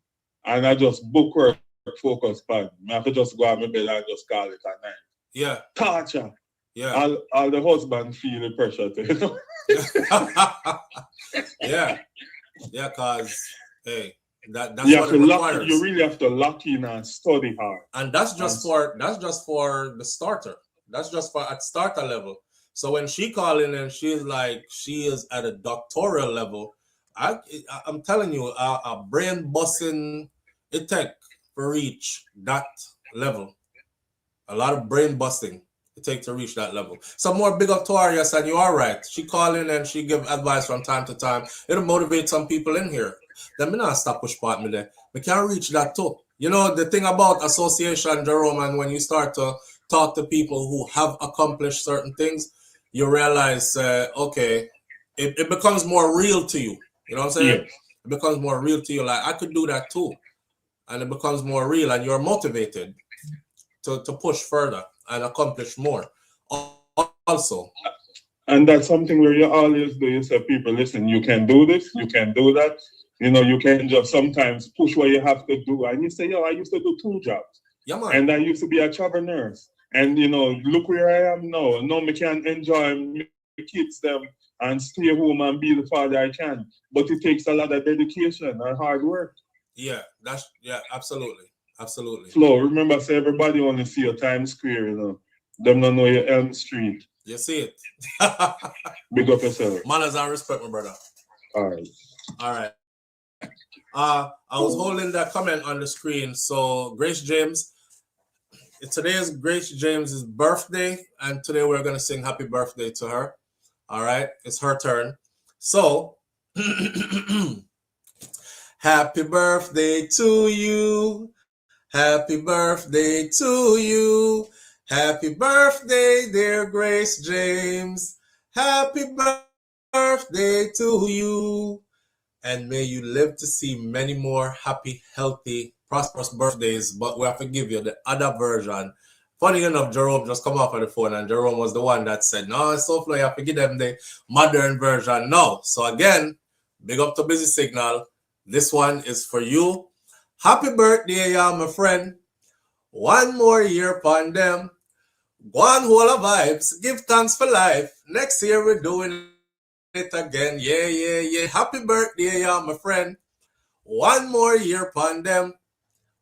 and I just book work, focus pad. I have to just go out my bed and just call it at night. Yeah. Torture. Yeah. All the husband feel the pressure too, you know? Yeah, because that's you what it requires. You really have to lock in and study hard. And that's just for the starter. That's just for at starter level. So when she call in and she's like she is at a doctoral level, I'm telling you, a brain busting it take to reach that level. A lot of brain busting it takes to reach that level. Some more big up to her, yes, and you are right. She call in and she give advice from time to time. It'll motivate some people in here. Then me not stop push part me there. We can't reach that too. You know, the thing about association, Jerome, and when you start to talk to people who have accomplished certain things, you realize, okay, it becomes more real to you. You know what I'm saying? Yes. It becomes more real to you. Like, I could do that too. And it becomes more real and you're motivated to push further and accomplish more also. And that's something where you always do. You say, people, listen, you can do this, you can do that. You know, you can just sometimes push what you have to do. And you say, yo, I used to do 2 jobs. Yeah, man. And I used to be a travel nurse. And, you know, look where I am now. Now I can enjoy my kids them and stay home and be the father I can. But it takes a lot of dedication and hard work. Yeah, absolutely. Absolutely. Flo, remember, say everybody want to see your Times Square, you know. Them don't know your Elm Street. You see it. Big up yourself. Manners and respect, my brother. All right. I was holding that comment on the screen. So Grace James, today is Grace James's birthday, and today we're gonna sing happy birthday to her. All right, it's her turn. So happy birthday to you. Happy birthday to you. Happy birthday, dear Grace James. Happy birthday to you. And may you live to see many more happy, healthy, prosperous birthdays. But we have to give you the other version. Funny enough, Jerome just come off of the phone, and Jerome was the one that said, no, it's so flow, you have to give them the modern version. No. So again, big up to Busy Signal. This one is for you. Happy birthday, y'all, my friend. One more year upon them. One whole of vibes. Give thanks for life. Next year we're doing it again. Yeah. Happy birthday, y'all, my friend. One more year upon them.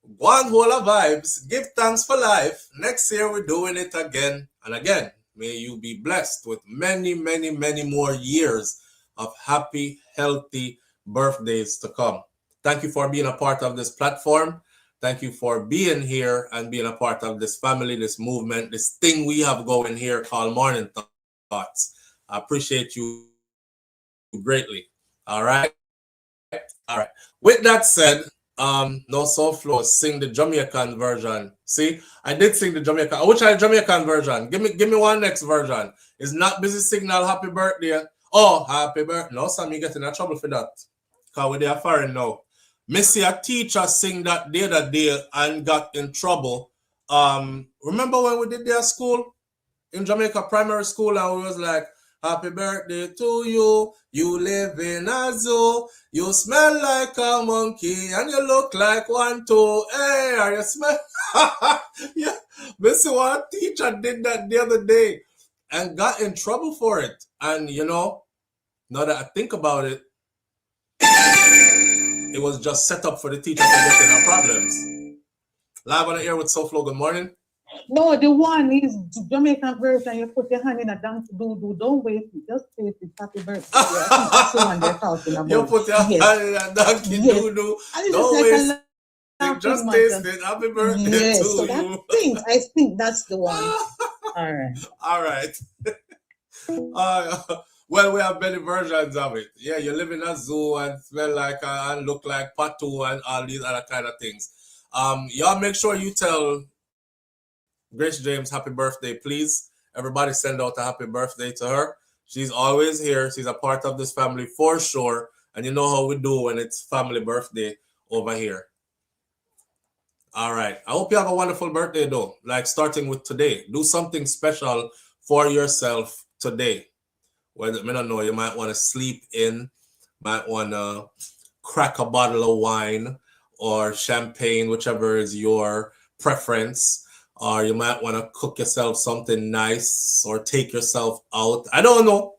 One whole of vibes. Give thanks for life. Next year we're doing it again and again. May you be blessed with many, many, many more years of happy, healthy birthdays to come. Thank you for being a part of this platform. Thank you for being here and being a part of this family, this movement, this thing we have going here called Morning Thoughts. I appreciate you greatly. All right. With that said, no SouFLo, sing the Jamaican version. See, I did sing the Jamaican. Which is the Jamaican version? Give me one next version. It's not Busy Signal. Happy birthday. Oh, happy birthday. No, Sam, you get in trouble for that. Because we're there foreign now. Missy, a teacher sing that the other day and got in trouble. Remember when we did their school in Jamaica primary school and we was like, happy birthday to you. You live in a zoo. You smell like a monkey and you look like one too. Hey, are you smell? Yeah, Missy, one teacher did that the other day and got in trouble for it. And you know, now that I think about it, it was just set up for the teacher to get in our problems. Live on the air with SouFLo, good morning. No, the one is the Jamaican version. You put your hand in a dance, don't wait. Just say it, happy birthday. That's the one they're talking about. You put your hand in a donkey doo-doo. Don't waste it. Just taste it. Happy birthday to you. I think that's the one. All right. Well, we have many versions of it. Yeah, you live in a zoo and smell like and look like patu and all these other kind of things. Y'all make sure you tell Grace James happy birthday, please. Everybody send out a happy birthday to her. She's always here. She's a part of this family for sure. And you know how we do when it's family birthday over here. All right. I hope you have a wonderful birthday though. Like starting with today. Do something special for yourself today. Well, I don't know, you might want to sleep in, might want to crack a bottle of wine or champagne, whichever is your preference. Or you might want to cook yourself something nice or take yourself out. I don't know,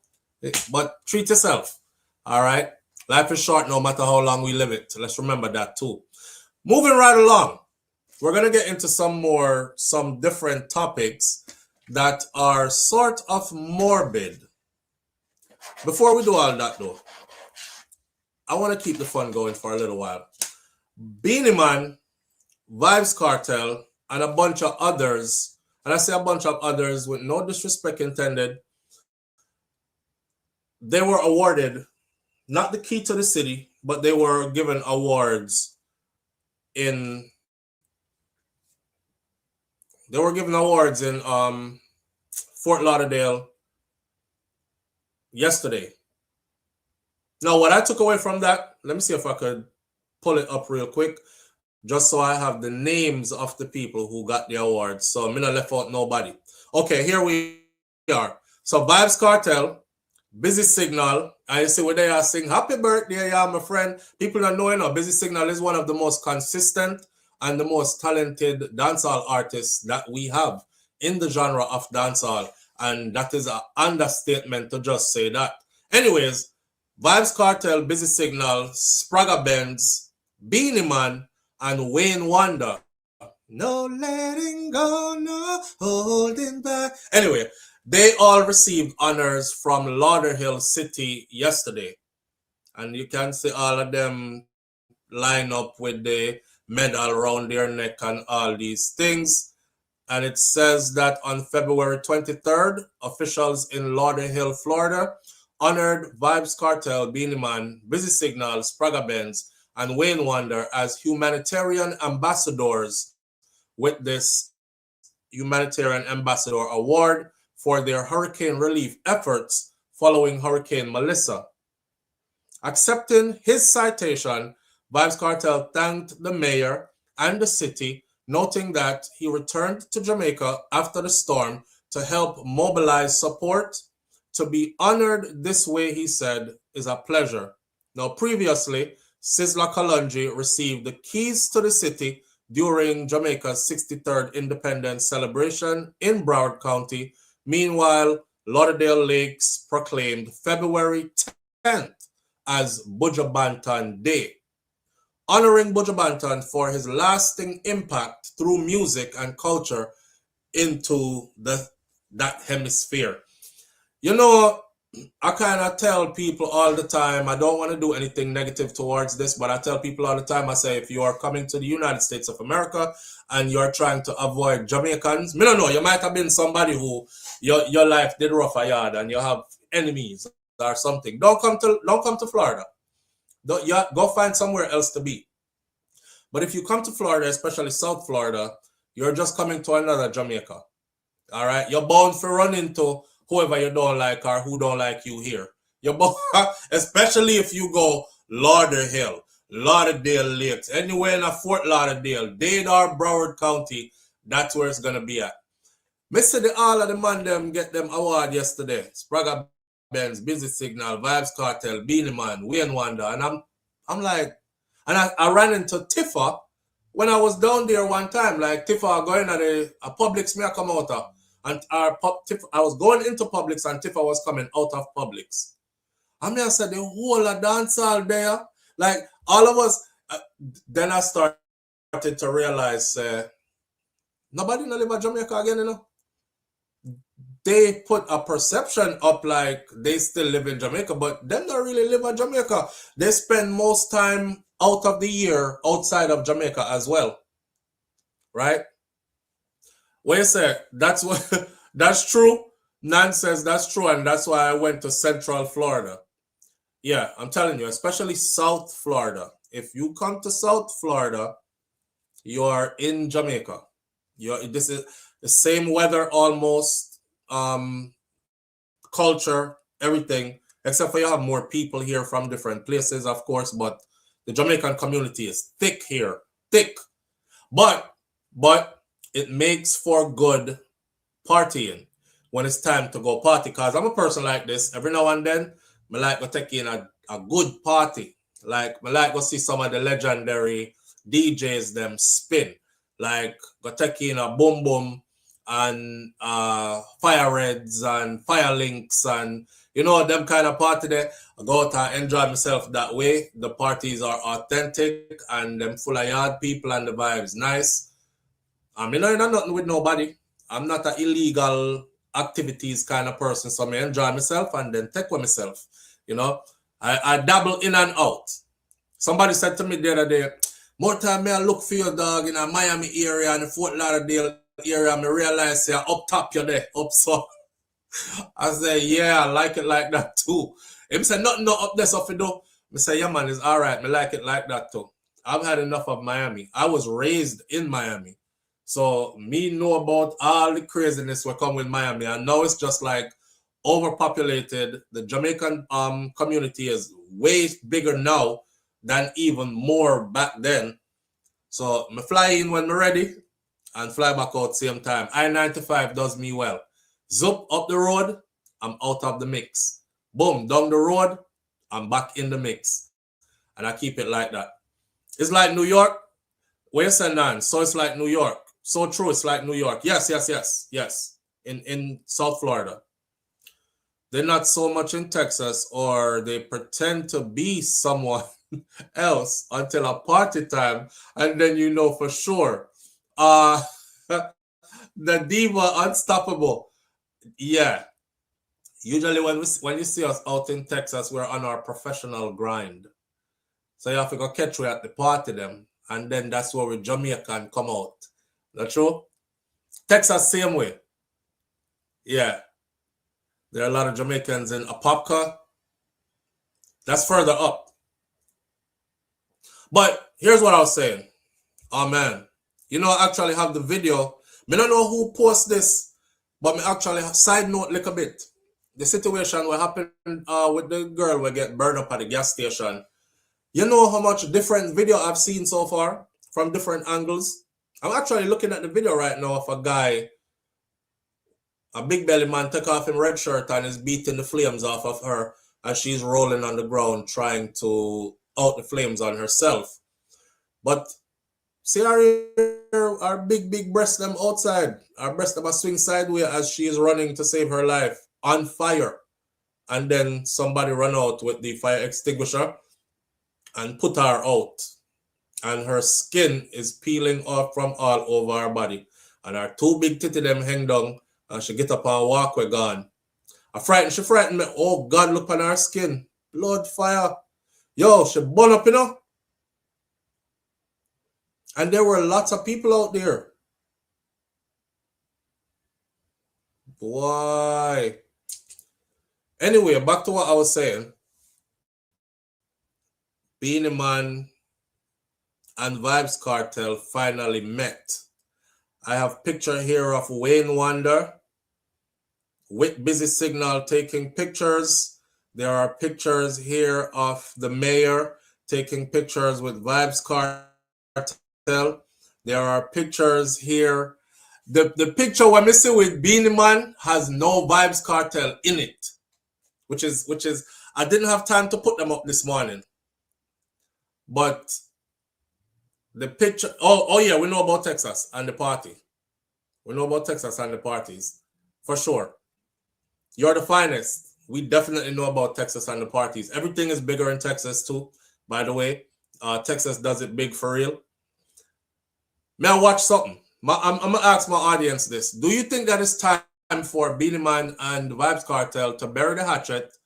but treat yourself. All right. Life is short no matter how long we live it. Let's remember that too. Moving right along. We're going to get into some different topics that are sort of morbid. Before we do all that though, I want to keep the fun going for a little while. Beenie Man, Vybz Kartel, and a bunch of others and I see a bunch of others with no disrespect intended. They were awarded not the key to the city, but they were given awards in Fort Lauderdale yesterday. Now, what I took away from that, let me see if I could pull it up real quick, just so I have the names of the people who got the awards. So I'm not left out nobody. Okay, here we are. So Vybz Kartel, Busy Signal, I see what they are saying. Happy birthday, yeah, my friend. People don't know, you know, Busy Signal is one of the most consistent and the most talented dancehall artists that we have in the genre of dancehall. And that is an understatement to just say that. Anyways, Vybz Kartel, Busy Signal, Spragga Benz, Beenie Man, and Wayne Wonder. No letting go, no holding back. Anyway, they all received honors from Lauderhill City yesterday. And you can see all of them line up with the medal around their neck and all these things. And it says that on February 23rd, officials in Lauderhill, Florida, honored Vybz Kartel, Beenie Man, Busy Signal, Spragga Benz, and Wayne Wonder as humanitarian ambassadors with this Humanitarian Ambassador Award for their hurricane relief efforts following Hurricane Melissa. Accepting his citation, Vybz Kartel thanked the mayor and the city, noting that he returned to Jamaica after the storm to help mobilize support. To be honored this way, he said, is a pleasure. Now, previously, Sizzla Kalonji received the keys to the city during Jamaica's 63rd independence celebration in Broward County. Meanwhile, Lauderdale Lakes proclaimed February 10th as Buju Banton Day, honoring Buju Banton for his lasting impact through music and culture into that hemisphere. You know, I kind of tell people all the time, I don't want to do anything negative towards this, but I tell people all the time, I say, if you are coming to the United States of America and you're trying to avoid Jamaicans, me don't know, you might have been somebody who your life did rough a yard and you have enemies or something. Don't come to Florida. Go find somewhere else to be. But if you come to Florida, especially South Florida, you're just coming to another Jamaica. All right? You're bound to run into whoever you don't like or who don't like you here. You're bound, especially if you go Lauderhill, Lauderdale Lakes, anywhere in a Fort Lauderdale, Dade or Broward County, that's where it's going to be at. Mr. All of the man them get them award yesterday. Spragga Benz, Busy Signal, Vybz Kartel, Beenie Man, Wayne Wonder. And I'm like, and I ran into Tifa when I was down there one time. Like Tifa going at a Publix, me I come out of. And I was going into Publix and Tifa was coming out of Publix. I mean, I said, the whole of dancehall there. Like, all of us, then I started to realize, nobody live in Jamaica again, you know? They put a perception up like they still live in Jamaica, but them don't really live in Jamaica. They spend most time out of the year outside of Jamaica as well. Right? What you say? That's true. Nan says that's true, and that's why I went to Central Florida. Yeah, I'm telling you, especially South Florida. If you come to South Florida, you are in Jamaica. This is the same weather almost, culture, everything, except for you have more people here from different places, of course, but the Jamaican community is thick here, thick. But it makes for good partying when it's time to go party, because I'm a person like this. Every now and then, I like to take in a good party. Like, I like to see some of the legendary DJs them spin. Like, go take in a Boom Boom and Fire Reds and Fire Links and, you know, them kind of party there. I go out and enjoy myself that way. The parties are authentic and them full of yard people and the vibes nice. I mean, I'm nothing with nobody. I'm not an illegal activities kind of person, so I enjoy myself and then take with myself. You know, I dabble in and out. Somebody said to me the other day, more time may I look for your dog in a Miami area and Fort Lauderdale area, I realize you're up top, you're there, up so. I say, yeah, I like it like that too. If say nothing no up there, so if you do, I say, yeah, man, it's all right. I like it like that too. I've had enough of Miami. I was raised in Miami. So me know about all the craziness that come with Miami. And now it's just like overpopulated. The Jamaican community is way bigger now than even more back then. So I fly in when I'm ready and fly back out same time. I-95 does me well. Zup up the road, I'm out of the mix. Boom, down the road, I'm back in the mix. And I keep it like that. It's like New York. Where you say none? So it's like New York. So true, it's like New York. Yes. In South Florida. They're not so much in Texas, or they pretend to be someone else until a party time, and then you know for sure. The diva unstoppable. Yeah. Usually when you see us out in Texas, we're on our professional grind. So you have to go catch we at the party them, and then that's where we Jamaican come out. Not true? Texas same way. Yeah. There are a lot of Jamaicans in Apopka. That's further up. But here's what I was saying. Oh man. You know, I actually have the video. I don't know who posts this, but I actually side note like a bit. The situation what happened with the girl we get burned up at the gas station. You know how much different video I've seen so far from different angles? I'm actually looking at the video right now of a guy, a big belly man, take off his red shirt and is beating the flames off of her as she's rolling on the ground trying to out the flames on herself. But see our big breast them outside. Our breast them a swing sideways as she is running to save her life on fire. And then somebody run out with the fire extinguisher and put her out. And her skin is peeling off from all over her body. And her two big titty them hang down. And she get up and walk, we're gone. She frightened me. Oh God, look on her skin. Blood, fire. Yo, she burn up, you know. And there were lots of people out there. Why? Anyway, back to what I was saying. Beenie Man and Vybz Kartel finally met. I have picture here of Wayne Wonder with Busy Signal taking pictures. There are pictures here of the mayor taking pictures with Vybz Kartel. There are pictures here. The picture when we see with Beenie Man has no Vybz Kartel in it, which is I didn't have time to put them up this morning. But the picture, oh yeah, we know about Texas and the party. We know about Texas and the parties, for sure. You're the finest. We definitely know about Texas and the parties. Everything is bigger in Texas too, by the way. Texas does it big for real. May I watch something? I'm going to ask my audience this. Do you think that it's time for Beenie Man and Vybz Kartel to bury the hatchet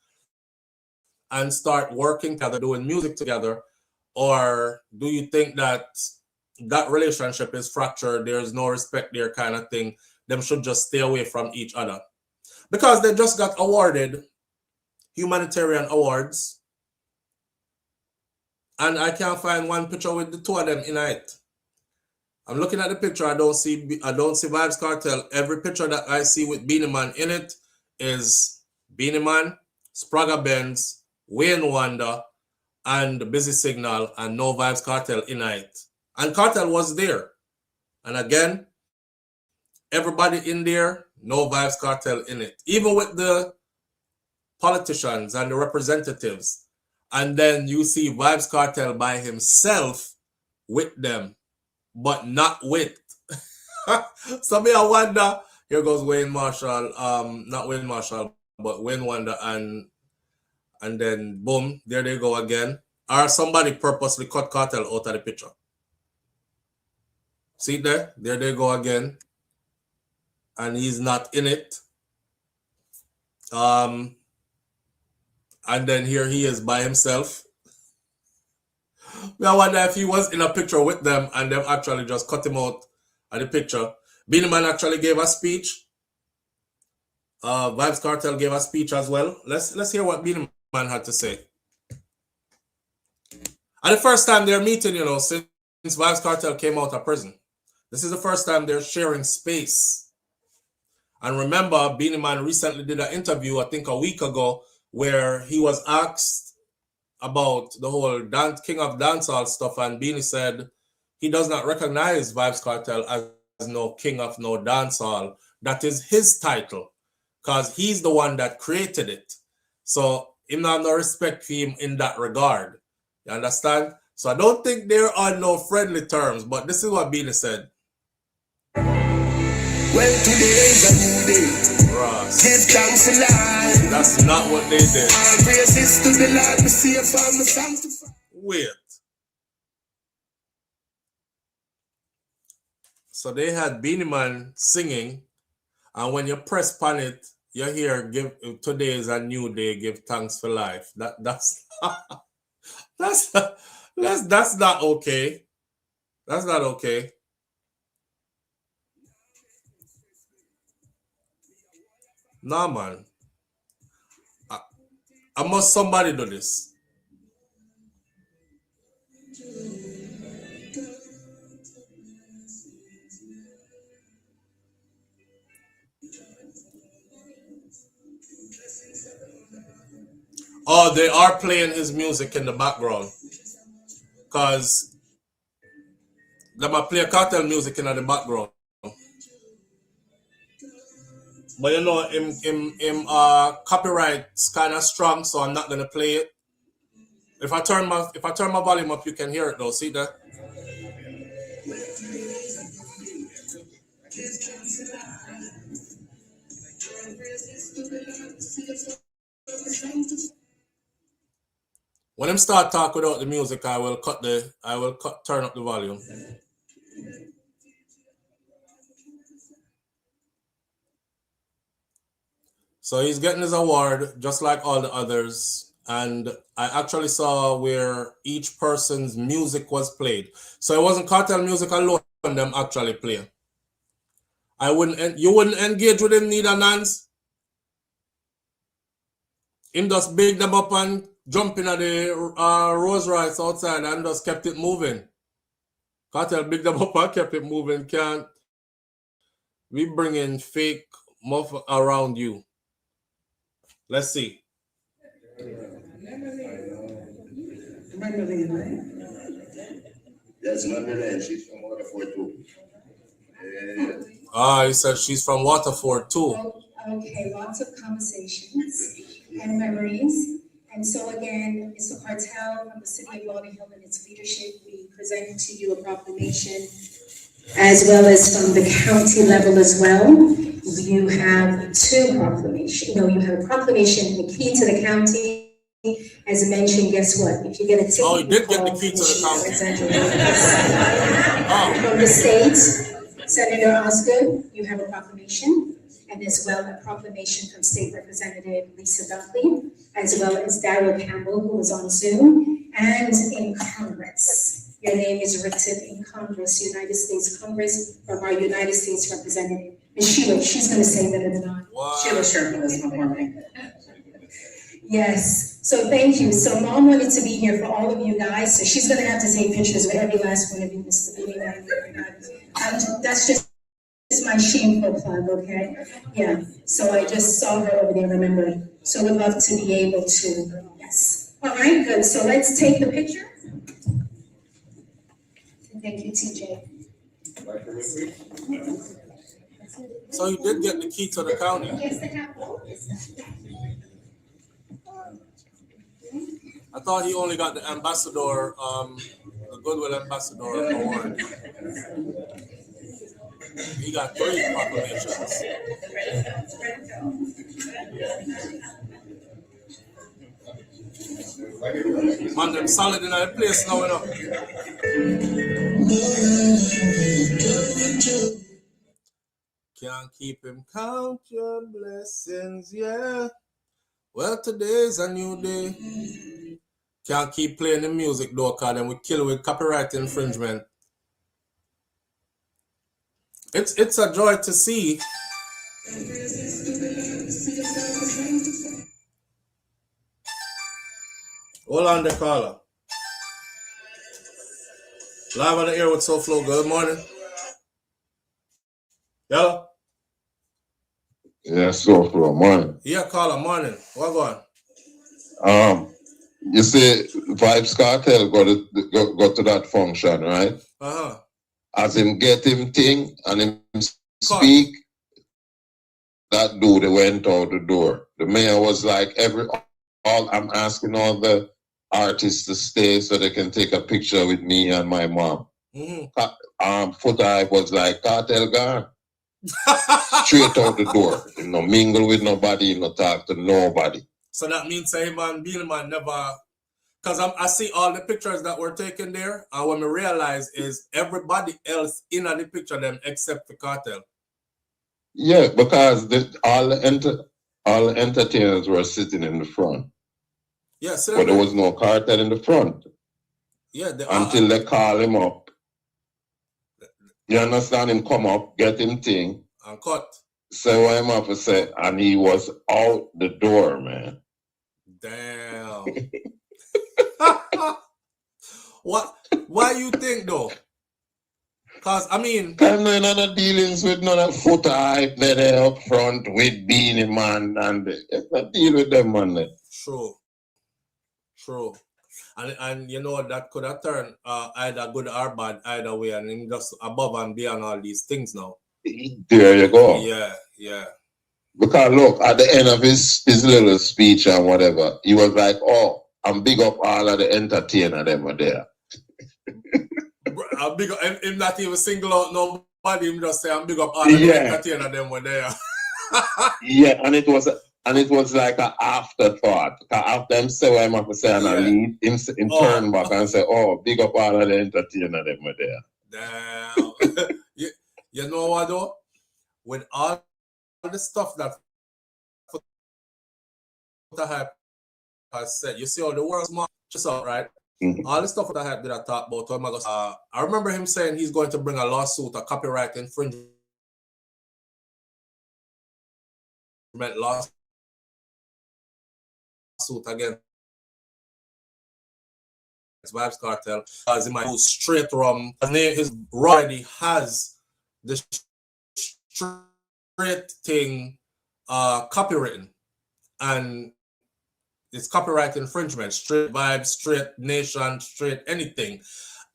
and start working together, doing music together? Or do you think that that relationship is fractured, there's no respect there kind of thing? Them should just stay away from each other. Because they just got awarded humanitarian awards. And I can't find one picture with the two of them in it. I'm looking at the picture, I don't see Vybz Kartel. Every picture that I see with Beenie Man in it is Beenie Man, Spragga Benz, Wayne Wonder, and the Busy Signal, and no Vybz Kartel in it. And Kartel was there. And again, everybody in there, no Vybz Kartel in it. Even with the politicians and the representatives. And then you see Vybz Kartel by himself with them, but not with. So me, I wonder, here goes Wayne Marshall, not Wayne Marshall, but Wayne Wonder, and then boom, there they go again. Or somebody purposely cut Kartel out of the picture. See there? There they go again. And he's not in it. And then here he is by himself. I wonder if he was in a picture with them and they've actually just cut him out of the picture. Beenie Man actually gave a speech. Vybz Kartel gave a speech as well. Let's hear what Beenie Man had to say. And the first time they're meeting, you know, since Vybz Kartel came out of prison. This is the first time they're sharing space. And remember, Beenie Man recently did an interview, I think a week ago, where he was asked about the whole King of Dancehall stuff, and Beenie said he does not recognize Vybz Kartel as no King of no Dancehall. That is his title, because he's the one that created it. So him not have no respect for him in that regard. You understand? So I don't think they're on no friendly terms, but this is what Beenie said. Well, today is a new day. Ross. Give thanks a lot. That's not what they did. All praises to the Lord, me see if I'm sanctified. Wait. So they had Beenie Man singing, and when you press on it, you hear today is a new day, give thanks for life. That's not okay. That's not okay. Nah, man. I must somebody do this. Oh, they are playing his music in the background. Because they might play Kartel music in the background. But you know, him copyright's kind of strong, so I'm not gonna play it. If I turn my volume up, you can hear it though. See that? When him start talk without the music, I will turn up the volume. So he's getting his award just like all the others. And I actually saw where each person's music was played. So it wasn't Kartel music alone them actually play. You wouldn't engage with him neither, Nance. Him just big them up and jump in at the Rolls Royce outside and just kept it moving. Kartel big them up and kept it moving. Can't we bring in fake muff around you? Let's see. Yes, Madeline, she's from Waterford too. He said she's from Waterford too. Okay, lots of conversations and memories. And so again, Mr. Kartel from the city of Lauderhill and its leadership, we present to you a proclamation, as well as from the county level as well. You have two proclamations. No, you have a proclamation, the key to the county. As mentioned, guess what? If you get a ticket, oh, you did get the key to the county. From the state, Senator Osgood, you have a proclamation, and as well a proclamation from State Representative Lisa Duffy, as well as Daryl Campbell, who was on Zoom, and in Congress. Your name is written in Congress, United States Congress, from our United States Representative. And she's going to say that in the Sheila Sherman is my woman. Yes, so thank you. So Mom wanted to be here for all of you guys, so she's going to have to take pictures with every last one of you, Mr. Beenie. And that's just my shameful plug, okay? Yeah, so I just saw her over there, remember. So we'd love to be able to, yes. All right, good. So let's take the picture. Thank you, TJ. So you did get the key to the county. Yes, the capital. I thought he only got the ambassador, the Goodwill Ambassador award. He got 3 proclamations. Man, them solid in the place now, Can't keep him count your blessings, yeah. Well, today's a new day. Can't keep playing the music though, because then we kill with copyright infringement. It's a joy to see. Hold on the caller. Live on the air with SouFLo. Good morning. Hello? Yeah, SouFLo, morning. Yeah, caller, morning. What going? You see, Vybz Kartel go to that function, right? Uh-huh. As him get him thing and him speak, that dude went out the door. The mayor was like, I'm asking all the artists to stay so they can take a picture with me and my mom. Foot Eye was like, Kartel gone. Straight out the door. You know, mingle with nobody, you know, talk to nobody. So that means him and Beenie man never, because I see all the pictures that were taken there, and what I realize is everybody else in the picture them except the Kartel. Yeah, because all the entertainers were sitting in the front. Yeah, but there was no Kartel in the front. Yeah, until they call him up. You understand? Him come up, get him thing, and cut. Say what him have to say, and he was out the door, man. Damn. What? Why you think though? Cause I mean, I'm not in other dealings with none of Foot Eye there up front with Beenie man, and not deal with them, man. True. And you know that could have turned either good or bad either way, and him just above and beyond all these things now. There you go. Yeah. Because look, at the end of his little speech and whatever, he was like, "Oh, I'm big up all of the entertainer them were there." I'm big up, him not even single out nobody. Him just say, "I'm big up all of the entertainer them were there." Yeah, and it was like an afterthought. After him say what I'm have to say and I leave, him turn back and say, "Oh, big up all of the entertainer them were there." Damn. You know what though? With all the stuff that Hype has said, you see how the world's march just out, right? All the stuff that Hype did I talk about. I remember him saying he's going to bring a lawsuit, a copyright infringement lawsuit against Vybz Kartel, as he might go straight from his already has the straight thing copywritten, and it's copyright infringement, straight Vybz, straight nation, straight anything.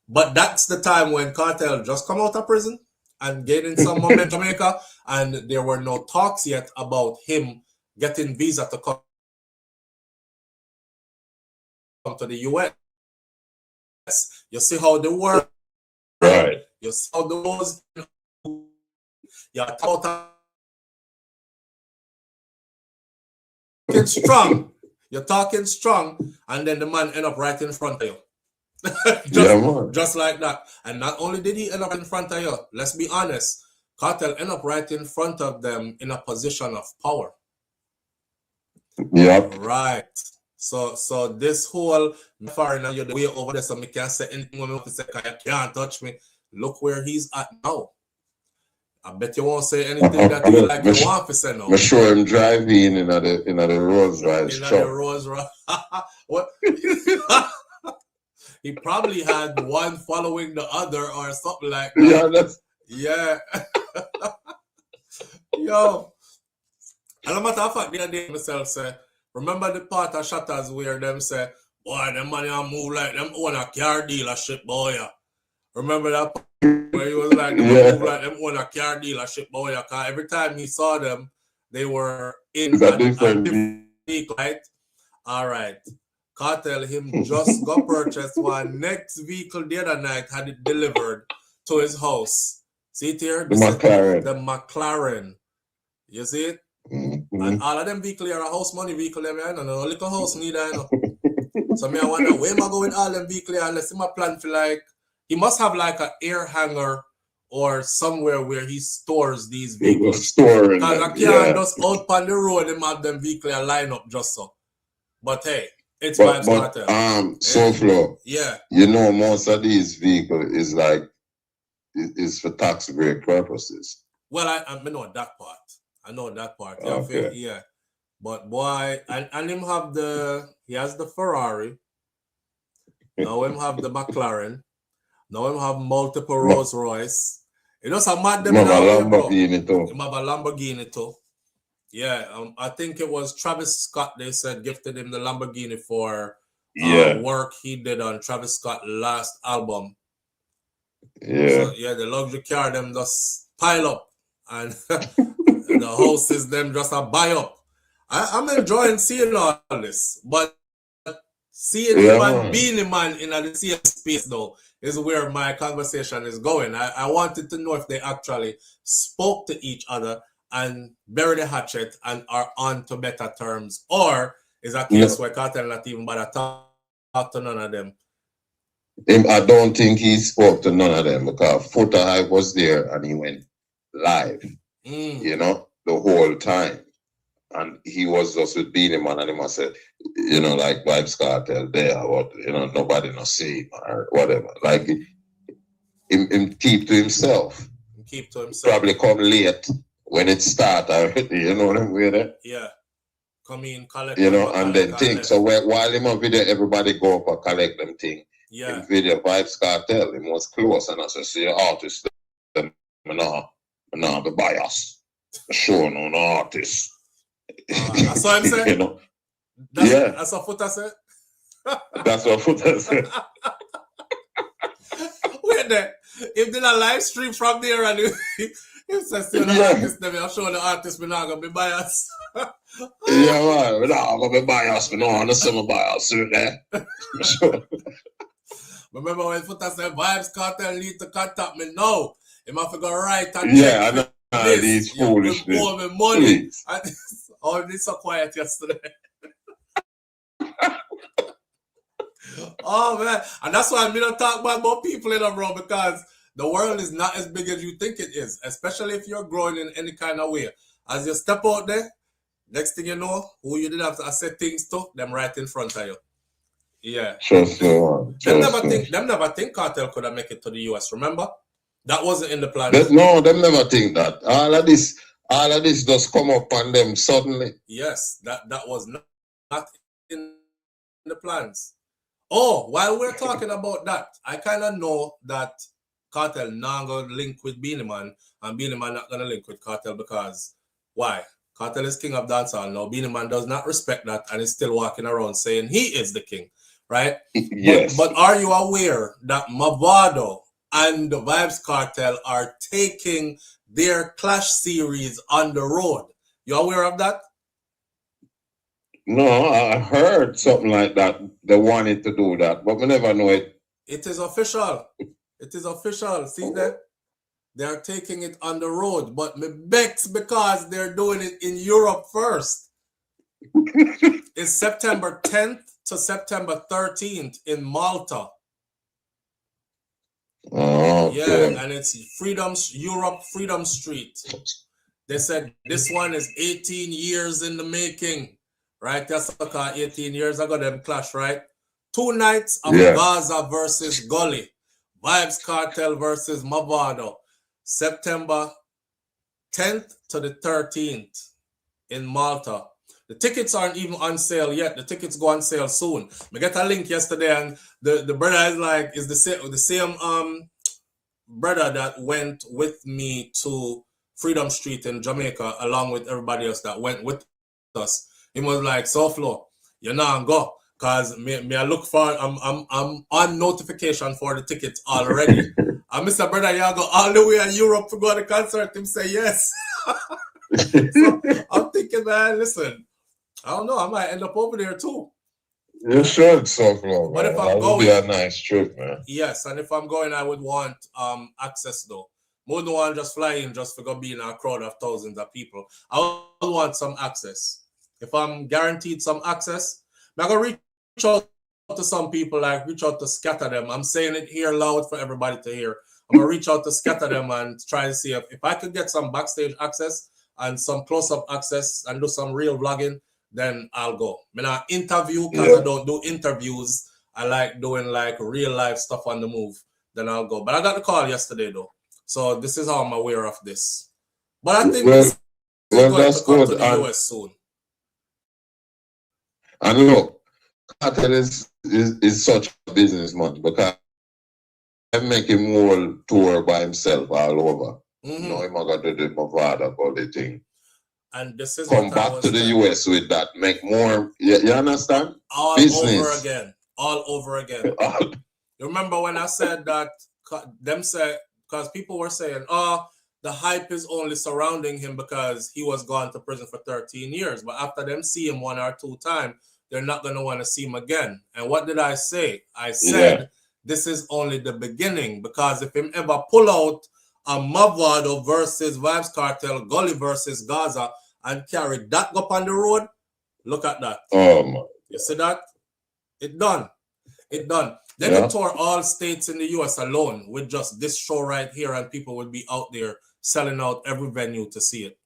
But that's the time when Kartel just come out of prison and gaining some momentum in Jamaica, and there were no talks yet about him getting visa to come to the US. You see how the world, right? You see how the laws, you're talking strong. You're talking strong, and then the man end up right in front of you. just like that. And not only did he end up in front of you, let's be honest, Kartel end up right in front of them in a position of power. Yep. Right. So this whole foreigner, you're the way over there, so me can't say anything when me want to say, you can't touch me. Look where he's at now. I bet you won't say anything that you like you want to say now. I'm sure him driving in the Rolls Royce. In the Rolls Royce. What? He probably had one following the other or something like that. Yeah. Yo. And a matter of fact, the other day myself say, remember the part of Shutters where them say, boy, them money move like them own a car dealership, boy. Remember that part where he was like, move like them own a car dealership, boy. Because every time he saw them, they were in a different vehicle, right? All right. Kartel him just got purchased one next vehicle the other night, had it delivered to his house. See it here? The McLaren. The McLaren. You see it? And all of them vehicles are a house money vehicle, I know, no little house neither, I know. So me I wonder where am I going all them vehicles unless him a plan for like, he must have like an air hanger or somewhere where he stores these vehicles. Because I can't just out on the road and have them vehicles line up just so. But hey, it's Vybz Kartel. SouFLo. Yeah. You know, most of these vehicles is like is for tax break purposes. Well, I know that part. I know that part. Yeah, Okay. yeah. But boy, and him have he has the Ferrari. Now him have the McLaren. Now him have multiple Rolls Royce. You know, some mad them now. Him have a Lamborghini too. Yeah, I think it was Travis Scott. They said gifted him the Lamborghini for work he did on Travis Scott's last album. Yeah. So, yeah, the luxury car them just pile up, and the houses them just buy up. I'm enjoying seeing all this, but seeing Beenie Man in the same space though is where my conversation is going. I wanted to know if they actually spoke to each other and bury the hatchet and are on to better terms, or is a case where Kartel not even bother talk to none of them. I don't think he spoke to none of them because Foota Hype was there and he went live, you know, the whole time. And he was just with Beenie Man and he must say, you know, like Vybz Kartel there, or, you know, nobody no see or whatever. Like, him keep to himself. Keep to himself. Probably come late when it start already, you know what I'm saying? Yeah. Come in, collect. You know, and then think. So while him on video, everybody go up and collect them thing. Yeah. In video, Vybz Kartel, him was close, and I said, see, artist, I'm not the bias. Sure, no artist. That's what I'm saying. You know? That's what Foota said. That's what Foota said. Wait there. If did a live stream from there and he says to the artist, I'm showing the artist we're not gonna be biased. Yeah, man, we're not gonna be biased, we don't understand my bias, sure. Remember when Foota said Vybz Kartel need to contact me? No. He must go right and I know these foolishness. Owe me money. All this so quiet yesterday. Oh man, and that's why I'm gonna talk about people in the bro, because the world is not as big as you think it is, especially if you're growing in any kind of way. As you step out there, next thing you know, who you did have to say things to, them right in front of you. Yeah. Them never think Kartel could have make it to the US, remember? That wasn't in the plan. No, them never think that. All of this just come up on them suddenly. Yes, that was not in the plans. Oh, while we're talking about that, I kind of know that Kartel not going to link with Beenie Man, and Beenie Man not going to link with Kartel because why? Kartel is king of dancehall now. Beenie Man does not respect that and is still walking around saying he is the king, right? Yes. But are you aware that Mavado and the Vybz Kartel are taking their Clash series on the road? You aware of that? No, I heard something like that. They wanted to do that, but we never know it. It is official. It is official. See that? They are taking it on the road, but me begs because they're doing it in Europe first. It's September 10th to September 13th in Malta. Oh, yeah, and it's Europe Freedom Street. They said this one is 18 years in the making. Right, that's like 18 years ago, them clash, right? 2 nights of Gaza versus Gully. Vybz Kartel versus Mavado. September 10th to the 13th in Malta. The tickets aren't even on sale yet. The tickets go on sale soon. I get a link yesterday, and the brother is like, is the same brother that went with me to Freedom Street in Jamaica, along with everybody else that went with us. He was like, SouFLo, you know, go, cause me I look for, I'm on notification for the tickets already. And Mr. Brother, you go all the way in Europe to go to the concert. Him say yes. So I'm thinking, man, listen, I don't know, I might end up over there too. You should, SouFLo. But if I'm going, be a nice trip, man. Yes, and if I'm going, I would want access though. More than one just fly in just for go be in a crowd of thousands of people. I would want some access. If I'm guaranteed some access, I'm going to reach out to some people, like reach out to scatter them. I'm saying it here loud for everybody to hear. I'm going to reach out to scatter them and try to see if I could get some backstage access and some close-up access and do some real vlogging, then I'll go. I mean, I interview because I don't do interviews. I like doing like real life stuff on the move. Then I'll go. But I got the call yesterday though. So this is how I'm aware of this. But I think this is going to come to the US soon. And look, Kartel is such a businessman because I'm making more tour by himself all over. You know, I'm going to do my father about the thing. And this is come back to the US with that, make more. You understand? All over again. All over again. You remember when I said that? Them said, because people were saying, oh, the hype is only surrounding him because he was gone to prison for 13 years. But after them see him 1 or 2 times, they're not going to want to see him again. And what did I say? I said, this is only the beginning, because if him ever pull out a Mavado versus Vybz Kartel, Gully versus Gaza, and carry that up on the road, look at that. Oh my. You see that? It done. It done. They could tour all states in the US alone with just this show right here, and people would be out there selling out every venue to see it.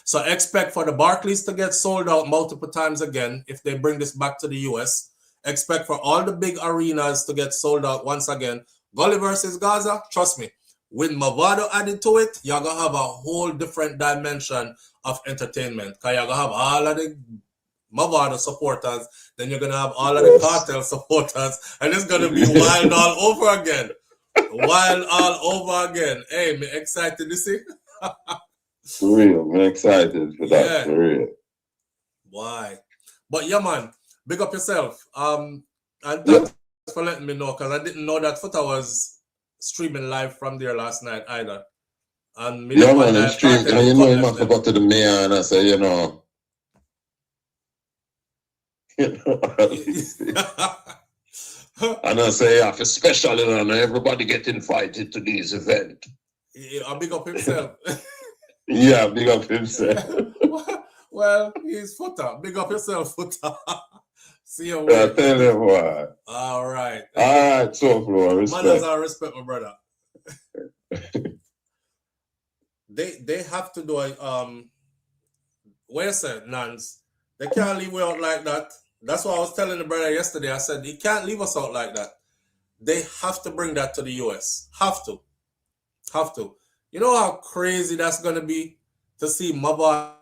So expect for the Barclays to get sold out multiple times again if they bring this back to the US. Expect for all the big arenas to get sold out once again. Gully versus Gaza, trust me, with Mavado added to it, you're going to have a whole different dimension of entertainment. Because you're going to have all of the Mavado supporters, then you're going to have all of the Kartel supporters, and it's going to be wild all over again. Wild all over again. Hey, me excited to see. For real, I'm excited for that, for real. Why? But yeah, man, big up yourself. And thanks for letting me know, because I didn't know that Foota was streaming live from there last night either. And yeah, man, I'm streaming. You know, you must have got to the mayor and I say, you know. And I say, I feel special, and everybody get invited to this event. I'll big up himself. Yeah, big up himself. Well, he's Foota. Big up yourself, Foota. See you. I tell you what. All right. All right, SouFLo, respect. Manners and respect, my brother. They have to do a where said Nance. They can't leave we out like that. That's what I was telling the brother yesterday. I said, he can't leave us out like that. They have to bring that to the US. Have to. Have to. You know how crazy that's going to be to see Mavado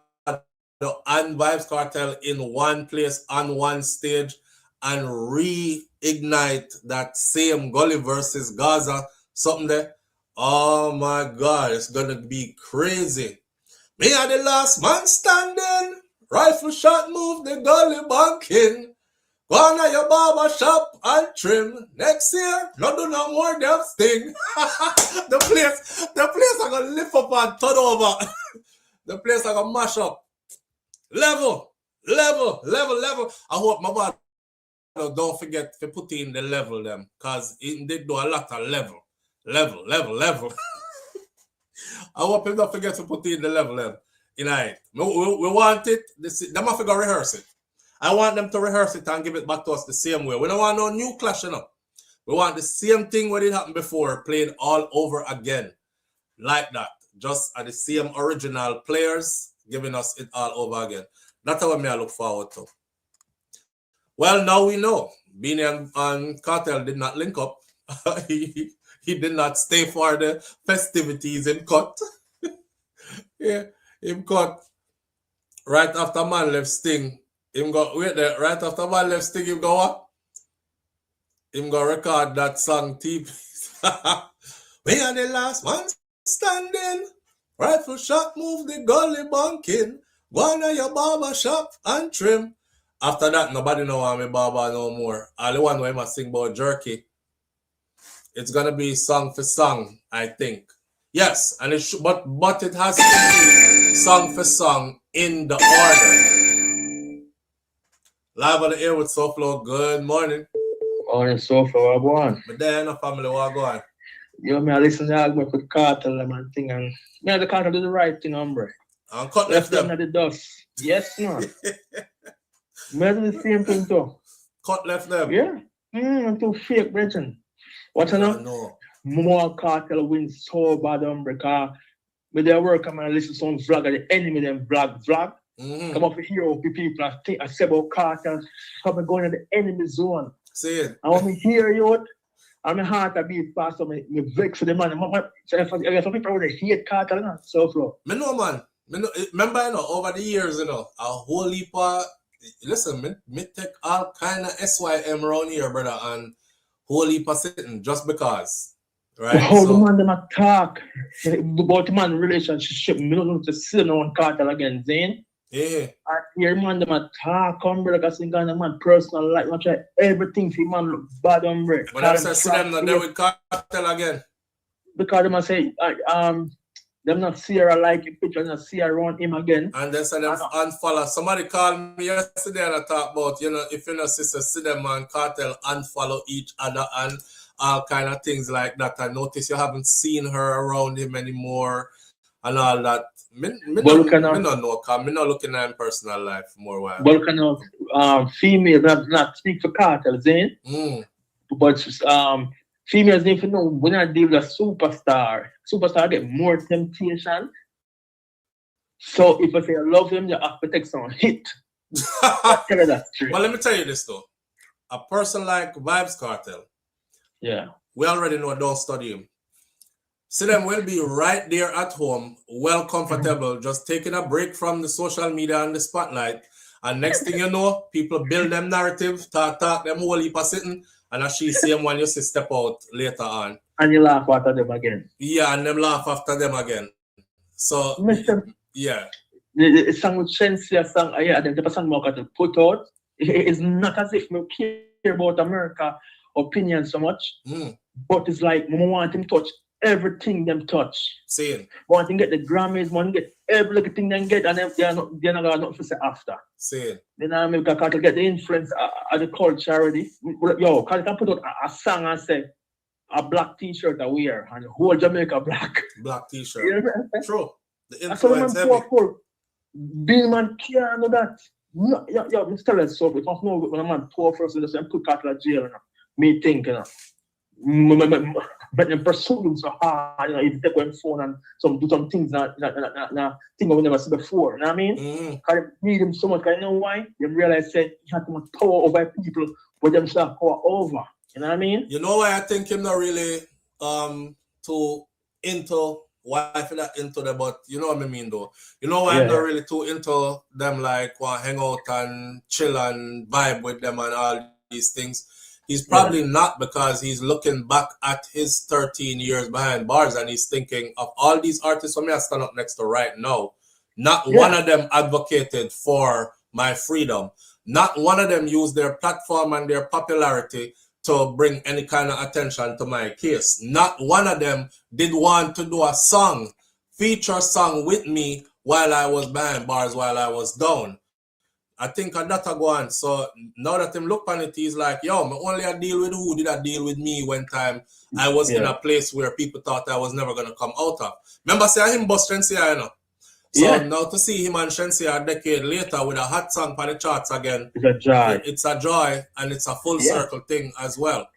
and Vybz Kartel in one place on one stage and reignite that same Gully versus Gaza something there. Oh my God, it's going to be crazy. Me are the last man standing. Rifle shot move the Gully banking. Go on to your barber shop and trim. Next year, no do no more damn thing. the place are gonna lift up and turn over. The place are gonna mash up. Level. I hope my bad don't forget to put in the level them, cause they do a lot of level. I hope him don't forget to put in the level them. You know, we want it. They must figure rehearse it. I want them to rehearse it and give it back to us the same way. We don't want no new clash, you know. We want the same thing what it happened before, played all over again. Like that. Just at the same original players, giving us it all over again. That's what I look forward to. Well, now we know. Beenie and Kartel did not link up. He did not stay for the festivities in cut. Yeah. Him cut right after man left Sting. Him go wait there right after man left Sting. Him go what? Him go record that song TP. We are the last one standing. Rifle shot move the Gully banking. Go to your barber shop and trim. After that, nobody know want me barber no more. All the one where I sing about jerky. It's gonna be song for song, I think. Yes, and it should, but it has to be song for song in the order. Live on the air with SouFLo. Good morning. Morning, SouFLo. What go on? But then, family, what go on? Yo, me I listen to argument with Kartel and thing, and me the Kartel do the right thing, hombre. And cut left them. The dust. Yes, no. Me do the same thing too. Cut left them. Yeah. I'm too fake, Brenton. What you know? No. More Kartel wins so bad, because with their work, I'm going to listen to some vlog, and the enemy them vlog. Come up here, people, I say about Kartel, come and go in the enemy zone. See it. I want to hear you. I'm a heart a beat fast, so me vex for the man. Some people would hate Kartel, you know, SouFLo. Me know, man. Remember, you know, over the years, you know, a whole heap of, listen, me take all kind of SYM around here, brother, and whole heap of sitting just because, right? How the man them attack about the man relationship, me don't want to sit on Kartel again, Zane. Yeah. I hear man them attack, brother, because they got man personal life, much like everything for man look bad, brother. But I'm saying, see them not there with Kartel again. Because them say, them not see her like a picture, not see her around him again. And then say them unfollow. Somebody called me yesterday and I talk about, you know, if you know sister, see them and Kartel unfollow each other and all kind of things like that. I notice you haven't seen her around him anymore and all that. Me not know, because me not looking at him personal life more while. But kind of female not speak for Kartel, Zane. But females need to know when I deal with a superstar. Superstar get more temptation. So if I say I love him, you have to take some hit. Tell her that straight. Well, let me tell you this though. A person like Vybz Kartel, yeah, we already know don't study him. See them will be right there at home, well comfortable, just taking a break from the social media and the spotlight. And next thing you know, people build them narrative, talk them whole heap of sitting, and as she see them when you see step out later on. And you laugh after them again. Yeah, and them laugh after them again. So, yeah. The song with Shensia song, yeah, the song to put out, it's not as if we care about America opinion so much, but it's like we want him to touch everything them touch. Same. Want to get the Grammys, want to get every little thing they get, and they're not got nothing to say after. Same. Then America can't get the influence of the culture already. Yo, can put out a song and say a black t-shirt I wear and the whole Jamaica black. Black t-shirt. You know? True. The influence heavy. Beenie man can't know that. No, yo, me tell you so. If I know when a man poor first, they say put Kartel in jail. You know? Me think, you know. But them pursuing so hard, you know, if they take one phone and do some things that thing we never seen before, you know what I mean? Because they need them so much, because you know why? You realize that you have too much power over people, but them still have power over. You know what I mean? You know why I think him not really too into why I not into them, but you know what I mean though. You know why I'm not really too into them, like want hang out and chill and vibe with them and all these things. He's probably not, because he's looking back at his 13 years behind bars and he's thinking of all these artists who I stand up next to right now. Not one of them advocated for my freedom. Not one of them used their platform and their popularity to bring any kind of attention to my case. Not one of them did want to do a song, feature song with me while I was behind bars, while I was down. I think that go on. So now that him look on it, he's like, yo, me only a deal with who did I deal with me when time I was in a place where people thought I was never going to come out of. Remember, say him bust Shensia, you know? So now to see him and Shensia a decade later with a hot song for the charts again, it's a joy. It's a joy, and it's a full circle thing as well.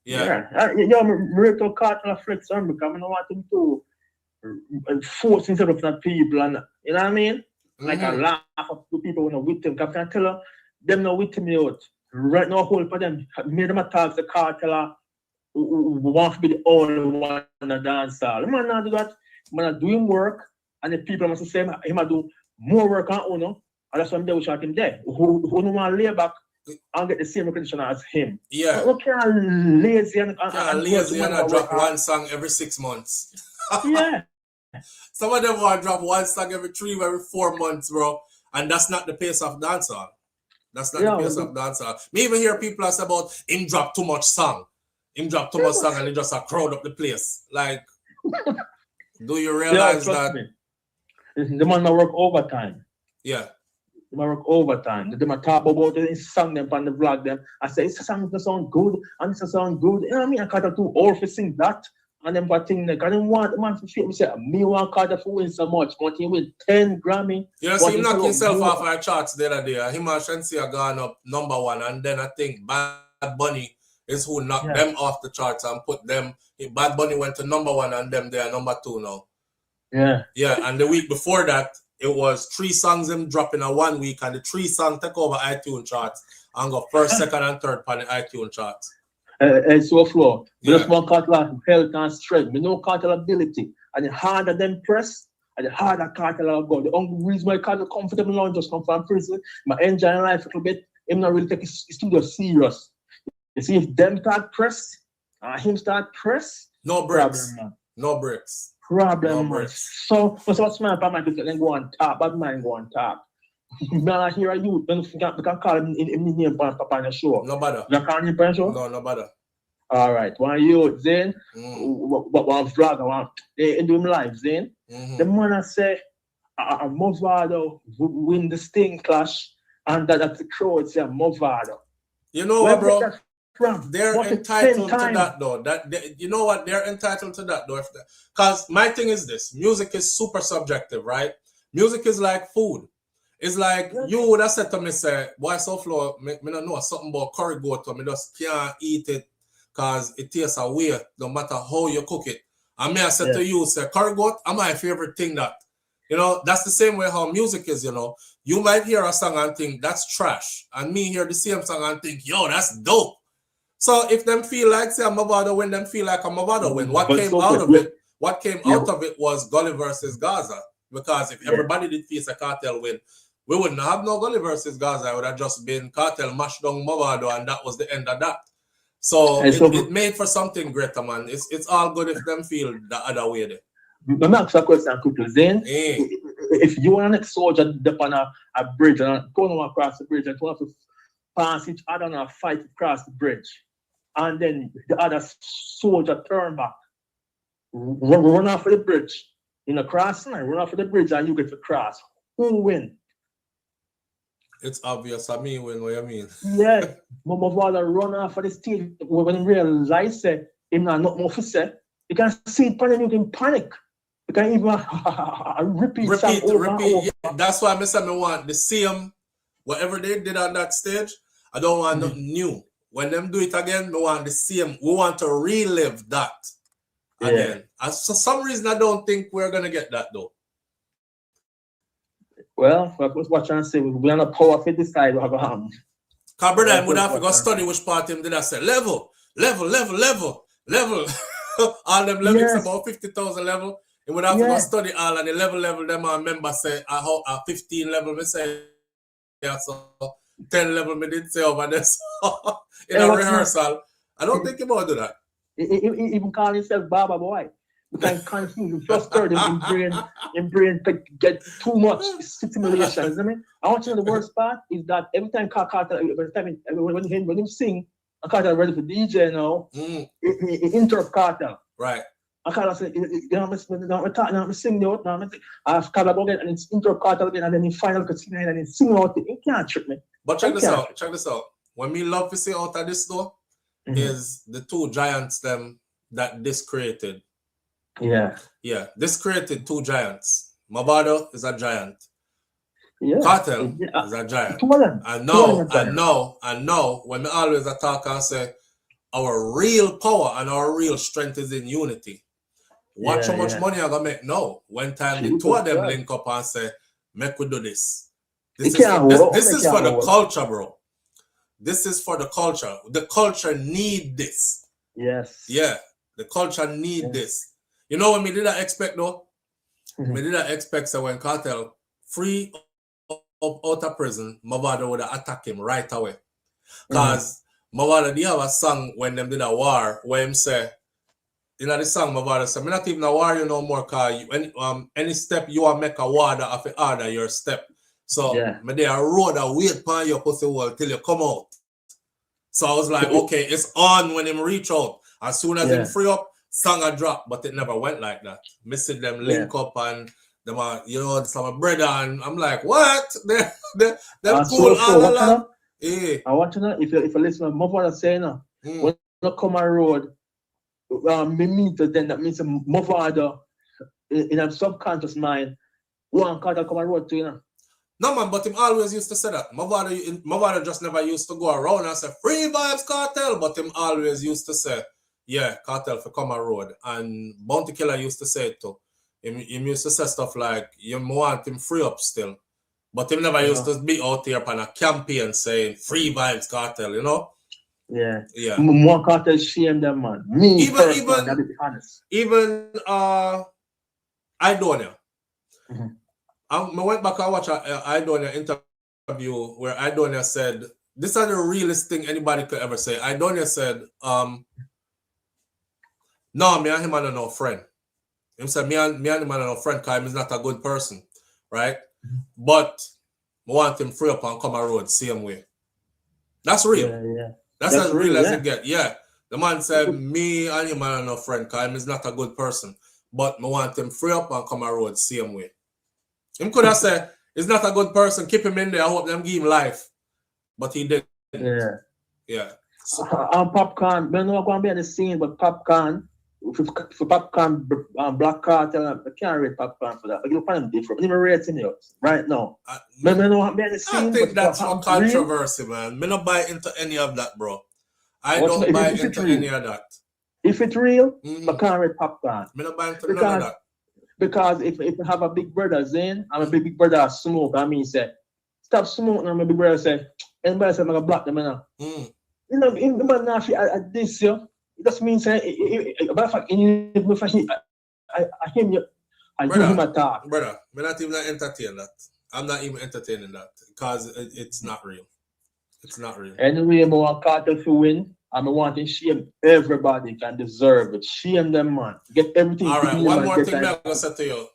Yeah. Yo, me to Kartel flex on because I don't want him to force himself on people, and you know what I mean? Like I laugh at the people when I'm with them. Because I tell her, them not with me out. Right now, hold for them. Made them attack the Kartel who want to be the only one in the dancehall. Man not do that. Man doing work, and the people must say he might do more work on Uno, and that's why I'm there with him there. Who don't want to lay back and get the same recognition as him. Yeah. Look how lazy and lazy and I drop one song every 6 months. Yeah. Some of them want to drop one song every 4 months, bro. And that's not the pace of dancehall. That's not the pace of dancehall. Me even hear people say about him drop too much song. Him drop too much song and he just crowd up the place. Like, do you realize that? The man that work overtime. Yeah. The man work overtime. The man talk about it, song them on the vlog them. I say, it's a song that sound good, and it's a sound good. You know what I mean? I can't do all for sing that. And then but thing like I didn't want the man to feel me say me want Kartel to win so much, but he win 10 Grammy. You see him knock himself off our charts the other day. Him and Shensia gone up #1, and then I think Bad Bunny is who knocked them off the charts and put them. Bad Bunny went to #1 and them they are #2 now. Yeah. Yeah, and the week before that, it was 3 songs him dropping in 1 week, and the 3 songs take over iTunes charts and go first, second, and third on the iTunes charts. SouFLo. Yeah. Just one Kartel health and strength. Me know Kartel ability. And the harder them press, and the harder Kartel will go. The only reason why Kartel comfortable now just come from prison, my enjoying life a little bit, him not really take his studio serious. You see, if them start press, him start press, no breaks. No breaks. Problem. No breaks. So what's my man to then go on top, bad man go on top. Man, hear you, then we can call him in name Papa on the show. No bother. You can't hear the show? No bother. All right. One you then one vlog, they do him live then. The man say Movado would win the Sting clash, and that the crowd say Movado. You know what, bro? They're entitled to that, though. You know what? They're entitled to that, though. Because my thing is this: music is super subjective, right? Music is like food. It's like you would have said to me, say, "Boy, SouFLo, me don't know something about curry goat, so me just can't eat it because it tastes away, no matter how you cook it." And me, I said to you, say, curry goat, are my favorite thing that. You know, that's the same way how music is, you know. You might hear a song and think, that's trash. And me hear the same song and think, yo, that's dope. So if them feel like, say, I'm about to win, them feel like I'm about to win. What came out of it was Gully versus Gaza. Because if everybody did face a Kartel win, we wouldn't have no Gully versus Gaza. It would have just been Kartel mashed down Movado, and that was the end of that. So it made for something greater, man. It's all good if them feel the other way there. Let me ask you a question quickly, Zane. If you want an ex-soldier up on a bridge and going across the bridge and you have to pass each other and fight across the bridge, and then the other soldier turn back, run off of the bridge, in a cross line, run off of the bridge and you get to cross, who win? It's obvious. I mean, what you mean? Yeah, my father run off of the stage when he realized that him not nothing more to say. You can see it, and you can panic. You can even repeat. Yeah. That's why I say I want the same, whatever they did on that stage. I don't want nothing new. When them do it again, I want the same. We want to relive that again. And for some reason, I don't think we're gonna get that though. Well, what I'm trying to say, we are not power to decide what happen. Because brother, I would have to go study which part him did I say level. All them levels about 50,000 level. And would have to go study all and the level them I remember say a 15 level me say so 10 level me did say over there so, in a rehearsal. I don't think about do that. Even call himself Baba Boy. Because confused, frustrated in brain get too much stimulation. I want you to know the worst part is that every time when him sing, I Kartel ready for DJ now. He interrupt Kartel. Right. I Kartel say, I'm sing out now. I have Kartel again and it's interrupt Kartel again and then he final could sing and then sing out. He can't trick me. But check this out. When me love to see out of this though, is the two giants them that this created. Yeah. This created two giants. Movado is a giant. Kartel is a giant. And now, when we always talk and say our real power and our real strength is in unity. Watch how much money I'm gonna make now. When time the two of them link up and say, make we do this. This is for the culture, bro. This is for the culture. The culture need this. Yes. Yeah. The culture need this. You know what me did I expect though? Me did I expect so when Kartel free up out of prison, Movado would attack him right away. Because Movado they have a song when them did a war where him say, you know the song Movado say, me not even a war you no more cause any step you want make a warder of the order your step. So me there a road a wait upon your pussy wall till you come out. So I was like, okay, it's on when him reach out. As soon as him free up, song a drop, but it never went like that. Missing them link up and them are, you know, some brother and I'm like, what? They're cool all along. I want to know if you listen to my father say now, when you come on road, me meet then that means my father in a subconscious mind, one Kartel come on road to you know. No man, but him always used to say that. My father just never used to go around and say free Vybz Kartel, but him always used to say, yeah, Kartel for come on road. And Bounty Killer used to say it too. Him used to say stuff like, you want him free up still. But him never used to be out here on a campaign saying free Vybz Kartel, you know? Yeah. Yeah. More Kartel shame them, man. Me first, man, I'll be honest. Even Idonia. I went back and watched an Idonia interview where Idonia said, this is the realest thing anybody could ever say. Idonia said, no, me and him are no friend. He said, me and him are no friend because he's not a good person, right? But I want him free up and come a road same way. That's real. Yeah. That's as real as it get. Yeah. The man said, me and him are no friend because he's not a good person. But I want him free up and come a road same way. Him could have said, he's not a good person, keep him in there, I hope them give him life. But he didn't. Yeah. So, Popcorn, I know I'm going to be on the scene, but Popcorn, for Popcorn, Black Kartel, I can't rate Popcorn for that. I give him different. I'm even rating you right now. I think that's for controversy, man. I don't buy into any of that, bro. I don't buy into any of that. If it's real, I can't rate Popcorn. I don't buy into none of that. Because if you have a big brother, Zane, I'm a big brother smoke, I mean, say, stop smoking, and my big brother say, anybody say, I'm going to block them now. You know, in the man, at this, it just means, I hear him attack. Brother, I'm not even entertaining that. I'm not even entertaining that because it's not real. It's not real. Anyway, I want Kartel to win. I'm wanting shame everybody can deserve it. Shame them, man. Get everything. All right, one more thing I'm going to say to you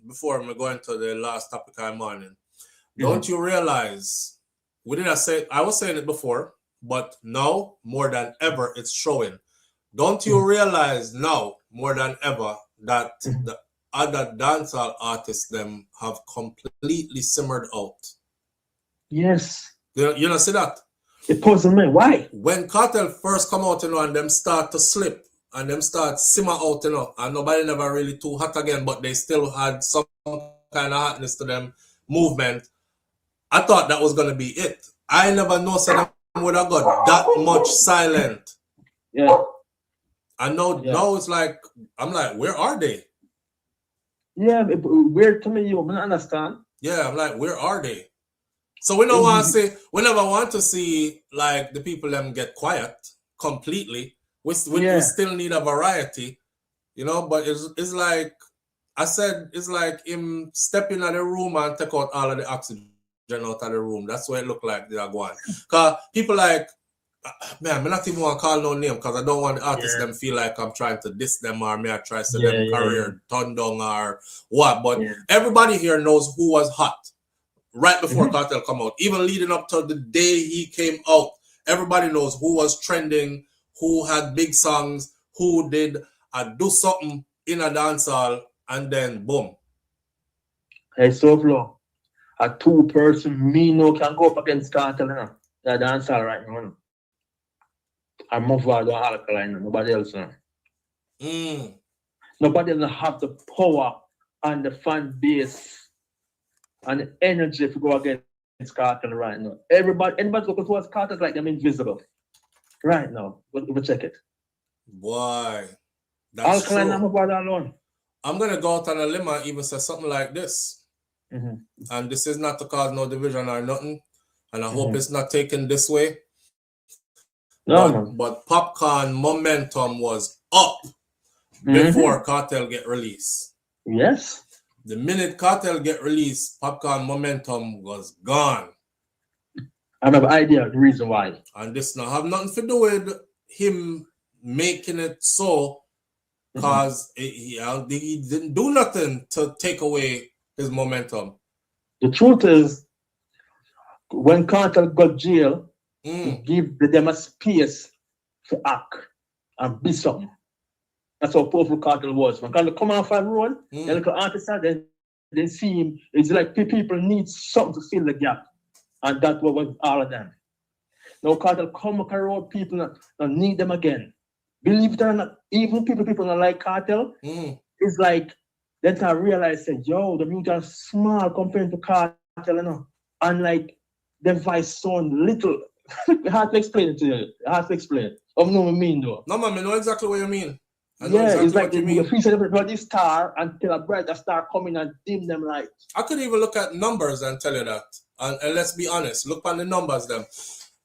before we go into the last topic I'm on. Don't you realize, I was saying it before, but now more than ever it's showing. Don't you realize now more than ever that the other dancehall artists them have completely simmered out? Yes. You know, see that? It puzzles me. Why? When Kartel first come out, and them start to slip and them start simmer out, and nobody never really too hot again, but they still had some kind of hotness to them movement. I thought that was gonna be it. I never know that would have got that much silent. Yeah. I know now it's like I'm like, where are they? Yeah, weird to me, you don't understand. Yeah, I'm like, where are they? So we don't want to see, we never want to see like the people them get quiet completely. We still need a variety, but it's like I said, it's like him stepping out the room and take out all of the oxygen out of the room. That's what it look like they are going. Cause people like, man, I not even want to call no name because I don't want the artists them feel like I'm trying to diss them or me I try to say them career turn down or what. But everybody here knows who was hot right before Kartel come out. Even leading up to the day he came out, everybody knows who was trending, who had big songs, who did do something in a dancehall, and then boom. Hey, SouFLo, a two-person me no can go up against Kartel now. The dancehall right now. I'm Mufado and Alkaline, nobody else now. Nobody else have the power and the fan base and the energy to go against Kartel right now. Anybody's looking towards Kartel like them invisible. Right now. We'll check it. Boy. That's Alkaline true. and Mufado alone. I'm going to go out on a limb and even say something like this. And this is not to cause no division or nothing. And I hope it's not taken this way. But Popcorn momentum was up before Kartel get released. Yes. The minute Kartel get released, Popcorn momentum was gone. I have an idea of the reason why. And this now have nothing to do with him making it so, because he didn't do nothing to take away his momentum. The truth is, when Kartel got jail, give them a space to act and be something. That's how powerful Kartel was. When Kartel come off a road, the little artists they see him. It's like people need something to fill the gap. And that was all of them. Now Kartel come up a road, people don't need them again. Believe it or not, even people don't like Kartel, it's like they can realize that, yo, the music is small compared to Kartel, And like the voice sound little. Hard to explain it to you. Hard to explain. I know what I mean though. No man, I know exactly what you mean. It's like you feature everybody star until a brighter star coming and dim them lights. I could even look at numbers and tell you that. And let's be honest, look on the numbers them.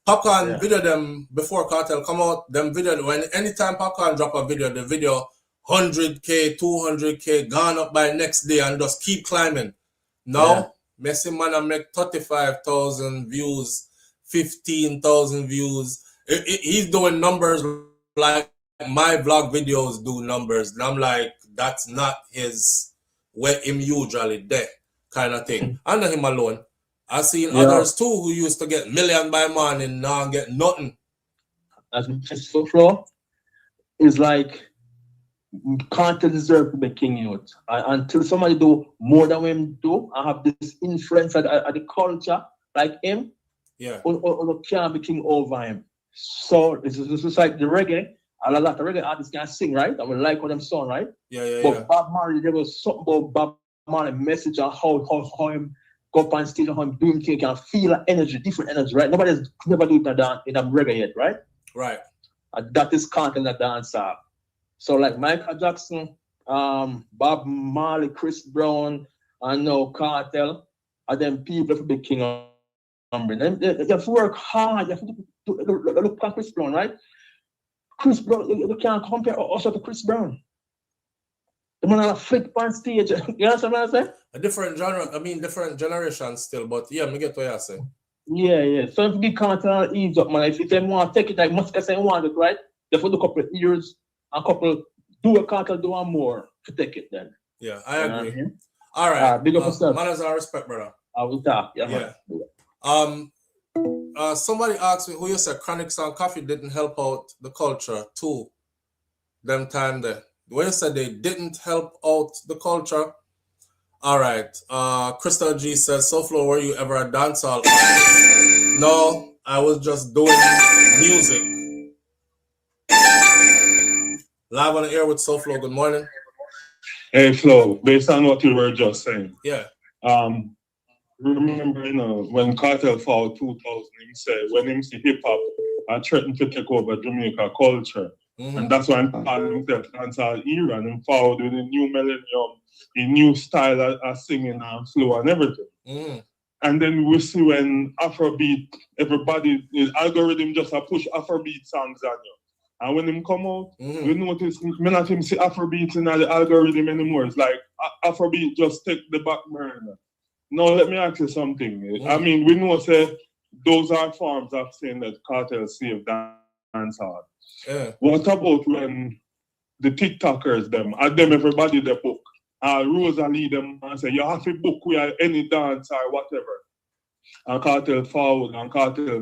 Popcorn video them before Kartel come out. Them video when anytime Popcorn drop a video, the video 100K, 200K gone up by next day and just keep climbing. Now, Messi man I make 35,000 views, 15,000 views. He's doing numbers like my vlog videos do numbers. And I'm like, that's not his where him usually there kind of thing. I know him alone. I seen others too who used to get million by morning now get nothing. As SouFlo is like Kartel deserve to be king youth. Until somebody do more than him do, I have this influence at the culture like him. Yeah. Or can't be king over him. So this is like the reggae. A lot of reggae artists can sing, right? I would like what them song, right? But Bob Marley, there was something about Bob Marley message on how him go up on stage and how him do him thing, can feel an energy, different energy, right? Nobody's never do it in a reggae yet, right? Right. And that is Kartel in the dancer. So like Michael Jackson, Bob Marley, Chris Brown, and now Kartel, and then people for the king of you have to work hard. You have to look at Chris Brown, right? Chris Brown, you can't compare us to Chris Brown. The man on a flip on stage. You understand what I'm saying? A different genre, I mean different generation still, but yeah, me get what you're saying. Yeah. So if you give Kartel ease up, man, if they want to take it like Muska say want it, right? They have to do a couple of years, a couple do a Kartel, do one more to take it then. Yeah, I agree. All right. Big up yourself. Manners and respect, brother. I will talk. Yeah. Somebody asked me who you said Chronics and Coffee didn't help out the culture too. Them time there. When you said they didn't help out the culture. All right. Crystal G says, SouFlo, were you ever a dancehall? No, I was just doing music. Live on the air with SouFlo. Good morning. Hey Flo, based on what you were just saying. Yeah. Remember, when Kartel fought 2000, he said when him see hip hop, I threatened to take over Jamaica culture. And that's why I'm calling himself dancehall era, and him forward with a new millennium, a new style of singing and flow and everything. And then we see when Afrobeat, everybody, the algorithm just push Afrobeat songs on you. And when him come out, we notice me not him see Afrobeat in the algorithm anymore. It's like Afrobeat just take the back burner. Now let me ask you something. I mean, we know say those are forms of saying that Kartel saved dancehall. What about when the TikTokers them everybody they book? Rosalie them and say you have to book with any dance or whatever. And Kartel forward and Kartel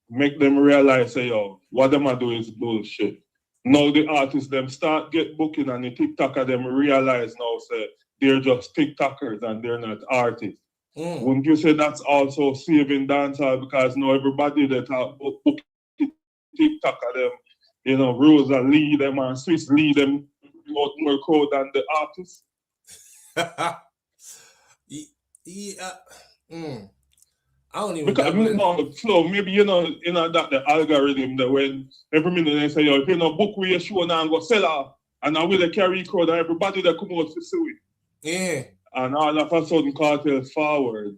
make them realize say yo, what them do is bullshit. Now the artists them start get booking and the TikToker them realize now say they're just TikTokers and they're not artists. Wouldn't you say that's also saving dancehall because now everybody that book TikToker them, Rosa lead them and Swiss lead them more crowd than the artists? I don't even because Flo, maybe that the algorithm that when every minute they say, yo, if you book with your show now and go sell out, and now with the carry crowd and everybody that come out to see it. Yeah. And all of a sudden Kartel forward.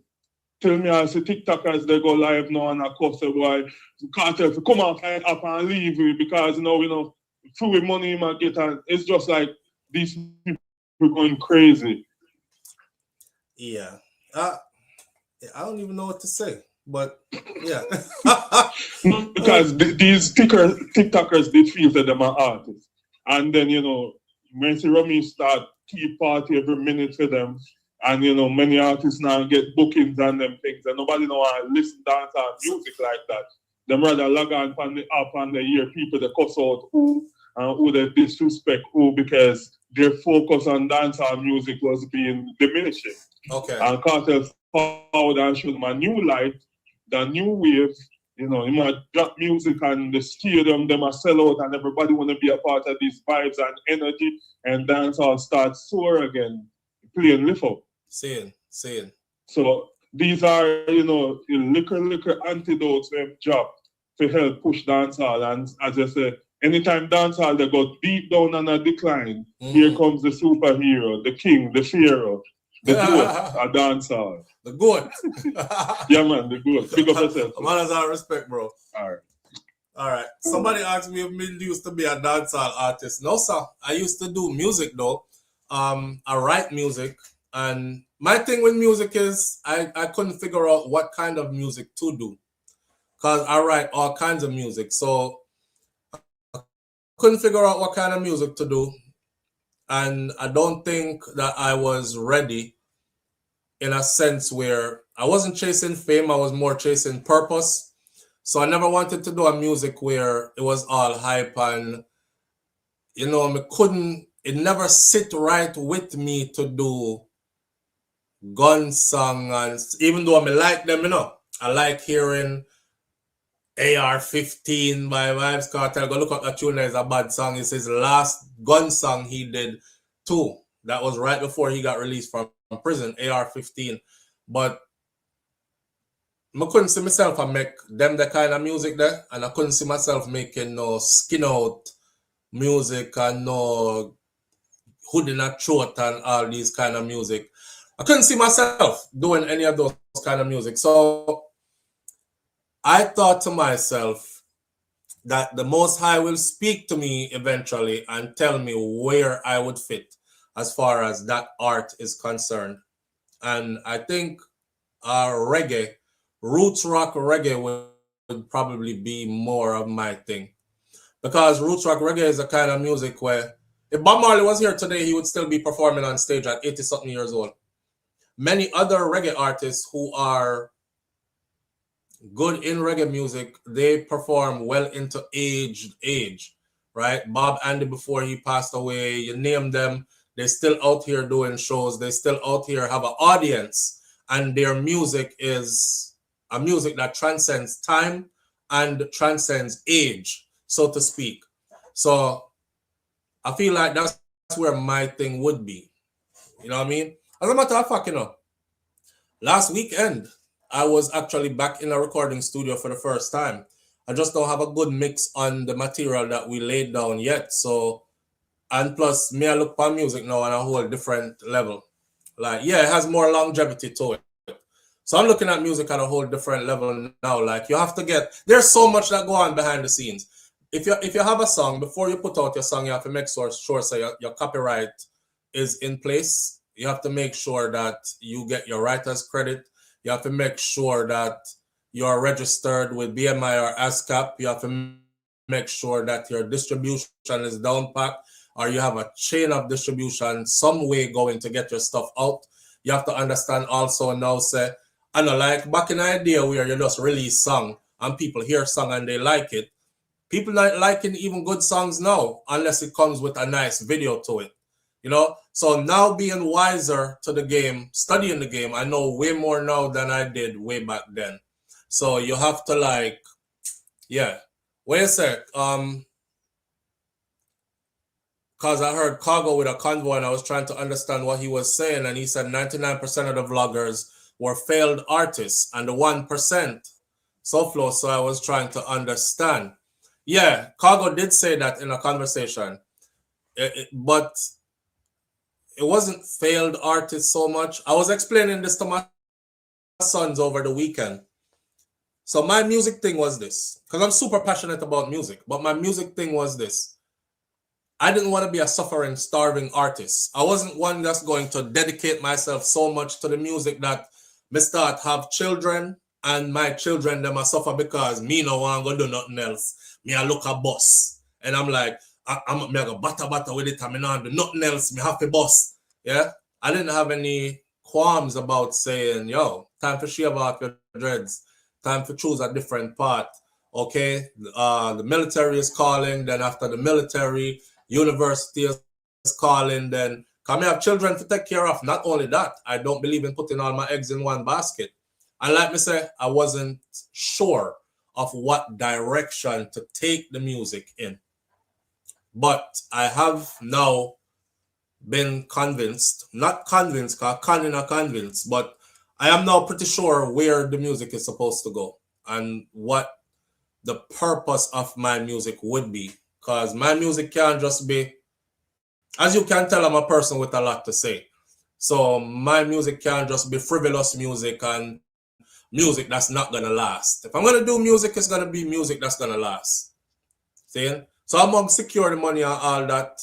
Tell me I see TikTokers they go live now and I cost why Kartel to come out and leave because through money you might get and it's just like these people going crazy. Yeah. I don't even know what to say, but yeah. Because these TikTokers they feel that they're artists. And then, when Rami start tea party every minute for them, and many artists now get bookings and them things, and nobody know how to listen to dancehall music like that. Them rather log on the app and they hear people that cuss out who and who they disrespect who because their focus on dancehall music was being diminishing. Okay. And Kartel forward and show them a new light, the new wave. You might drop music and the stadium, them a sell out and everybody want to be a part of these vibes and energy and dancehall starts soar again, playing lift up. Saying. So these are, liquor antidotes we have dropped to help push dancehall. And as I said, anytime dancehall they go deep down and a decline, here comes the superhero, the king, the pharaoh, The goat, a dancehall. The goat. Yeah, man, the goat. Big up yourself. Man has our respect, bro. All right. Somebody asked me if me used to be a dancehall artist. No, sir. I used to do music though. I write music, and my thing with music is I couldn't figure out what kind of music to do, because I write all kinds of music. So I couldn't figure out what kind of music to do, and I don't think that I was ready in a sense where I wasn't chasing fame. I was more chasing purpose. So I never wanted to do a music where it was all hype and, it never sit right with me to do gun song. And even though I like them, I like hearing AR-15 by Vybz Kartel. Go look up that tune. It's a bad song. It's his last gun song he did too. That was right before he got released from prison, AR-15. But I couldn't see myself make them the kind of music there, and I couldn't see myself making no skin out music and no hood in a throat and all these kind of music. I couldn't see myself doing any of those kind of music. So I thought to myself that the Most High will speak to me eventually and tell me where I would fit as far as that art is concerned. And I think reggae, roots rock reggae would probably be more of my thing, because roots rock reggae is a kind of music where if Bob Marley was here today, he would still be performing on stage at 80-something years old. Many other reggae artists who are good in reggae music, they perform well into age, right? Bob Andy, before he passed away, you name them, they're still out here doing shows. They still out here have an audience, and their music is a music that transcends time and transcends age, so to speak. So I feel like that's where my thing would be. You know what I mean? As a matter of fact, last weekend, I was actually back in a recording studio for the first time. I just don't have a good mix on the material that we laid down yet. So, and plus, me, I look for music now on a whole different level. Like, yeah, it has more longevity to it. So I'm looking at music at a whole different level now. Like, you have to there's so much that go on behind the scenes. If you have a song, before you put out your song, you have to make sure so your copyright is in place. You have to make sure that you get your writer's credit. You have to make sure that you're registered with BMI or ASCAP. You have to make sure that your distribution is down packed, or you have a chain of distribution some way going to get your stuff out. You have to understand also now, I know, like back in the idea where you just release song and people hear song and they like it. People not liking even good songs now unless it comes with a nice video to it. So now being wiser to the game, studying the game, I know way more now than I did way back then. So you have to wait a sec. Because I heard Cargo with a convoy and I was trying to understand what he was saying, and he said 99% of the vloggers were failed artists and the 1% SouFLo. So I was trying to understand. Yeah, Cargo did say that in a conversation, but it wasn't failed artists so much. I was explaining this to my sons over the weekend. So my music thing was this, because I'm super passionate about music, but my music thing was this. I didn't want to be a suffering, starving artist. I wasn't one that's going to dedicate myself so much to the music that me start have children and my children them a suffer because me no want to do nothing else. Me I look a boss. And I'm like, I'm go batter with it and me not do nothing else. Me have to boss. Yeah? I didn't have any qualms about saying, yo, time to shave off your dreads. Time to choose a different path. Okay? The military is calling. Then after the military, university is calling. Then come have children to take care of. Not only that, I don't believe in putting all my eggs in one basket. And like me say, I wasn't sure of what direction to take the music in. But I have now been convinced, not convinced, because convinced, but I am now pretty sure where the music is supposed to go and what the purpose of my music would be. Because my music can't just be, as you can tell, I'm a person with a lot to say. So my music can't just be frivolous music and music that's not gonna last. If I'm gonna do music, it's gonna be music that's gonna last. See? So I'm gonna secure the money and all that.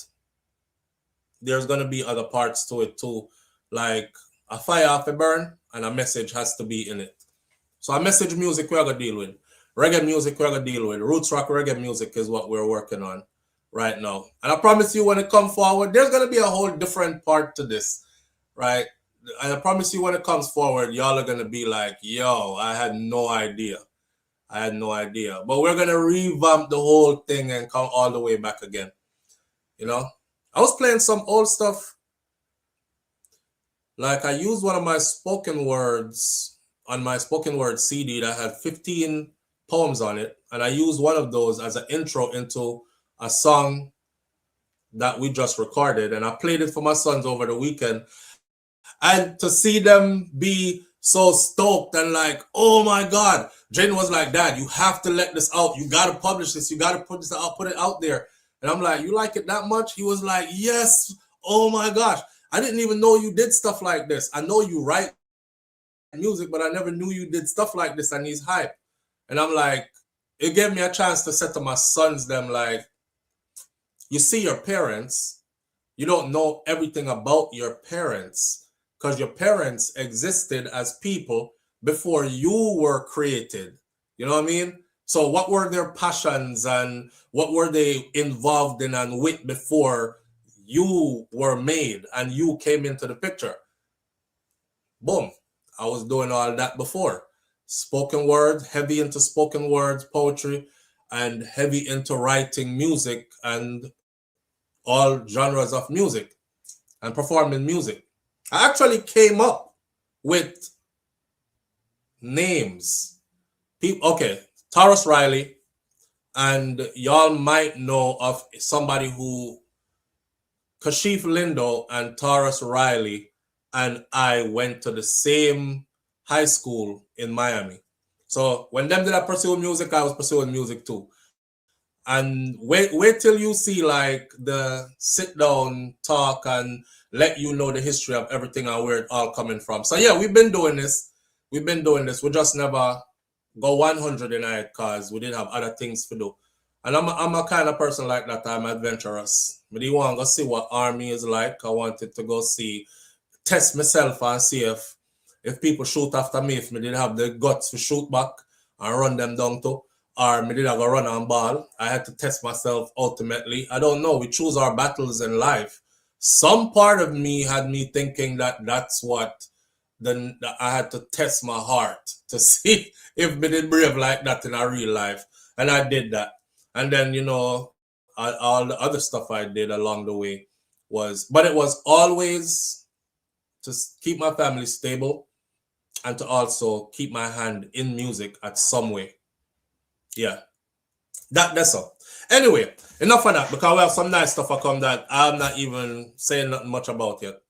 There's gonna be other parts to it too, like a fire off a burn and a message has to be in it. So a message music we're gonna deal with. Reggae music we're gonna deal with. Roots rock reggae music is what we're working on right now. And I promise you when it comes forward, there's gonna be a whole different part to this, right? And I promise you when it comes forward, y'all are gonna be like, yo, I had no idea. I had no idea. But we're gonna revamp the whole thing and come all the way back again. You know? I was playing some old stuff. Like I used one of my spoken words on my spoken word CD that had 15 poems on it. And I used one of those as an intro into a song that we just recorded. And I played it for my sons over the weekend. And to see them be so stoked and like, oh my God, Jen was like, Dad, you have to let this out. You got to publish this. You got to put this out, put it out there. And I'm like, you like it that much? He was like, yes. Oh my gosh. I didn't even know you did stuff like this. I know you write music, but I never knew you did stuff like this. And he's hype. And I'm like, it gave me a chance to say to my sons, them like, you see your parents, you don't know everything about your parents because your parents existed as people before you were created. You know what I mean? So what were their passions and what were they involved in and with before you were made and you came into the picture? Boom. I was doing all that before. Spoken word, heavy into spoken words, poetry, and heavy into writing music and all genres of music and performing music. I actually came up with names. People, okay, Taurus Riley, and y'all might know of somebody who, Kashif Lindo and Taurus Riley and I went to the same high school in Miami. So when them did I pursue music, I was pursuing music too. And wait till you see like the sit down talk and let you know the history of everything and where it all coming from. So yeah, we've been doing this. We just never go 100 in it because we didn't have other things to do. And I'm a kind of person like that. I'm adventurous. But you want to go see what army is like. I wanted to go see, test myself and see if people shoot after me, if me didn't have the guts to shoot back and run them down too, or me didn't go run and ball. I had to test myself ultimately. I don't know. We choose our battles in life. Some part of me had me thinking that that's what, then I had to test my heart to see if me did brave like that in a real life. And I did that. And then, you know, all the other stuff I did along the way but it was always to keep my family stable and to also keep my hand in music at some way. Yeah, that's all. Anyway, enough of that because we have some nice stuff I come that I'm not even saying nothing much about yet.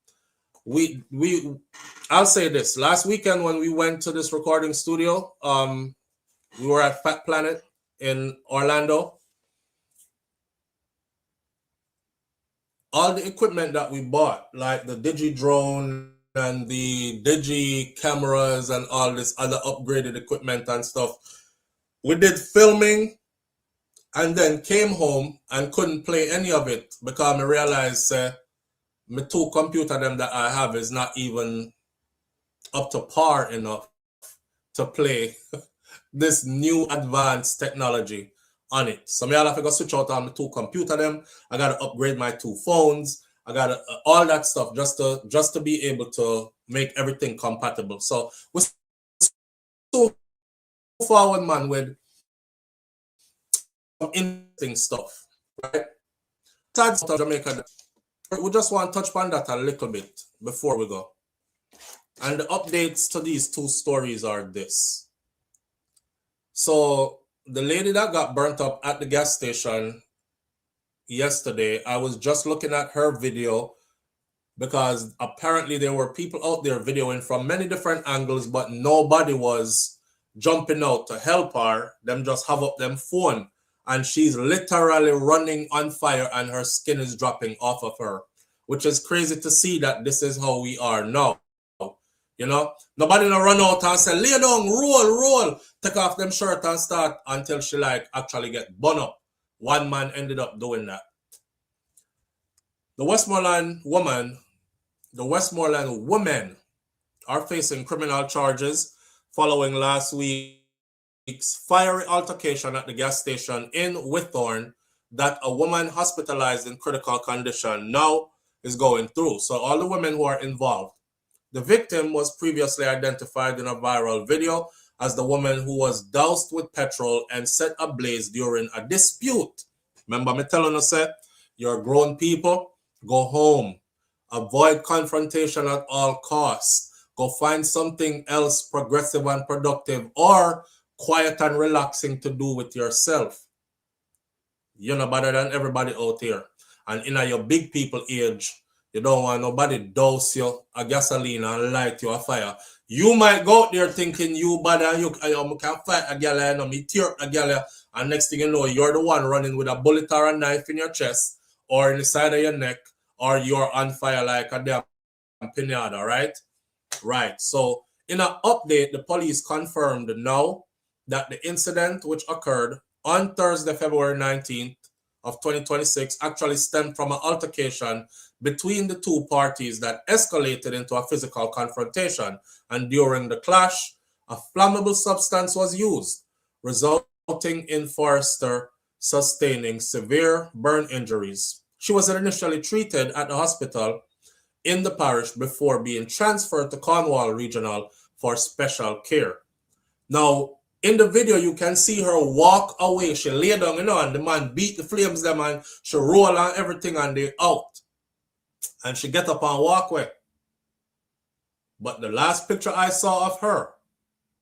I'll say this. Last weekend when we went to this recording studio, we were at Fat Planet in Orlando. All the equipment that we bought, like the Digi drone and the Digi cameras and all this other upgraded equipment and stuff, we did filming and then came home and couldn't play any of it because I realized my two computers them that I have is not even up to par enough to play this new advanced technology on it. So I have to go switch out on my two computers them. I got to upgrade my two phones. I got to, all that stuff just to be able to make everything compatible. So we're so forward, man, with some interesting stuff, right? Besides Jamaica, we just want to touch upon that a little bit before we go. And the updates to these two stories are this. So the lady that got burnt up at the gas station yesterday, I was just looking at her video because apparently there were people out there videoing from many different angles, but nobody was jumping out to help her. Them just have up them phone and she's literally running on fire and her skin is dropping off of her. which is crazy to see that this is how we are now. You know, nobody no run out and say, lay down, roll, take off them shirt and start until she like actually get bun up. One man ended up doing that. The Westmoreland women are facing criminal charges following last week's fiery altercation at the gas station in Whitthorne that a woman hospitalized in critical condition now is going through. So all the women who are involved. The victim was previously identified in a viral video as the woman who was doused with petrol and set ablaze during a dispute. Remember me telling us that you're grown people, go home. Avoid confrontation at all costs. Go find something else progressive and productive or quiet and relaxing to do with yourself. You're no better than everybody out here. And in your big people age, you don't want nobody douse you a gasoline and light you a fire. You might go out there thinking you bad and you can fight a gal and me tear a gal, and next thing you know, you're the one running with a bullet or a knife in your chest or in the side of your neck, or you're on fire like a damn pinata, right? Right. So in an update, the police confirmed now that the incident which occurred on Thursday, February 19th of 2026 actually stemmed from an altercation between the two parties that escalated into a physical confrontation. And during the clash, a flammable substance was used, resulting in Forrester sustaining severe burn injuries. She was initially treated at the hospital in the parish before being transferred to Cornwall Regional for special care. Now, in the video, you can see her walk away. She lay down, and the man beat the flames them and she roll on everything and they out. And she get up and walk away. But the last picture I saw of her,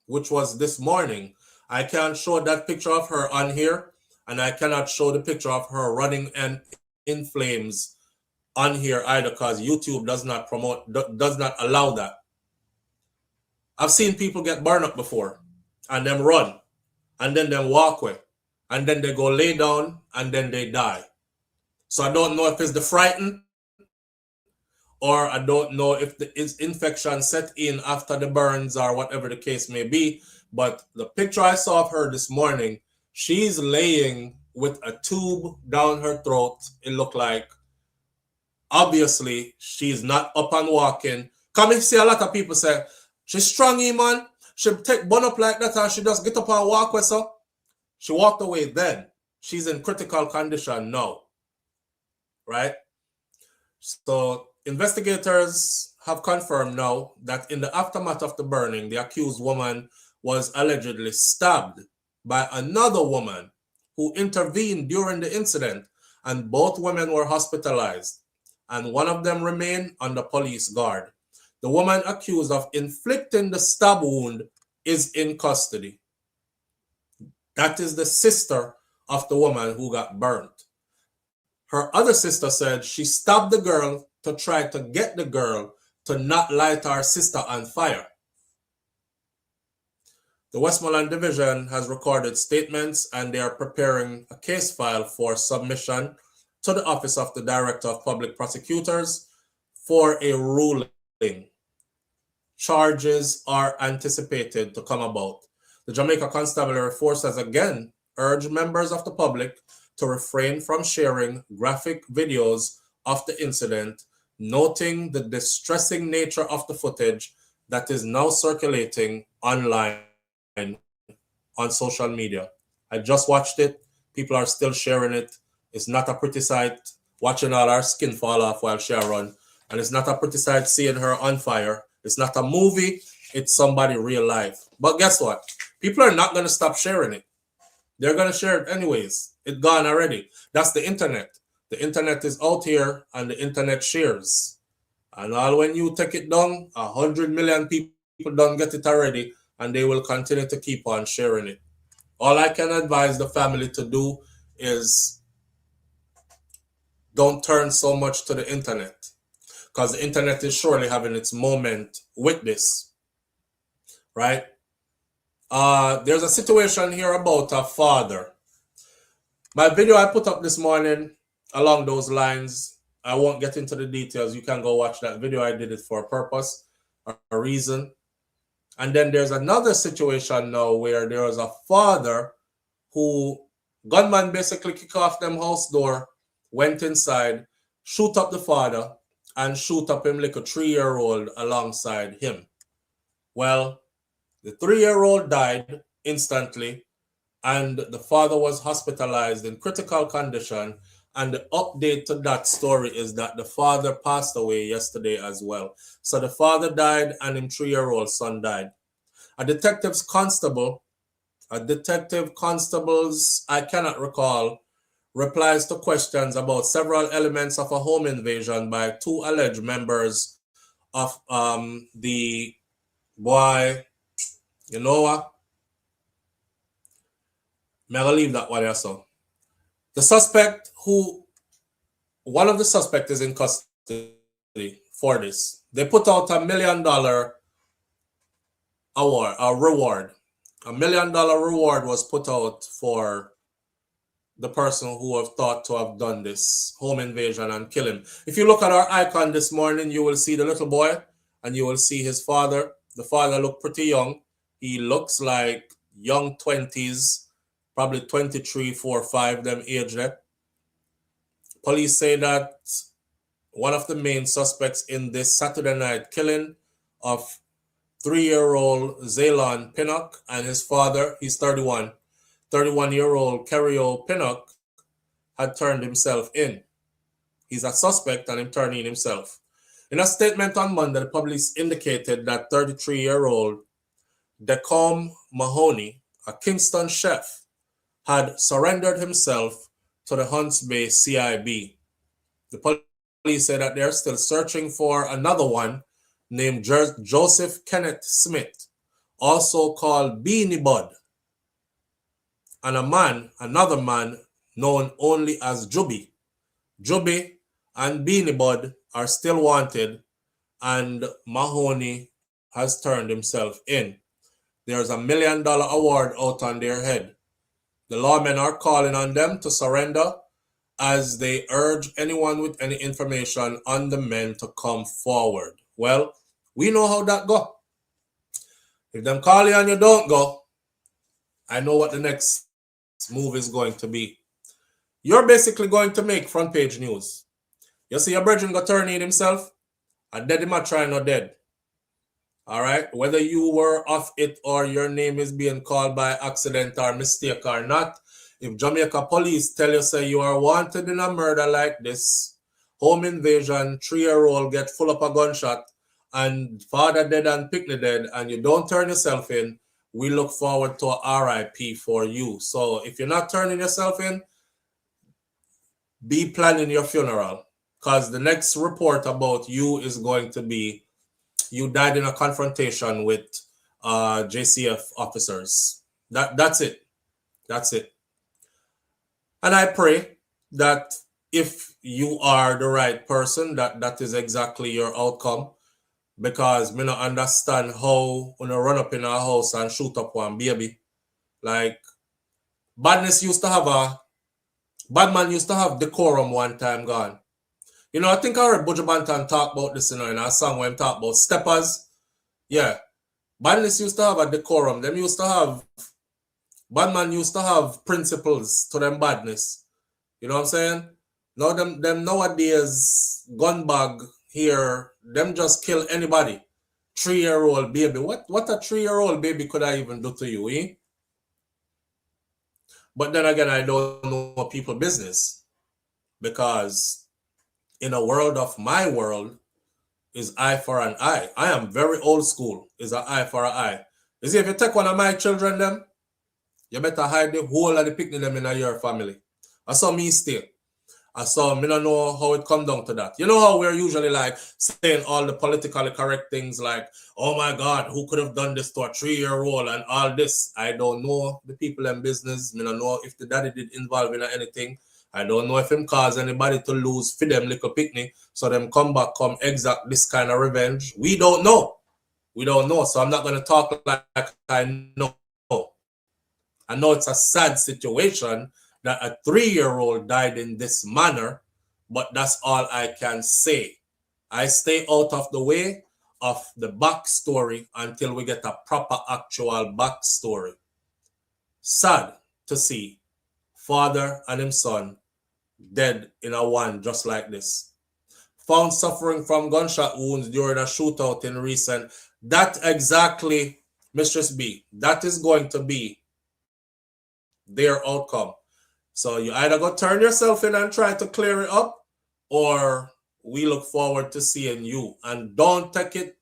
which was this morning, I can't show that picture of her on here, and I cannot show the picture of her running and in flames on here either, because YouTube does not allow that. I've seen people get burned up before and them run and then them walk away and then they go lay down and then they die. So I don't know if it's the frightened, or I don't know if the infection set in after the burns or whatever the case may be. But the picture I saw of her this morning, she's laying with a tube down her throat. It looked like, obviously, she's not up and walking. Come and see a lot of people say, she's strong, man. She take bun up like that and she just get up and walk with her. She walked away then. She's in critical condition now. Right? So investigators have confirmed now that in the aftermath of the burning, the accused woman was allegedly stabbed by another woman who intervened during the incident, and both women were hospitalized, and one of them remained under police guard. The woman accused of inflicting the stab wound is in custody. That is the sister of the woman who got burnt. Her other sister said she stabbed the girl to try to get the girl to not light her sister on fire. The Westmoreland Division has recorded statements and they are preparing a case file for submission to the Office of the Director of Public Prosecutors for a ruling. Charges are anticipated to come about. The Jamaica Constabulary Force has again urged members of the public to refrain from sharing graphic videos of the incident, noting the distressing nature of the footage that is now circulating online on social media. I just watched it. People are still sharing it. It's not a pretty sight watching all our skin fall off while she run. And it's not a pretty sight seeing her on fire. It's not a movie. It's somebody real life. But guess what? People are not going to stop sharing it. They're going to share it anyways. It's gone already. That's the internet. The internet is out here and the internet shares. And all when you take it down, 100 million people don't get it already, and they will continue to keep on sharing it. All I can advise the family to do is don't turn so much to the internet, because the internet is surely having its moment with this, right? There's a situation here about a father. My video I put up this morning along those lines I won't get into the details. You can go watch that video. I did it for a purpose, a reason. And then there's another situation now where there was a father who, gunman basically kick off them house door, went inside, shoot up the father, and shoot up him like a 3-year-old alongside him. Well, the 3-year-old died instantly, and the father was hospitalized in critical condition. And the update to that story is that the father passed away yesterday as well. So the father died and his 3-year-old son died. A detective constable's, I cannot recall, replies to questions about several elements of a home invasion by 2 alleged members of the boy, you know what? I'm going to leave that one here, so. The suspect one of the suspects is in custody for this. They put out $1 million reward. $1 million reward was put out for the person who was thought to have done this home invasion and kill him. If you look at our icon this morning, you will see the little boy and you will see his father. The father looked pretty young. He looks like young 20s, probably 23, 4, 5, them age there. Police say that one of the main suspects in this Saturday night killing of 3-year-old Zaylon Pinnock and his father, he's 31, 31-year-old Kerrio Pinnock, had turned himself in. He's a suspect and him turning himself. In a statement on Monday, the police indicated that 33-year-old Decom Mahoney, a Kingston chef, had surrendered himself to the Hunts Bay CIB. The police say that they're still searching for another one named Joseph Kenneth Smith, also called Beenie Bud, and another man known only as Juby. Juby and Beenie Bud are still wanted, and Mahoney has turned himself in. There's $1 million award out on their head. The lawmen are calling on them to surrender as they urge anyone with any information on the men to come forward. Well, we know how that go. If them call you and you don't go, I know what the next move is going to be. You're basically going to make front page news. You see your brethren got turning himself, and dead him a try not dead. All right, whether you were off it or your name is being called by accident or mistake or not, if Jamaica police tell you say you are wanted in a murder like this, home invasion, 3-year-old get full up a gunshot, and father dead and picnic dead, and you don't turn yourself in, we look forward to a RIP for you. So if you're not turning yourself in, be planning your funeral, because the next report about you is going to be you died in a confrontation with JCF officers. That's it. That's it. And I pray that if you are the right person, that is exactly your outcome. Because me not understand how when you run up in a house and shoot up one baby. Like, bad man used to have decorum one time gone. You know, I think I heard Buju Banton talk about this, in a song when he talk about steppers. Yeah. Badness used to have a decorum. Badman used to have principles to them badness. You know what I'm saying? Now them nowadays gun bag here, them just kill anybody. 3-year-old baby. What a 3-year-old baby could I even do to you, eh? But then again, I don't know people's business. Because in a world of my world, is eye for an eye. I am very old school. Is an eye for an eye. You see, if you take one of my children, them, you better hide the whole of the picnic them in your family. I saw me still. I saw me don't know how it come down to that. You know how we're usually like saying all the politically correct things like, oh my God, who could have done this to a 3-year-old and all this? I don't know the people in business. I don't know if the daddy did involve in anything. I don't know if him cause anybody to lose for them little picnic, so them come back, come exact this kind of revenge. We don't know. We don't know. So I'm not going to talk like I know. I know it's a sad situation that a 3-year-old died in this manner, but that's all I can say. I stay out of the way of the backstory until we get a proper actual backstory. Sad to see father and his son dead in a one just like this. Found suffering from gunshot wounds during a shootout in recent. That exactly, Mistress B, that is going to be their outcome. So you either go turn yourself in and try to clear it up, or we look forward to seeing you. And don't take it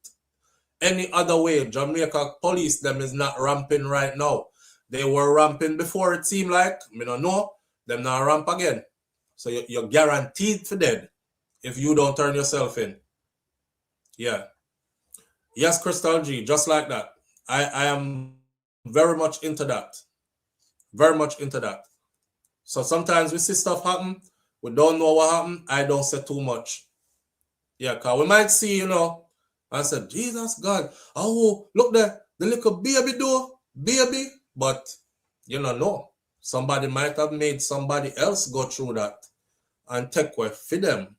any other way. Jamaica police them is not ramping right now. They were ramping before, it seemed like. I don't know. Them not ramp again. So you're guaranteed for dead if you don't turn yourself in. Yeah. Yes, Crystal G, just like that. I am very much into that. Very much into that. So sometimes we see stuff happen. We don't know what happened. I don't say too much. Yeah, because we might see, you know, I said, Jesus God, oh, look there, the little baby do, baby. But you don't know. Somebody might have made somebody else go through that and take away for them.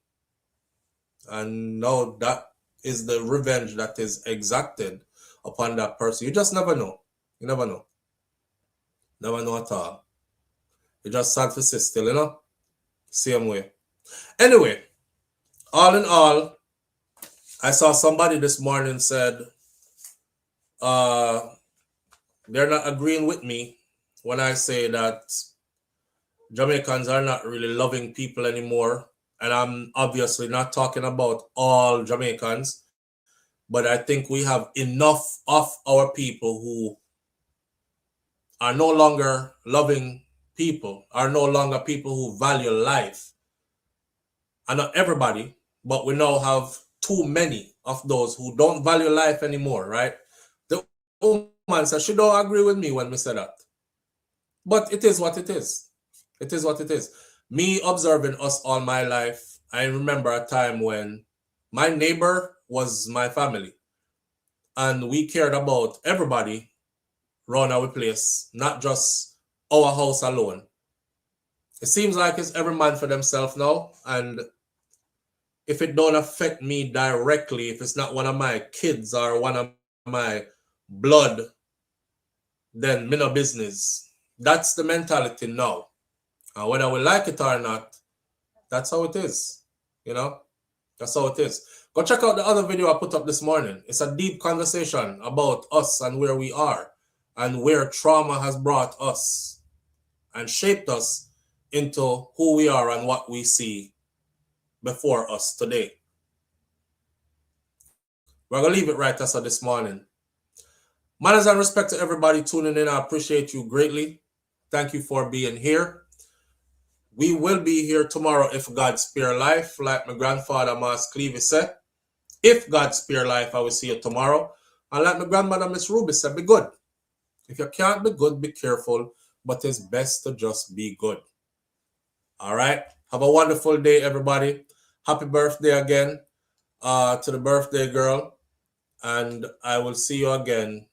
And now that is the revenge that is exacted upon that person. You just never know. You never know. Never know at all. You just sad for sit still, you know? Same way. Anyway, all in all, I saw somebody this morning said they're not agreeing with me when I say that Jamaicans are not really loving people anymore. And I'm obviously not talking about all Jamaicans, but I think we have enough of our people who are no longer loving people, are no longer people who value life. And not everybody, but we now have too many of those who don't value life anymore, right? The woman said she don't agree with me when we say that. But it is what it is. It is what it is. Me observing us all my life, I remember a time when my neighbor was my family. And we cared about everybody around our place, not just our house alone. It seems like it's every man for themselves now. And if it don't affect me directly, if it's not one of my kids or one of my blood, then me no business. That's the mentality now. And whether we like it or not, that's how it is. You know, that's how it is. Go check out the other video I put up this morning. It's a deep conversation about us and where we are and where trauma has brought us and shaped us into who we are and what we see before us today. We're going to leave it right as of this morning. Manners and respect to everybody tuning in. I appreciate you greatly. Thank you for being here. We will be here tomorrow if God spare life, like my grandfather Mas Clevey said. If God spare life, I will see you tomorrow. And like my grandmother Miss Ruby said, be good. If you can't be good, be careful. But it's best to just be good. All right. Have a wonderful day, everybody. Happy birthday again to the birthday girl. And I will see you again